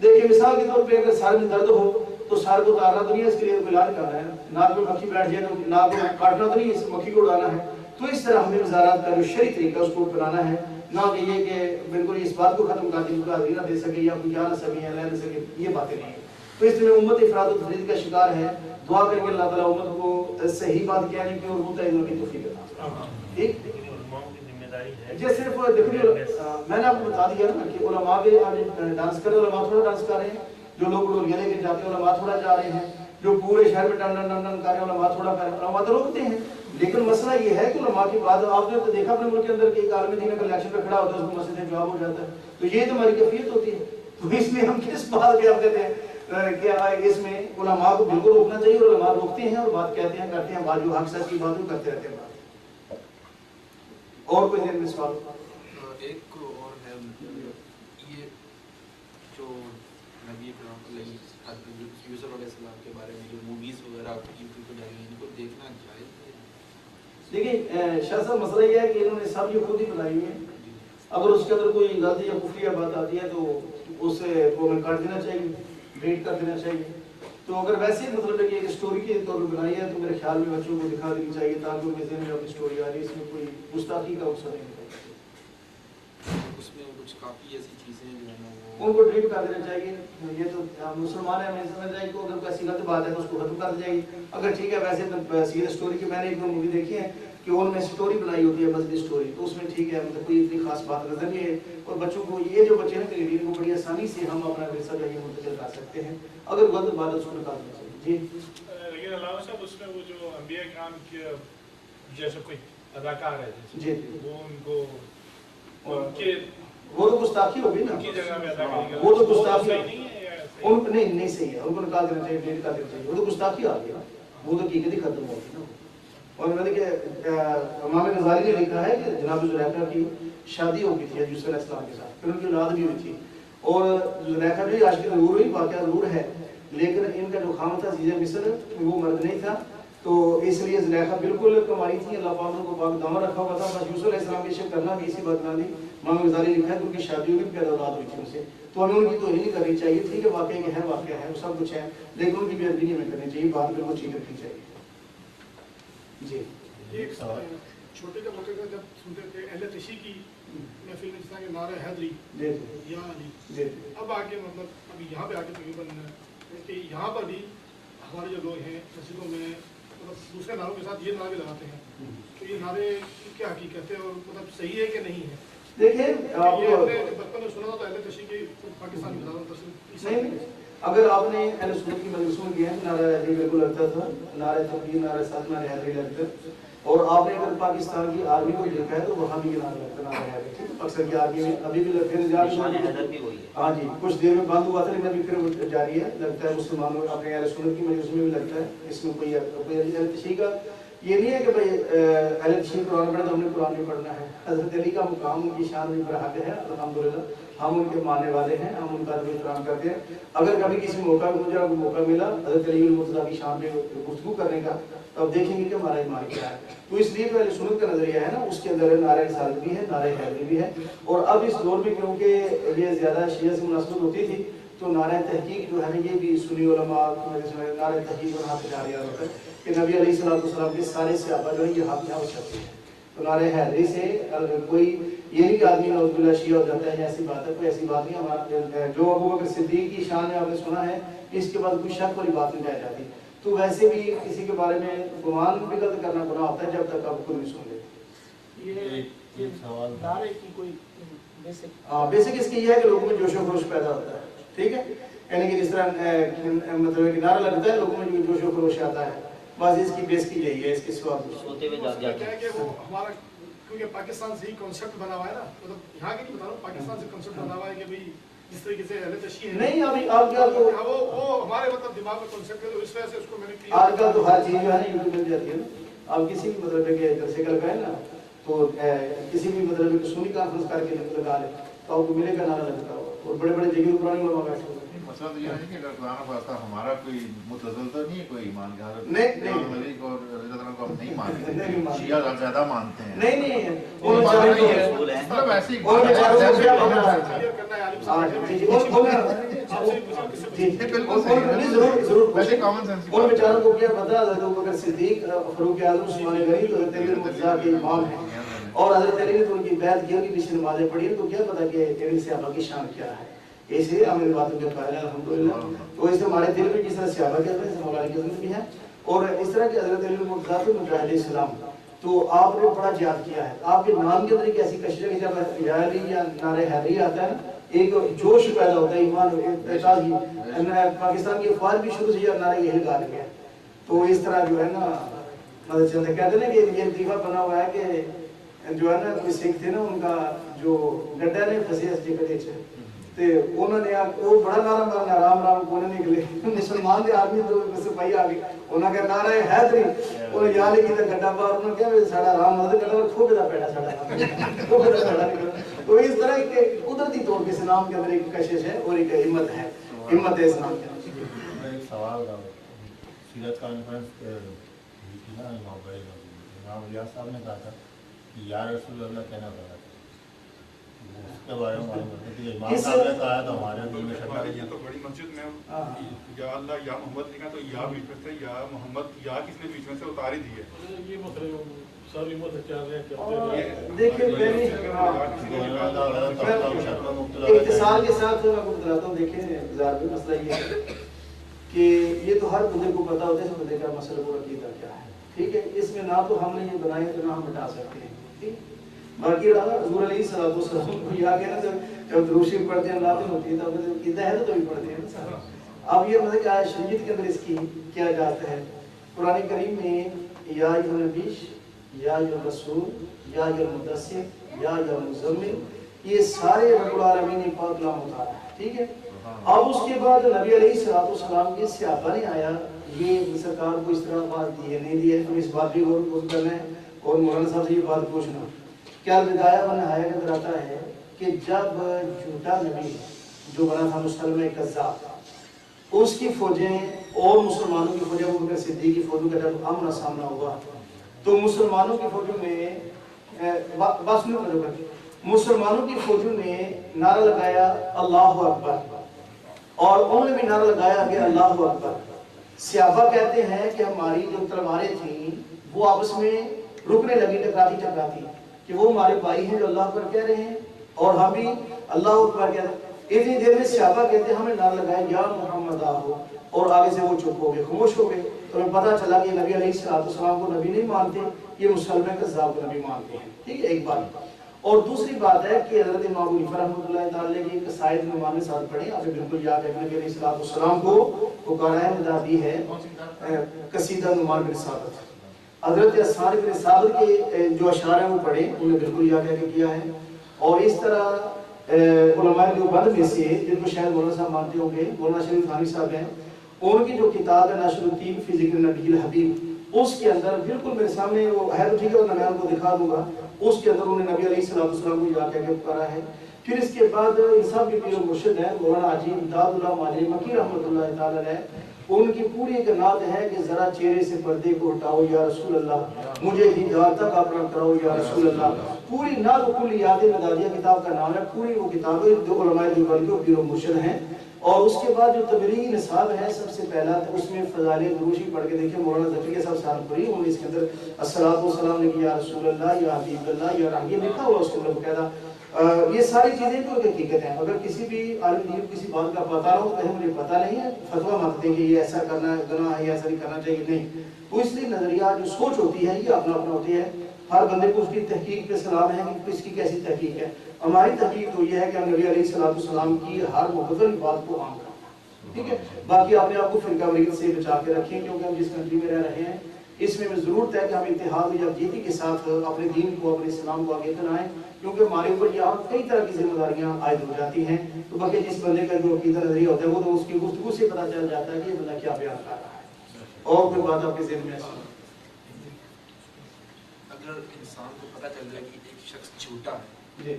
دیکھیں مثال کے طور پہ اگر سر میں درد ہو تو سر کو اتارنا تو نہیں ہے، اس کے لیے علاج کرنا ہے، ناک میں مکھی بیٹھ جائے تو ناک کو کاٹنا تو نہیں ہے، اس مکھی کو اڑانا ہے۔ تو اس طرح ہمیں مزارات کا جو شرعی طریقہ اس کو اپنانا ہے، نہ کہ یہ کہ بالکل اس بات کو ختم کر دیں کہ حاضری نہ دے سکے یا کوئی جا نہ سکے یا رہ نہ سکے، یہ باتیں نہیں ہیں۔ تو اس میں امت افراد و تفرید کا شکار ہے، دعا کر کے اللہ تعالیٰ امت کو صحیح بات کہنے کی اور متعین کی توفیق عطا فرمائے، ٹھیک۔ جی صرف دیکھیے میں نے آپ کو بتا دیا نا کہ علماء بھی ڈانس کر رہے ہیں، علماء تھوڑا ڈانس کر رہے ہیں، جو لوگ ڈولیاں لے کے جاتے ہیں علماء تھوڑا جا رہے ہیں، جو پورے شہر میں ڈن ڈن ڈن ڈن کر رہے ہیں علماء تھوڑا کر رہے ہیں، علماء تو روکتے ہیں. لیکن مسئلہ یہ ہے کہ علماء کی بات آپ نے تو دیکھا اپنے ملک کے اندر کہ ایک عالم دین اگر الیکشن پہ کھڑا ہوتا ہے اس کو مسجد میں جواب ہو جاتا ہے. تو یہ تو ہماری کیفیت ہوتی ہے. تو اس میں ہم کس بات پہ آپ دیتے ہیں کہ اس میں علماء کو بالکل روکنا چاہیے، اور علماء روکتے ہیں اور بات کہتے ہیں کرتے ہیں، بات جو حق سچ کی بات وہ کرتے رہتے ہیں. بات اور کوئی دن میں سوال ایک اور ہے، یہ جو نبی کرام یوسف علیہ السلام کے بارے میں جو موویز وغیرہ یوٹیوب پہ جا رہی ہیں، ان کو دیکھنا جائز ہے؟ دیکھیں شاہ صاحب مسئلہ یہ ہے کہ انہوں نے سب یہ خود ہی بنائی ہوئی ہیں. اگر اس کے اندر کوئی غلطی یا کفریہ بات آتی ہے تو اسے وہ میں کاٹ دینا چاہیے، ڈیلیٹ کر دینا چاہیے. تو اگر ویسے مطلب ہے کہ ایک اسٹوری کے طور پر بنائی ہے تو میرے خیال میں بچوں کو دکھا دینی چاہیے تاکہ ان کے ذہن میں اپنی اسٹوری آ رہی ہے، اس میں کوئی گستاخی کا عنصر نہیں ہوتا. اس میں کچھ کافی ایسی چیزیں جو ہے نا ان کو ڈیلیٹ کر دینا چاہیے. یہ تو مسلمان ہیں، ہمیں سمجھ جائے کہ اگر کوئی ایسی غلط بات ہے تو اس کو ختم کر دی جائے گی. اگر ٹھیک ہے ویسے سیدھے اسٹوری کی میں نے ایک دو مووی دیکھی ہے کہ ان میں اسٹوری بنائی ہوتی ہے مذہبی اسٹوری، تو اس میں ٹھیک ہے مطلب کوئی اتنی خاص بات نظر نہیں ہے. اور بچوں کو یہ جو بچے ہیں دین کو بڑی آسانی سے ہم اپنا ورثہ جو ہے منتقل کر سکتے ہیں اگر غلط بات اس کو نکال دیں چاہیے. جی لیکن علامہ صاحب اس میں وہ جو انبیاء کرام کے جیسے کوئی اداکار ہے جی وہ ان کو ان کے وہ تو گستاخی ہوگی نا، ان کی جگہ میں ادا کریں گے، وہ تو گستاخی صحیح نہیں ہے یا ان کو نہیں صحیح ہے، ان کو نکال دینا چاہیے، ڈیلیٹ کر دینا چاہیے. وہ تو گستاخی آ گئی نا، وہ تو حقیقت ہی ختم ہوگی نا. اور میں نے کہ امام غزالی نے لکھا ہے کہ جناب زلیخا کی شادی ہو گئی تھی یوسف علیہ السلام کے ساتھ، پھر ان کی اولاد بھی ہوئی تھی. اور زلیخا بھی آج کے ضرور ہوئی واقعہ ضرور ہے، لیکن ان کا جو خامد تھا عزیز مصر وہ مرد نہیں تھا، تو اس لیے زلیخا بالکل کماری تھی. اللہ پاک کو پاک دامن رکھا ہوا تھا. بس یوسف علیہ السلام کی شک کرنا بھی اسی بات نہ دی. امام غزالی لکھا ہے کہ ان کی شادی ہوئی، پیدا اولاد ہوئی تھی ان سے، تو ہمیں ان کی توہین نہیں کرنی چاہیے. ٹھیک ہے واقعہ یہ ہے، واقعہ ہے، وہ سب کچھ ہے، لیکن ان کی بے ادبی نہیں ہمیں کرنی چاہیے، بات بالکل ٹھیک رکھنی چاہیے. جی ایک چھوٹے کے موقع کا جب سنتے تھے اہل تشیع کی محفل میں جس طرح کہ نعرہ حیدری یا علی، اب آگے مطلب ابھی یہاں پہ آگے تقریباً کہ یہاں پر بھی ہمارے جو لوگ ہیں مسجدوں میں مطلب دوسرے نعروں کے ساتھ یہ نعرے لگاتے ہیں، تو یہ نعرے کی کیا حقیقت ہے اور مطلب صحیح ہے کہ نہیں ہے؟ دیکھیں یہ ہم نے بچپن میں سنا تھا تو اہل تشیع کی پاکستان کی زیادہ تشریح نہیں، اگر آپ نے اہل سنت کی مجلسوں کیا ہے نعرہ حیدری بالکل لگتا تھا، نعرہ تکبیر، نعرہ ساتھ، نعرہ حیدری لگتا. اور آپ نے اگر پاکستان کی آرمی کو دیکھا ہے تو وہاں بھی یہ نعرہ لگتا ہے، نعرہ حیدری. اکثر کی آرمی میں ابھی بھی لگتے ہیں. ہاں جی کچھ دیر میں بند ہوا تھا لیکن ابھی پھر جاری ہے، لگتا ہے مسلمانوں اپنے اہل سنت کی مجلس میں بھی لگتا ہے. اس میں کوئی اہل تشیع کا یہ نہیں ہے کہ بھائی اہل تشیع قرآن پڑھے تو ہم نے قرآن نہیں پڑھنا ہے. حضرت علی کا مقام ان کی شان بھی برحق ہے، الحمدللہ ہم ان کے ماننے والے ہیں، ہم ان کا ادب احترام کرتے ہیں. اگر کبھی کسی موقع مجھے کوئی موقع ملا حضرت علی المرتضیٰ کی شان پہ گفتگو کرنے کا تو اب دیکھیں گے کہ ہمارا ایمان کیا ہے. تو اس لیے جو اہل سنت کا نظریہ ہے نا اس کے اندر نعرہ رسالت بھی ہے، نعرہ حیدری بھی ہے. اور اب اس دور میں کیونکہ یہ زیادہ شیعہ سے مناسبت ہوتی تھی تو نعرہ تحقیق جو ہے نا یہ بھی سنی علماء کی وجہ سے نعرہ تحقیق اور ہاتھ جاری ہوتا ہے کہ نبی علیہ السلام کے سارے صحابہ جو ہے یہ ہاتھ ہو سکتے ہیں. تو نعرہ حیدری سے کوئی یہ نہیں کہ آدمی نعوذ باللہ شیعہ ہو جاتا ہے، ایسی بات ہے، کوئی ایسی بات نہیں. ہمارا جو ابو بکر صدیق کی شان میں آپ نے سنا ہے اس کے بعد کوئی شک والی بات نہیں پائی جاتی. تو ویسے بھی کسی کے بارے میں گمان بھی غلط کرنا گناہ ہوتا ہے جب تک آپ خود نہیں سن لیتے. بیسک اس کی یہ ہے کہ لوگوں میں جوش و خروش پیدا ہوتا ہے. ٹھیک ہے، یعنی کہ جس طرح مطلب کہ نعرہ لگتا ہے لوگوں میں جو جوش و خروش آتا ہے، بس اس کی بیس کی یہی ہے. اس کے سوا ہمارا کیونکہ پاکستان سے ہی کانسیپٹ بنا ہوا ہے نا، مطلب یہاں کے نہیں بتا رہا ہوں، پاکستان سے کانسیپٹ بنا ہوا ہے کہ بھائی جس طریقے سے اہل تشیع ہے نہیں. ابھی آپ کیا تو وہ ہمارے مطلب دماغ میں کانسیپٹ ہے، تو اس وجہ سے اس کو میں نے آج کل تو ہر چیز جو ہے نا یوٹیوب مل جاتی ہے نا. آپ کسی بھی مطلب ہے کہ جیسے کہ لگائیں نا تو کسی بھی مطلب سنی کانفرنس کر کے لگا لیں تو آپ کو ملے گا نعرہ لگتا ہو. اور بڑے بڑے جگہ پرانے علماء بیٹھے ہوئے. مسئلہ تو یہ ہے کہ اگر قرآن پاک ہمارا کوئی متزل تو نہیں ہے، کوئی ایمان کا حضرت نہیں ملک اور رضی اللہ عنہ کو ہم نہیں مانتے، شیعہ زیادہ مانتے ہیں. نہیں مطلب ایسے ہی ویسے کامن سینس ان بیچاروں کو کیا پتا حضرت ابوبکر صدیق، فاروق اعظم، عثمان غنی حضرت علی المرتضیٰ کے امام ہیں اور حضرت علی نے تو ان کی بیعت کی، ان کی پیچھے نمازیں پڑھی، تو کیا پتا کہ ان صحابہ کی شان کیا ہے. اس لیے ہم ان باتوں کے قائل ہیں الحمدللہ. تو اس سے ہمارے دل میں جس طرح صحابہ کے اندر مولا کے اندر بھی ہے. اور اس طرح کے حضرت علی المرتضیٰ مجاہد اسلام تو آپ نے بڑا جہاد کیا ہے. آپ کے نام کے اندر ایک ایسی کشش ہے کہ جب یا علی یا نعرہ حیدری آتا ہے ایک جوش پیدا ہوتا ہے ایمان اعتراض کی. پاکستان کی افواج بھی شروع سے یہ نعرہ یہی لگا رہے ہیں. تو اس طرح جو ہے نا مدد چلتے کہتے ہیں کہ یہ طریقہ بنا ہوا ہے کہ جو ہے نا کوئی سکھ تھے نا ان کا جو گڈا نے پھنسے اس جگہ تے انہوں نے وہ بڑا نعرہ مارنا رام رام کو نکلے مسلمان دے آدمی تو سپاہی آ گئے انہوں نے نعرہ ہے حیدری انہوں یا لے کی گڈا پار انہوں نے کہا ساڑا رام مدد کرنا کھوبے دا پیڑا ساڑا کھوبے دا پیڑا نکلا. تو اس طرح کہ قدرتی طور پہ اسلام کے اندر ایک کشش ہے اور ایک ہمت ہے اسلام کے اندر. ایک سوال تھا سیرت کانفرنس ہوئی تھی نا امام الیاس صاحب نے کہا تھا کہ یا رسول اللہ کہنا پڑا تھا. اس کے بارے میں معلوم ہوتا ہے کہ امام صاحب نے کہا تو ہمارے دل میں شک یہ تو بڑی مسجد میں یا اللہ یا محمد لکھا تو یا بیچ میں سے یا محمد یا کس نے بیچ میں سے اتاری دی ہے. یہ مطلب ساری مدد کیا رہے ہیں دیکھیں اختصار کے ساتھ میں آپ کو بتلاتا ہوں. دیکھیں ظاہر مسئلہ یہ ہے کہ یہ تو ہر بندے کو پتا ہوتا ہے اس بندے کا مسئلہ کو عقیدہ کیا ہے. ٹھیک ہے, اس میں نہ تو ہم نے یہ بنائے تو نہ ہم ہٹا سکتے ہیں. ٹھیک, باقی حضور علیہ السلام کو یہ آگے نا جب درود شریف پڑھتے ہیں لازم ہوتی ہے تو عقیدہ ہے تو بھی پڑھتے ہیں. اب یہ مطلب کہ آیت شریعت کے اندر اس کی کیا جاتا ہے. قرآن کریم میں یا ایھا النبی یا ایھا الرسول یا ایھا المدثر یا ایھا المزمل یہ سارے رب العالمین پاک نام ہوتا ہے. ٹھیک ہے, اب اس کے بعد نبی علیہ السلام کے صحابہ نے آیا یہ سرکار کو اس طرح بات دی ہے نہیں دی ہے. تو اس بات بھی غور کرنا ہے اور مولانا صاحب سے یہ بات پوچھنا کیا بدایا و نہایا کا دراتا ہے کہ جب جھوٹا نبی جو بنا تھا مسلمہ کذاب اس کی فوجیں اور مسلمانوں کی فوجیں ابو بکر صدیق کی فوجوں کا جب آمنا سامنا ہوا تو مسلمانوں کی فوجوں میں بس نہیں کرو گا مسلمانوں کی فوجوں نے نعرہ لگایا اللہ اکبر اور انہوں نے بھی نعرہ لگایا کہ اللہ اکبر. صحابہ کہتے ہیں کہ ہماری جو تلواریں تھیں وہ آپس میں رکنے لگی ٹکراتی کہ وہ ہمارے بھائی ہیں جو اللہ اکبر کہہ رہے ہیں اور ہم بھی اللہ اکبر کہہ رہے ہیں. اتنی دیر میں صحابہ کہتے ہیں ہمیں نعرہ لگایا یا محمد آہو اور آگے سے وہ چپ ہو گئے خاموش ہو گئے. تو ہمیں پتہ چلا کہ نبی علیہ السلام کو نبی نہیں مانتے یہ مسلمہ کذاب کو نبی مانتے ہیں. ٹھیک ہے, ایک بات. اور دوسری بات ہے کہ حضرت امام ابو حنیفہ رحمۃ اللہ تعالی کی ایک قصائد نعمان کے ساتھ پڑھیں آپ بالکل یاد ہے نبی علیہ السلام کو پکارا ہے مدعا دی ہے قصیدہ نعمان بن ثابت. حضرت حسان بن ثابت کے جو اشعار ہیں وہ پڑھیں انہیں بالکل یاد ہے کہ کیا ہے. اور اس طرح علماء دیوبند میں سے جن کو شاید مولانا صاحب مانتے ہوں گے مولانا شریف تھانوی صاحب ہیں ان کی جو کتاب ہے نشر الدین فی ذکر نبی الحبیب اس کے اندر بالکل میرے سامنے وہ ہے تو ٹھیک ہے میں آپ کو دکھا دوں گا اس کے اندر انہوں نے نبی علیہ السلام کو یاد کہہ کے پکارا ہے. پھر اس کے بعد انصاف کے پیر و مرشد ہیں مولانا حاجی امداد اللہ مالوی مکی رحمۃ اللہ تعالی علیہ ان کی پوری ایک نعت ہے کہ ذرا چہرے سے پردے کو ہٹاؤ یا رسول اللہ مجھے دیدار تک اپنا کراؤ یا رسول اللہ. پوری نعت کل یاد مدادیہ کتاب کا نام ہے. پوری وہ کتابیں دو علماء دیوبند کے پیر و مرشد ہیں. اور اس کے بعد جو تبریغی نصاب ہے سب سے پہلا اس میں فضائل دروشی پڑھ کے دیکھیں مولانا ظفر صاحب سہارنپوری انہوں نے اس کے اندر الصلوۃ والسلام نے کیا رسول اللہ یا حبیب اللہ یا یہ لکھا ہوا اس کے اندر باقاعدہ. یہ ساری چیزیں تو حقیقت ہیں. اگر کسی بھی عالم دین کسی بات کا پتہ نہ ہو تو مجھے پتہ نہیں ہے فتویٰ مت دیں کہ یہ ایسا کرنا ہے گناہ ہے یا ایسا نہیں کرنا چاہیے نہیں. تو اس لیے نظریہ جو سوچ ہوتی ہے یہ اپنا اپنا ہوتی ہے. ہر بندے کو اس کی تحقیق پہ سلام ہے کہ اس کی کیسی تحقیق ہے. ہماری تحقیق تو یہ ہے کہ ہم نبی علیہ السلام کی ہر مبتدل بات کو عام کریں. ٹھیک ہے, باقی اپنے آپ کو فرقہ واریت سے بچا کے رکھیں کیونکہ ہم جس کنٹری میں رہ رہے ہیں اس میں ضرورت ہے کہ ہم اتحاد یا یکجہتی کے ساتھ اپنے دین کو اپنے اسلام کو آگے بڑھائیں کیونکہ ہمارے اوپر یہاں کئی طرح کی ذمہ داریاں عائد ہو جاتی ہیں. تو باقی جس بندے کا جو عقیدہ نظریہ ہوتا ہے وہ تو اس کی گفتگو سے پتہ چل جاتا ہے کہ یہ بندہ کیا بیان کر رہا ہے. اور کوئی بات آپ کے ذہن میں اگر انسان کو پتہ چل جائے کہ ایک شخص جھوٹا ہے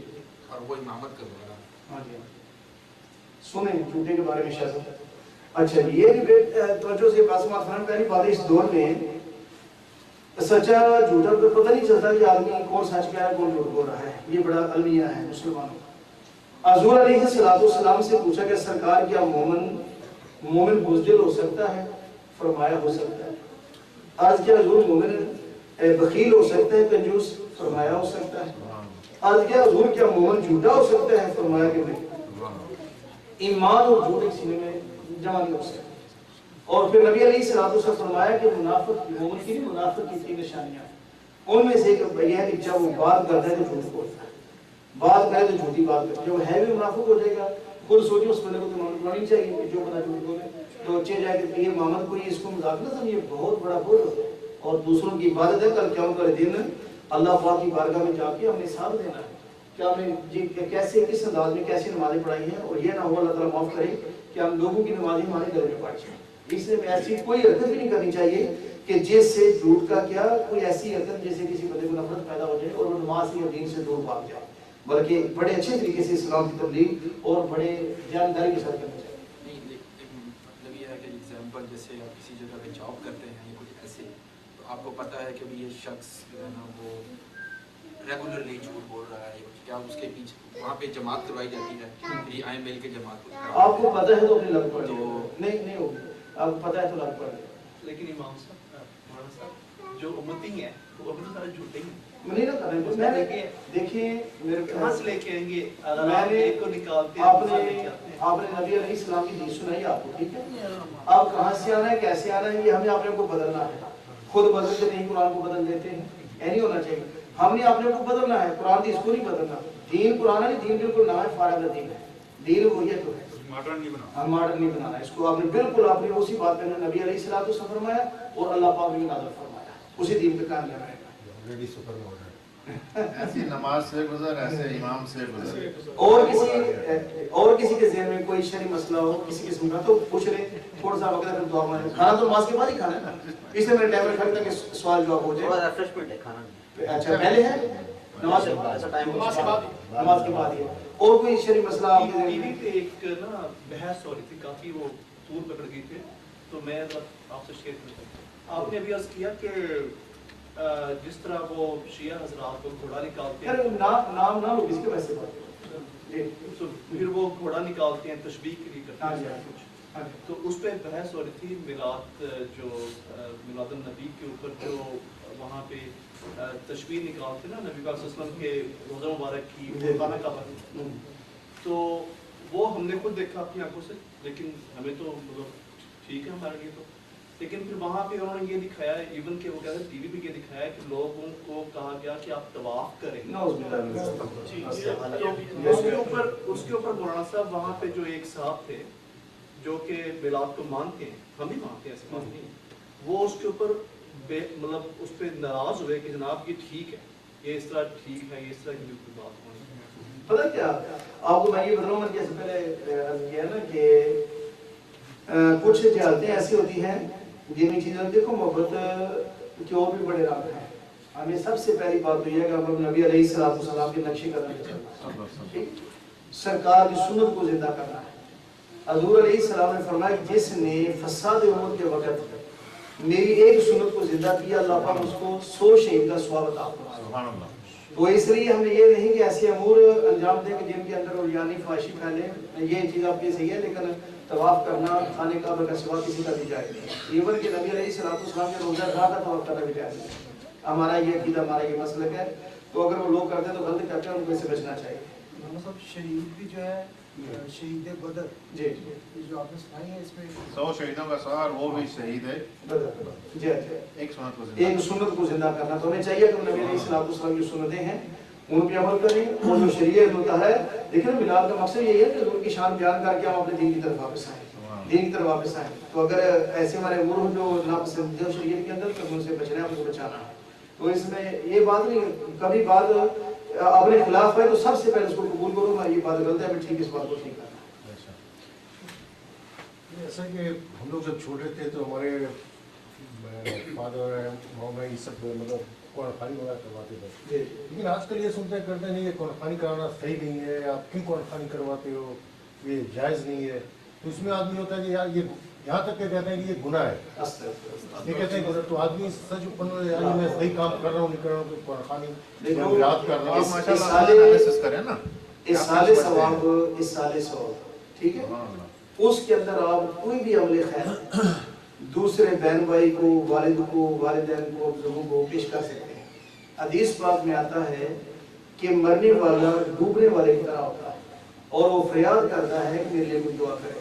اور وہ امامت کر رہا ہے. ہاں جی سنیں جھوٹے کے بارے میں شاید اچھا جی یہ بھی توجہ سے باسمات فرم پہلی بات اس دور میں سچا جھوٹا پہ پتہ نہیں چلتا کہ آدمی کون سچ کہہ رہا ہے کون جھوٹ بول رہا ہے. یہ بڑا المیہ ہے مسلمانوں کا. حضور علیہ السلام سے پوچھا کہ سرکار کیا مومن بزدل ہو سکتا ہے؟ فرمایا ہو سکتا ہے. عرض کیا حضور مومن بخیل ہو سکتا ہے کنجوس؟ فرمایا ہو سکتا ہے. عرض کیا حضور کیا مومن جھوٹا ہو سکتا ہے؟ فرمایا کہ نہیں. ایمان اور جھوٹ ایک سینے میں جمع نہیں ہو سکتا. اور پھر نبی علیہ السلام نے فرمایا کہ منافق مومن کی نہیں منافق کی تین نشانیاں ہیں. ان میں سے یہ ہے کہ جب وہ بات کرتا ہے تو جھوٹ بولتا ہے، بات کرے تو جھوٹی بات کرتا ہے، جب ہے بھی منافق ہو جائے گا، خود سوچے اس بندے کو تو معلوم نہیں چاہیے کہ جو بندہ جھوٹ بولے تو چے جائے کہ یہ محمد کو اس کو مذاق نہ سمجھے، بہت بڑا بول ہے اور دوسروں کی عبادت ہے۔ کل قیامت والے دن اللہ پاک کی بارگاہ میں جا کے ہم نے حساب دینا ہے کہ ہم نے جی کیسے کس انداز میں کیسی نمازیں پڑھائی ہیں، اور یہ نہ ہو اللہ تعالیٰ معاف کرے کہ ہم لوگوں کی نمازیں ہمارے گھر میں پڑھ جائیں۔ اس لیے ایسی کوئی حرکت بھی نہیں کرنی چاہیے کہ جس سے جھوٹ کا کیا کوئی ایسی حرکت جیسے کسی بندے کو نفرت پیدا ہو جائے اور وہ نماز کی دین سے دور بھاگ جائے، بلکہ بڑے اچھے طریقے سے اسلام کی تبلیغ اور بڑے جانکاری کے ساتھ کرنا چاہیے۔ نہیں مطلب یہ ہے کہ ایگزامپل جیسے آپ کسی جگہ پہ جاب کرتے ہیں یا کچھ ایسے، تو آپ کو پتہ ہے کہ یہ شخص جو ہے نا وہ ریگولرلی جھوٹ بول رہا ہے، کیا اس کے پیچھے وہاں پہ جماعت کروائی جاتی ہے، پھر یہ آئے مل کے جماعت کو آپ کو پتہ ہے تو اپنے لگ پڑ نہیں ہوگی، آپ کو پتہ ہے تو لگ پڑ جائے۔ لیکن امام صاحب مولانا صاحب جو امتی ہیں وہ ابھی سارے جھوٹے ہی ہیں، نہیں نہ کریں میں دیکھیں میرے کہاں سے لے کے آئیں گے؟ اگر میں آپ نے ایک کو نکالتے ہیں آپ دوسرے نے لے کے آتے ہیں۔ نبی علیہ السلام کی حدیث سنائی آپ کو، ٹھیک ہے؟ آپ کہاں سے آنا ہے کیسے آنا ہے یہ ہمیں اپنے کو بدلنا ہے، خود بدلتے نہیں قرآن کو بدل دیتے ہیں، یہ نہیں ہونا چاہیے۔ ہم نے اپنے کو بدلنا ہے، قرآن کی اس کو نہیں بدلنا۔ دین قرآن ہے، دین بالکل نہ ہے، فارغ دین ہے، دین وہی ہے تو ہے، ماڈرن نہیں بنا، ہم ماڈرن نہیں بنانا ہے اس کو۔ آپ نے بالکل آپ نے اسی بات پہ نبی علیہ السلام کو فرمایا اور اللہ پاک نے نازل فرمایا، اسی دین پہ کام لینا ہے۔ آلریڈی سپر ماڈرن ایسی نماز سے گزر، ایسے امام سے گزر۔ اور کسی کے ذہن میں کوئی شرعی مسئلہ ہو کسی قسم کا تو پوچھ لیں، تھوڑا سا وقت ہے دعا مانگیں، کھانا تو نماز کے بعد ہی کھانا ہے نا، اس لیے میرے ٹائم میں کھڑا کہ سوال جواب ہو جائے۔ ریفریشمنٹ ہے کھانا، اچھا پہلے ہے نماز کے بعد، نماز کے بعد ہی ہے۔ اور کوئی شرعی مسئلہ آپ کے ٹی ذہن وی میں؟ پہ ایک نا بحث ہو رہی تھی، کافی وہ دور پکڑ گئی تھے، تو میں آپ سے شیئر کرتا ہوں۔ آپ نے ابھی عرض کیا کہ جس طرح وہ شیعہ حضرات کو گھوڑا نکالتے ہیں، نام نہ لو، اس کے ویسے بات جی، تو پھر وہ گھوڑا نکالتے ہیں تشبیہ کے لیے کرتے ہاں جی، ہیں کچھ، تو اس پہ بحث ہو رہی تھی میلاد جو میلاد النبی کے اوپر جو وہاں پہ تشبیہ نکالتے ہیں نا نبی پاک صلی اللہ علیہ وسلم کے روزہ مبارک کی خانہ کعبہ، تو وہ ہم نے خود دیکھا اپنی آنکھوں سے، لیکن ہمیں تو مطلب ٹھیک ہے ہمارے لیے تو، لیکن پھر وہاں پہ انہوں نے یہ دکھایا، ایون کہ وہ کہتے ہیں ٹی وی پہ یہ دکھایا کہ لوگوں کو کہا گیا کہ آپ طواف کریں، اس کے اوپر مولانا صاحب وہاں پہ جو ایک صاحب تھے جو کہ میلاد کو مانتے ہیں، ہم بھی مانتے ہیں، ایسے مانتے ہیں، وہ اس کے اوپر مطلب اس پہ ناراض ہوئے کہ جناب یہ ٹھیک ہے، یہ اس طرح ٹھیک ہے، یہ اس طرح کی بالکل بات ہونی ہے۔ پتہ کیا آپ کو میں یہ بتاؤں، میں جیسے پہلے عرض کیا نا کہ کچھ جہالتیں ایسی ہوتی ہیں جن چیزوں میں دیکھو محبت کے اور بھی بڑے رنگ ہیں۔ ہمیں سب سے پہلی بات تو یہ ہے کہ ہم نبی علیہ السلام کے نقشے قدم پہ چلنا ہے، سرکار کی سنت کو زندہ کرنا ہے۔ حضور علیہ السلام نے فرمایا کہ جس نے فساد امت کے وقت میری ایک سنت کو زندہ کیا، اللہ پاک اس کو 100 شہید کا ثواب عطا فرمائے۔ تو اس لیے ہم نے یہ نہیں کہ ایسے امور انجام دیں کہ جن کے اندر اوریانی فحاشی پھیلے، یہ چیز آپ کی صحیح ہے، لیکن طواف کرنا خانہ کعبہ کا سوا کسی کا بھی جائز نہیں، ایون کہ نبی علیہ السلام کے روزہ گاہ کا طواف کرنا بھی جائز نہیں۔ ہمارا یہ عقیدہ، ہمارا یہ مسلک ہے، تو اگر وہ لوگ کرتے ہیں تو غلط کرتے ہیں، ان کو اس سے بچنا چاہیے۔ مطلب شہید بھی جو ہے شہید بدر، جی جو آپ نے سنائی ہے اس میں 100 شہیدوں کا سوال، وہ بھی شہید ہے، جی ایک سنت کو ایک سنت کو زندہ کرنا، تو ہمیں چاہیے کہ نبی علیہ السلام کی سنتیں ہیں ان پہ عمل کریں، اور جو شریعت ہوتا ہے، لیکن میلاد کا مقصد یہی ہے کہ حضور کی شان بیان کر کے ہم اپنے دین کی طرف واپس آئیں، دین کی طرف واپس آئیں۔ تو اگر ایسے ہمارے امور ہوں جو ناپسند ہے شریعت کے اندر، تو ان سے بچنا ہے، ان کو بچانا ہے۔ تو اس میں یہ بات نہیں، کبھی بات اپنے خلاف ہے تو سب سے پہلے اس کو قبول کروں، میں یہ بات غلط ہے، میں ٹھیک اس بات کو ٹھیک کرنا۔ ایسا کہ ہم لوگ جب چھوٹے تھے تو ہمارے فادر ماما یہ سب مطلب قرآن خوانی وغیرہ کرواتے تھے، لیکن آج کل یہ سنتے کرتے نہیں، یہ قرآن خوانی کرانا صحیح نہیں ہے، آپ کیوں قرآن خوانی کرواتے ہو، یہ جائز نہیں ہے۔ تو اس میں آدمی ہوتا ہے کہ یار یہ یہاں تک کہ کہتے ہیں کہ یہ گناہ ہے، یہ کہتے ہیں گناہ، تو آدمی سچ اوپن یار میں صحیح کام کر رہا ہوں نہیں کر رہا ہوں، کہ قرآن خوانی یاد کر رہا ہوں، اس سال ثواب، ٹھیک ہے، اس کے اندر آپ کوئی بھی عمل خیر دوسرے بہن بھائی کو، والد کو، والدین کو، بزرگوں کو پیش کر سکتے ہیں۔ حدیث پاک میں آتا ہے کہ مرنے والا ڈوبنے والے کی طرح ہوتا ہے، اور وہ فریاد کرتا ہے کہ میرے لیے کوئی دعا کرے۔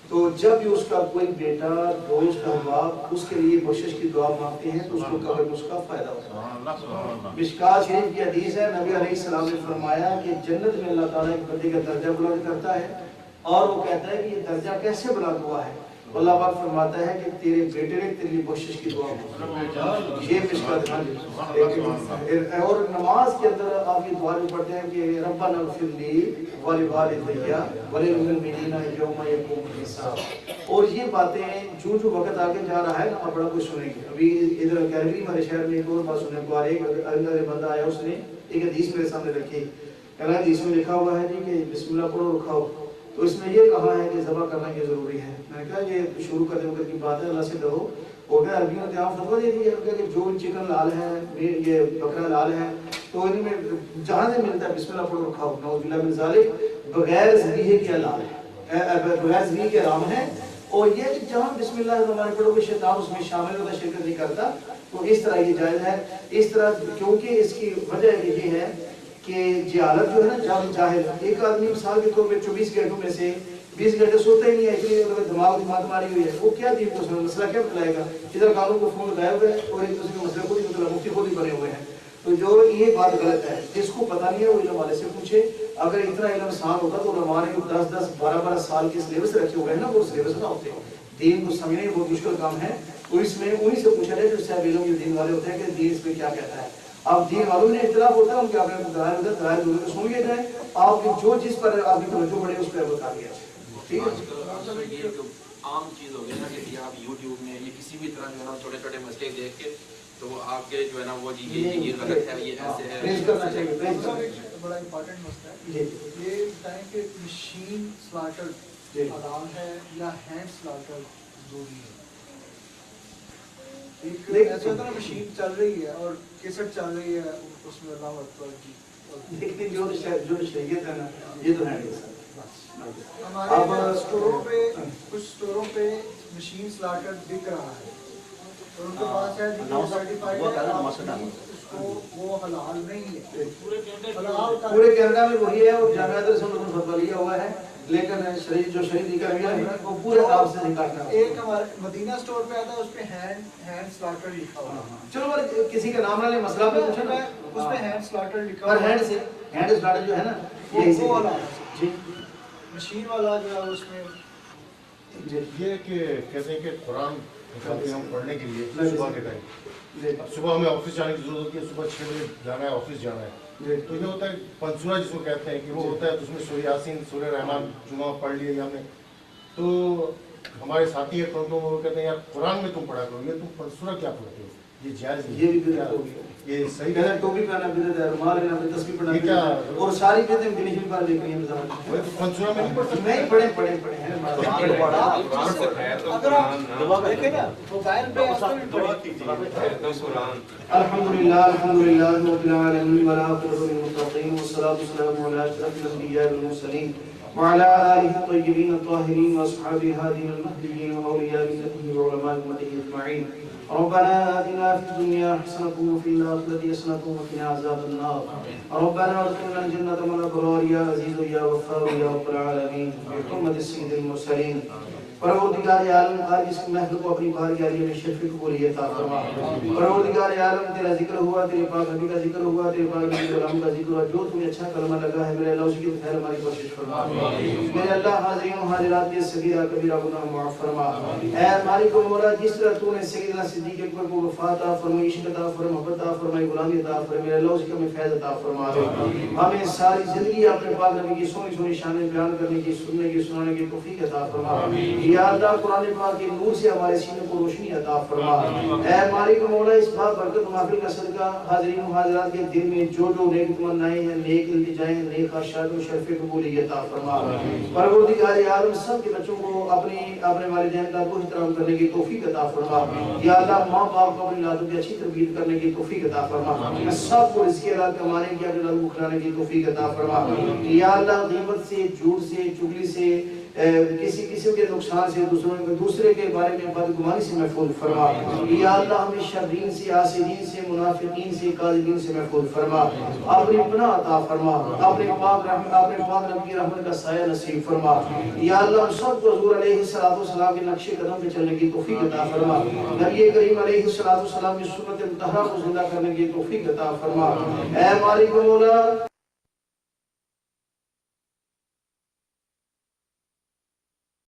تو جب بھی اس کا کوئی بیٹا دوست احباب اس کے لیے بخشش کی دعا مانگتے ہیں تو اس کو قبر میں اس کا فائدہ ہوتا ہے. مشکات شریف کی حدیث ہے، نبی علیہ السلام نے فرمایا کہ جنت میں اللہ تعالیٰ ایک بندے کا درجہ بلند کرتا ہے اور وہ کہتا ہے کہ یہ درجہ کیسے بلند ہوا ہے؟ اللہ پاک فرماتا ہے کہ تیرے بیٹے نے تیرے لیے بخشش کی دعا مانگی. یہ مشکات ہے. اور نماز کے اندر آپ یہ دعا جو پڑھتے ہیں کہ ربنا اغفر لی ولوالدی وللمؤمنین یوم یقوم الحساب. اور یہ باتیں جو وقت آگے جا رہا ہے نا آپ بڑا کچھ سنیں گے. ابھی ادھر کیرگری ہمارے شہر میں ایک اور بات سننے کو آ رہی ہے. ایک بندہ آیا، اس نے ایک حدیث میرے سامنے رکھی. کہنا حدیث میں لکھا ہوا ہے جی کہ بسم اللہ پڑھو اور کھاؤ. تو اس میں یہ کہا ہے کہ ذبح کرنا یہ ضروری ہے. میں نے کہا یہ شروع کرنے وقت کی بات ہے، اللہ سے ڈرو. ہو گیا عربیوں نے تمام فتویٰ دے دیا کہ جو چکن لال ہے، یہ بکرا لال ہے، تو ان میں جہاں سے ملتا ہے بسم اللہ پڑھو اور کھاؤ. نعوذ باللہ من ذالک، بغیر ذبیحے کے حلال ہے، بغیر ذبیحے کے حرام ہے. اور یہ جہاں بسم اللہ الرحمن الرحیم پڑھو کہ شیطان اس میں شامل ہوتا، شرکت نہیں کرتا، تو اس طرح یہ جائز ہے. اس طرح کیونکہ اس کی وجہ یہ ہے کہ جہالت جو ہے نا، جاہل ایک آدمی مثال کے طور پہ 24 گھنٹوں میں سے 20 گھنٹے سوتا ہی نہیں ہے، اس لیے دماغ ماری ہوئی ہے. وہ کیا دین کو مسئلہ کیا بتلائے گا؟ ادھر قانون کو فون لگائے ہوئے اور ایک دوسرے کے مسئلے کو نہیں، مفتی خود ہی بنے ہوئے ہیں. تو جو یہ بات غلط ہے، جس کو پتہ نہیں ہے وہ علم والے سے پوچھے. اگر اتنا علم آسان ہوتا تو علماء نے 10 12 سال کے سلیبس رکھے ہوئے ہیں نا، وہ سلیبس نہ ہوتے. دین کو سمجھنے بہت مشکل کام ہے. تو اس میں انہیں سے پوچھا جائے جو صاحب علم جو دین والے ہوتے ہیں کہ دین اس میں کیا کہتا ہے. آپ دین والوں نے اختلاف ہوتا ہے، ان کے اپنے دلائل ہوتا ہے، دلائل دونوں کو سن لیا جائے. آپ جو چیز پر آپ کی توجہ بڑھے اس پہ بتا دیا جائے. ٹھیک ہے. یہ عام چیز ہو گئی نا کہ آپ یوٹیوب میں یہ کسی بھی طرح جو ہے نا چھوٹے چھوٹے مسئلے دیکھ کے تو آپ کے جو ہے نا وہ جی یہ غلط ہے، یہ ایسے ہے. بڑا امپورٹنٹ مسئلہ ہے یہ بتائیں کہ مشین سلاٹر حلال ہے یا ہینڈ سلاٹر ضروری ہے؟ ایک ایسا ہوتا ہے نا مشین چل رہی ہے اور کیسٹ چل رہی ہے اس میں اللہ اکبر کی. دیکھتے جو شریعت ہے نا یہ تو ہے. ہمارے اسٹوروں پہ کچھ اسٹوروں پہ مشین سلاٹر بک رہا ہے اور ان کے پاس ہے سرٹیفائیڈ ہے، اس کو وہ حلال نہیں ہے. پورے کینیڈا میں وہی ہے اور جامعہ سے انہوں نے فتویٰ لیا ہوا ہے، لیکن جو شریعت نکال گیا ہے وہ پورے آپ سے نکالنا ہے. ایک ہمارے مدینہ اسٹور پہ آتا ہے، اس پہ ہینڈ سلاٹر لکھا ہوا ہے. چلو کسی کا نام نہ لے، مسئلہ پہ پوچھنا ہے. اس پہ ہینڈ سلاٹر لکھا پر ہوا ہے. ہینڈ سلاٹر جو ہے نا وہ والا جی مشین والا جو ہے اس میں یہ کہ کہتے ہیں کہ قرآن نکالتے ہیں ہم پڑھنے کے لیے صبح کے ٹائم. صبح ہمیں آفس جانے کی ضرورت ہوتی ہے، صبح 6 بجے جانا ہے، آفس جانا ہے. تو یہ ہوتا ہے پنسورا جس کو کہتے ہیں کہ وہ ہوتا ہے، تو اس میں سورہ یاسین سورہ رحمان جمعہ پڑھ لیا ہم نے. تو ہمارے ساتھی ہیں تو وہ کہتے ہیں یار قرآن میں تم پڑھا کرو، یہ تم پنسورا کیا پڑھتے ہو؟ یہ جائز نہیں. یہ بھی بدعت ہو گیا. یہ صحیح کہنا ٹوپی پہنا بدعت ہے، رومال لینا بدعت، تسبیح پڑھنا بدعت ہے، اور ساری بدعتیں فنیشنگ پر لکھ رہی ہیں مزاح. پنسورا میں نہیں پڑھ سکتے. نہیں پڑھے ہیں. اگر آپ دیکھیں نا موبائل پہ الحمدللہ رب العالمین والعاقبۃ للمتقین والصلاة والسلام علی اشرف الانبیاء والمرسلین وعلى آلہ الطیبین الطاہرین واصحابہ الہادین المہدیین واولیاء ملته وعلماء امته اجمعین. ربنا آتنا في الدنيا حسنة وفي الآخرة حسنة وقنا عذاب النار. ربنا ادخلنا الجنة مع الأبرار يا عزيز يا غفار يا رب العالمين بحرمة السيد المرسلين. پروردگار عالم آج اس محفل کو اپنی بارگاہ میں شرف قبولیت عطا فرما. پروردگار عالم تیرا ذکر ہوا، تیرے پاک نبی کا ذکر ہوا، تیرے پاک نبی غلام کا ذکر ہوا، جو تمہیں اچھا کلمہ لگا ہے میرے اللہ اس کی خیر ہماری کوشش فرما. میرے اللہ حاضرین و حاضرات کے صغیرہ کبیرہ گناہ معاف فرما. اے مالک و مولا جس طرح تو نے سیدنا صدیق اکبر کو وفات عطا فرمائی، عشق عطا فرمائی، محبت عطا فرمائی، غلامی عطا فرمائی، میرے اللہ اس کی ہمیں فیض عطا فرما. ہمیں ساری زندگی اپنے پاک نبی کی سونی سونی شانیں بیان کرنے کی، سننے کی، سنانے کی توفیق عطا فرما. یا اللہ قرآن پاک کے نور سے ہمارے سینے کو روشنی عطا فرما. اے مالک مولا اس بات برکت محفل کا صدقہ حاضرین و حاضرات کے دل میں جو نیک تمنائیں ہیں، نیک التجائیں، نیک خواہشات و شرف قبولیت عطا فرما. پروردگار عالم سب کے بچوں کو اپنے والدین کا کو احترام کرنے کی توفیق عطا فرما. یا اللہ ماں باپ کو اپنی اولادوں کی اچھی تربیت کرنے کی توفیق عطا فرما. سب کو رزق حلال کمانے کی، اپنے اولادوں کو کھلانے کی توفیق عطا فرما. یا اللہ غیبت سے، جھوٹ سے، چغلی سے، کسی کے نقصان نقصان سے، دوسرے کے بارے میں بدگمانی سے محفوظ فرما۔ یا اللہ ہمیں شرین سے، حاسدین سے، منافقین سے، کاذبین سے محفوظ فرما۔ اپنی پناہ عطا فرما، اپنے پاک رب کی رحمت کا سایہ نصیب فرما۔ یا اللہ ہم سب کو حضور علیہ السلام کے نقش قدم پہ چلنے کی توفیق عطا فرما۔ نبی کریم علیہ السلام کی سنت مطہرہ کو زندہ کرنے کی توفیق عطا فرما۔ اے مالک و مولا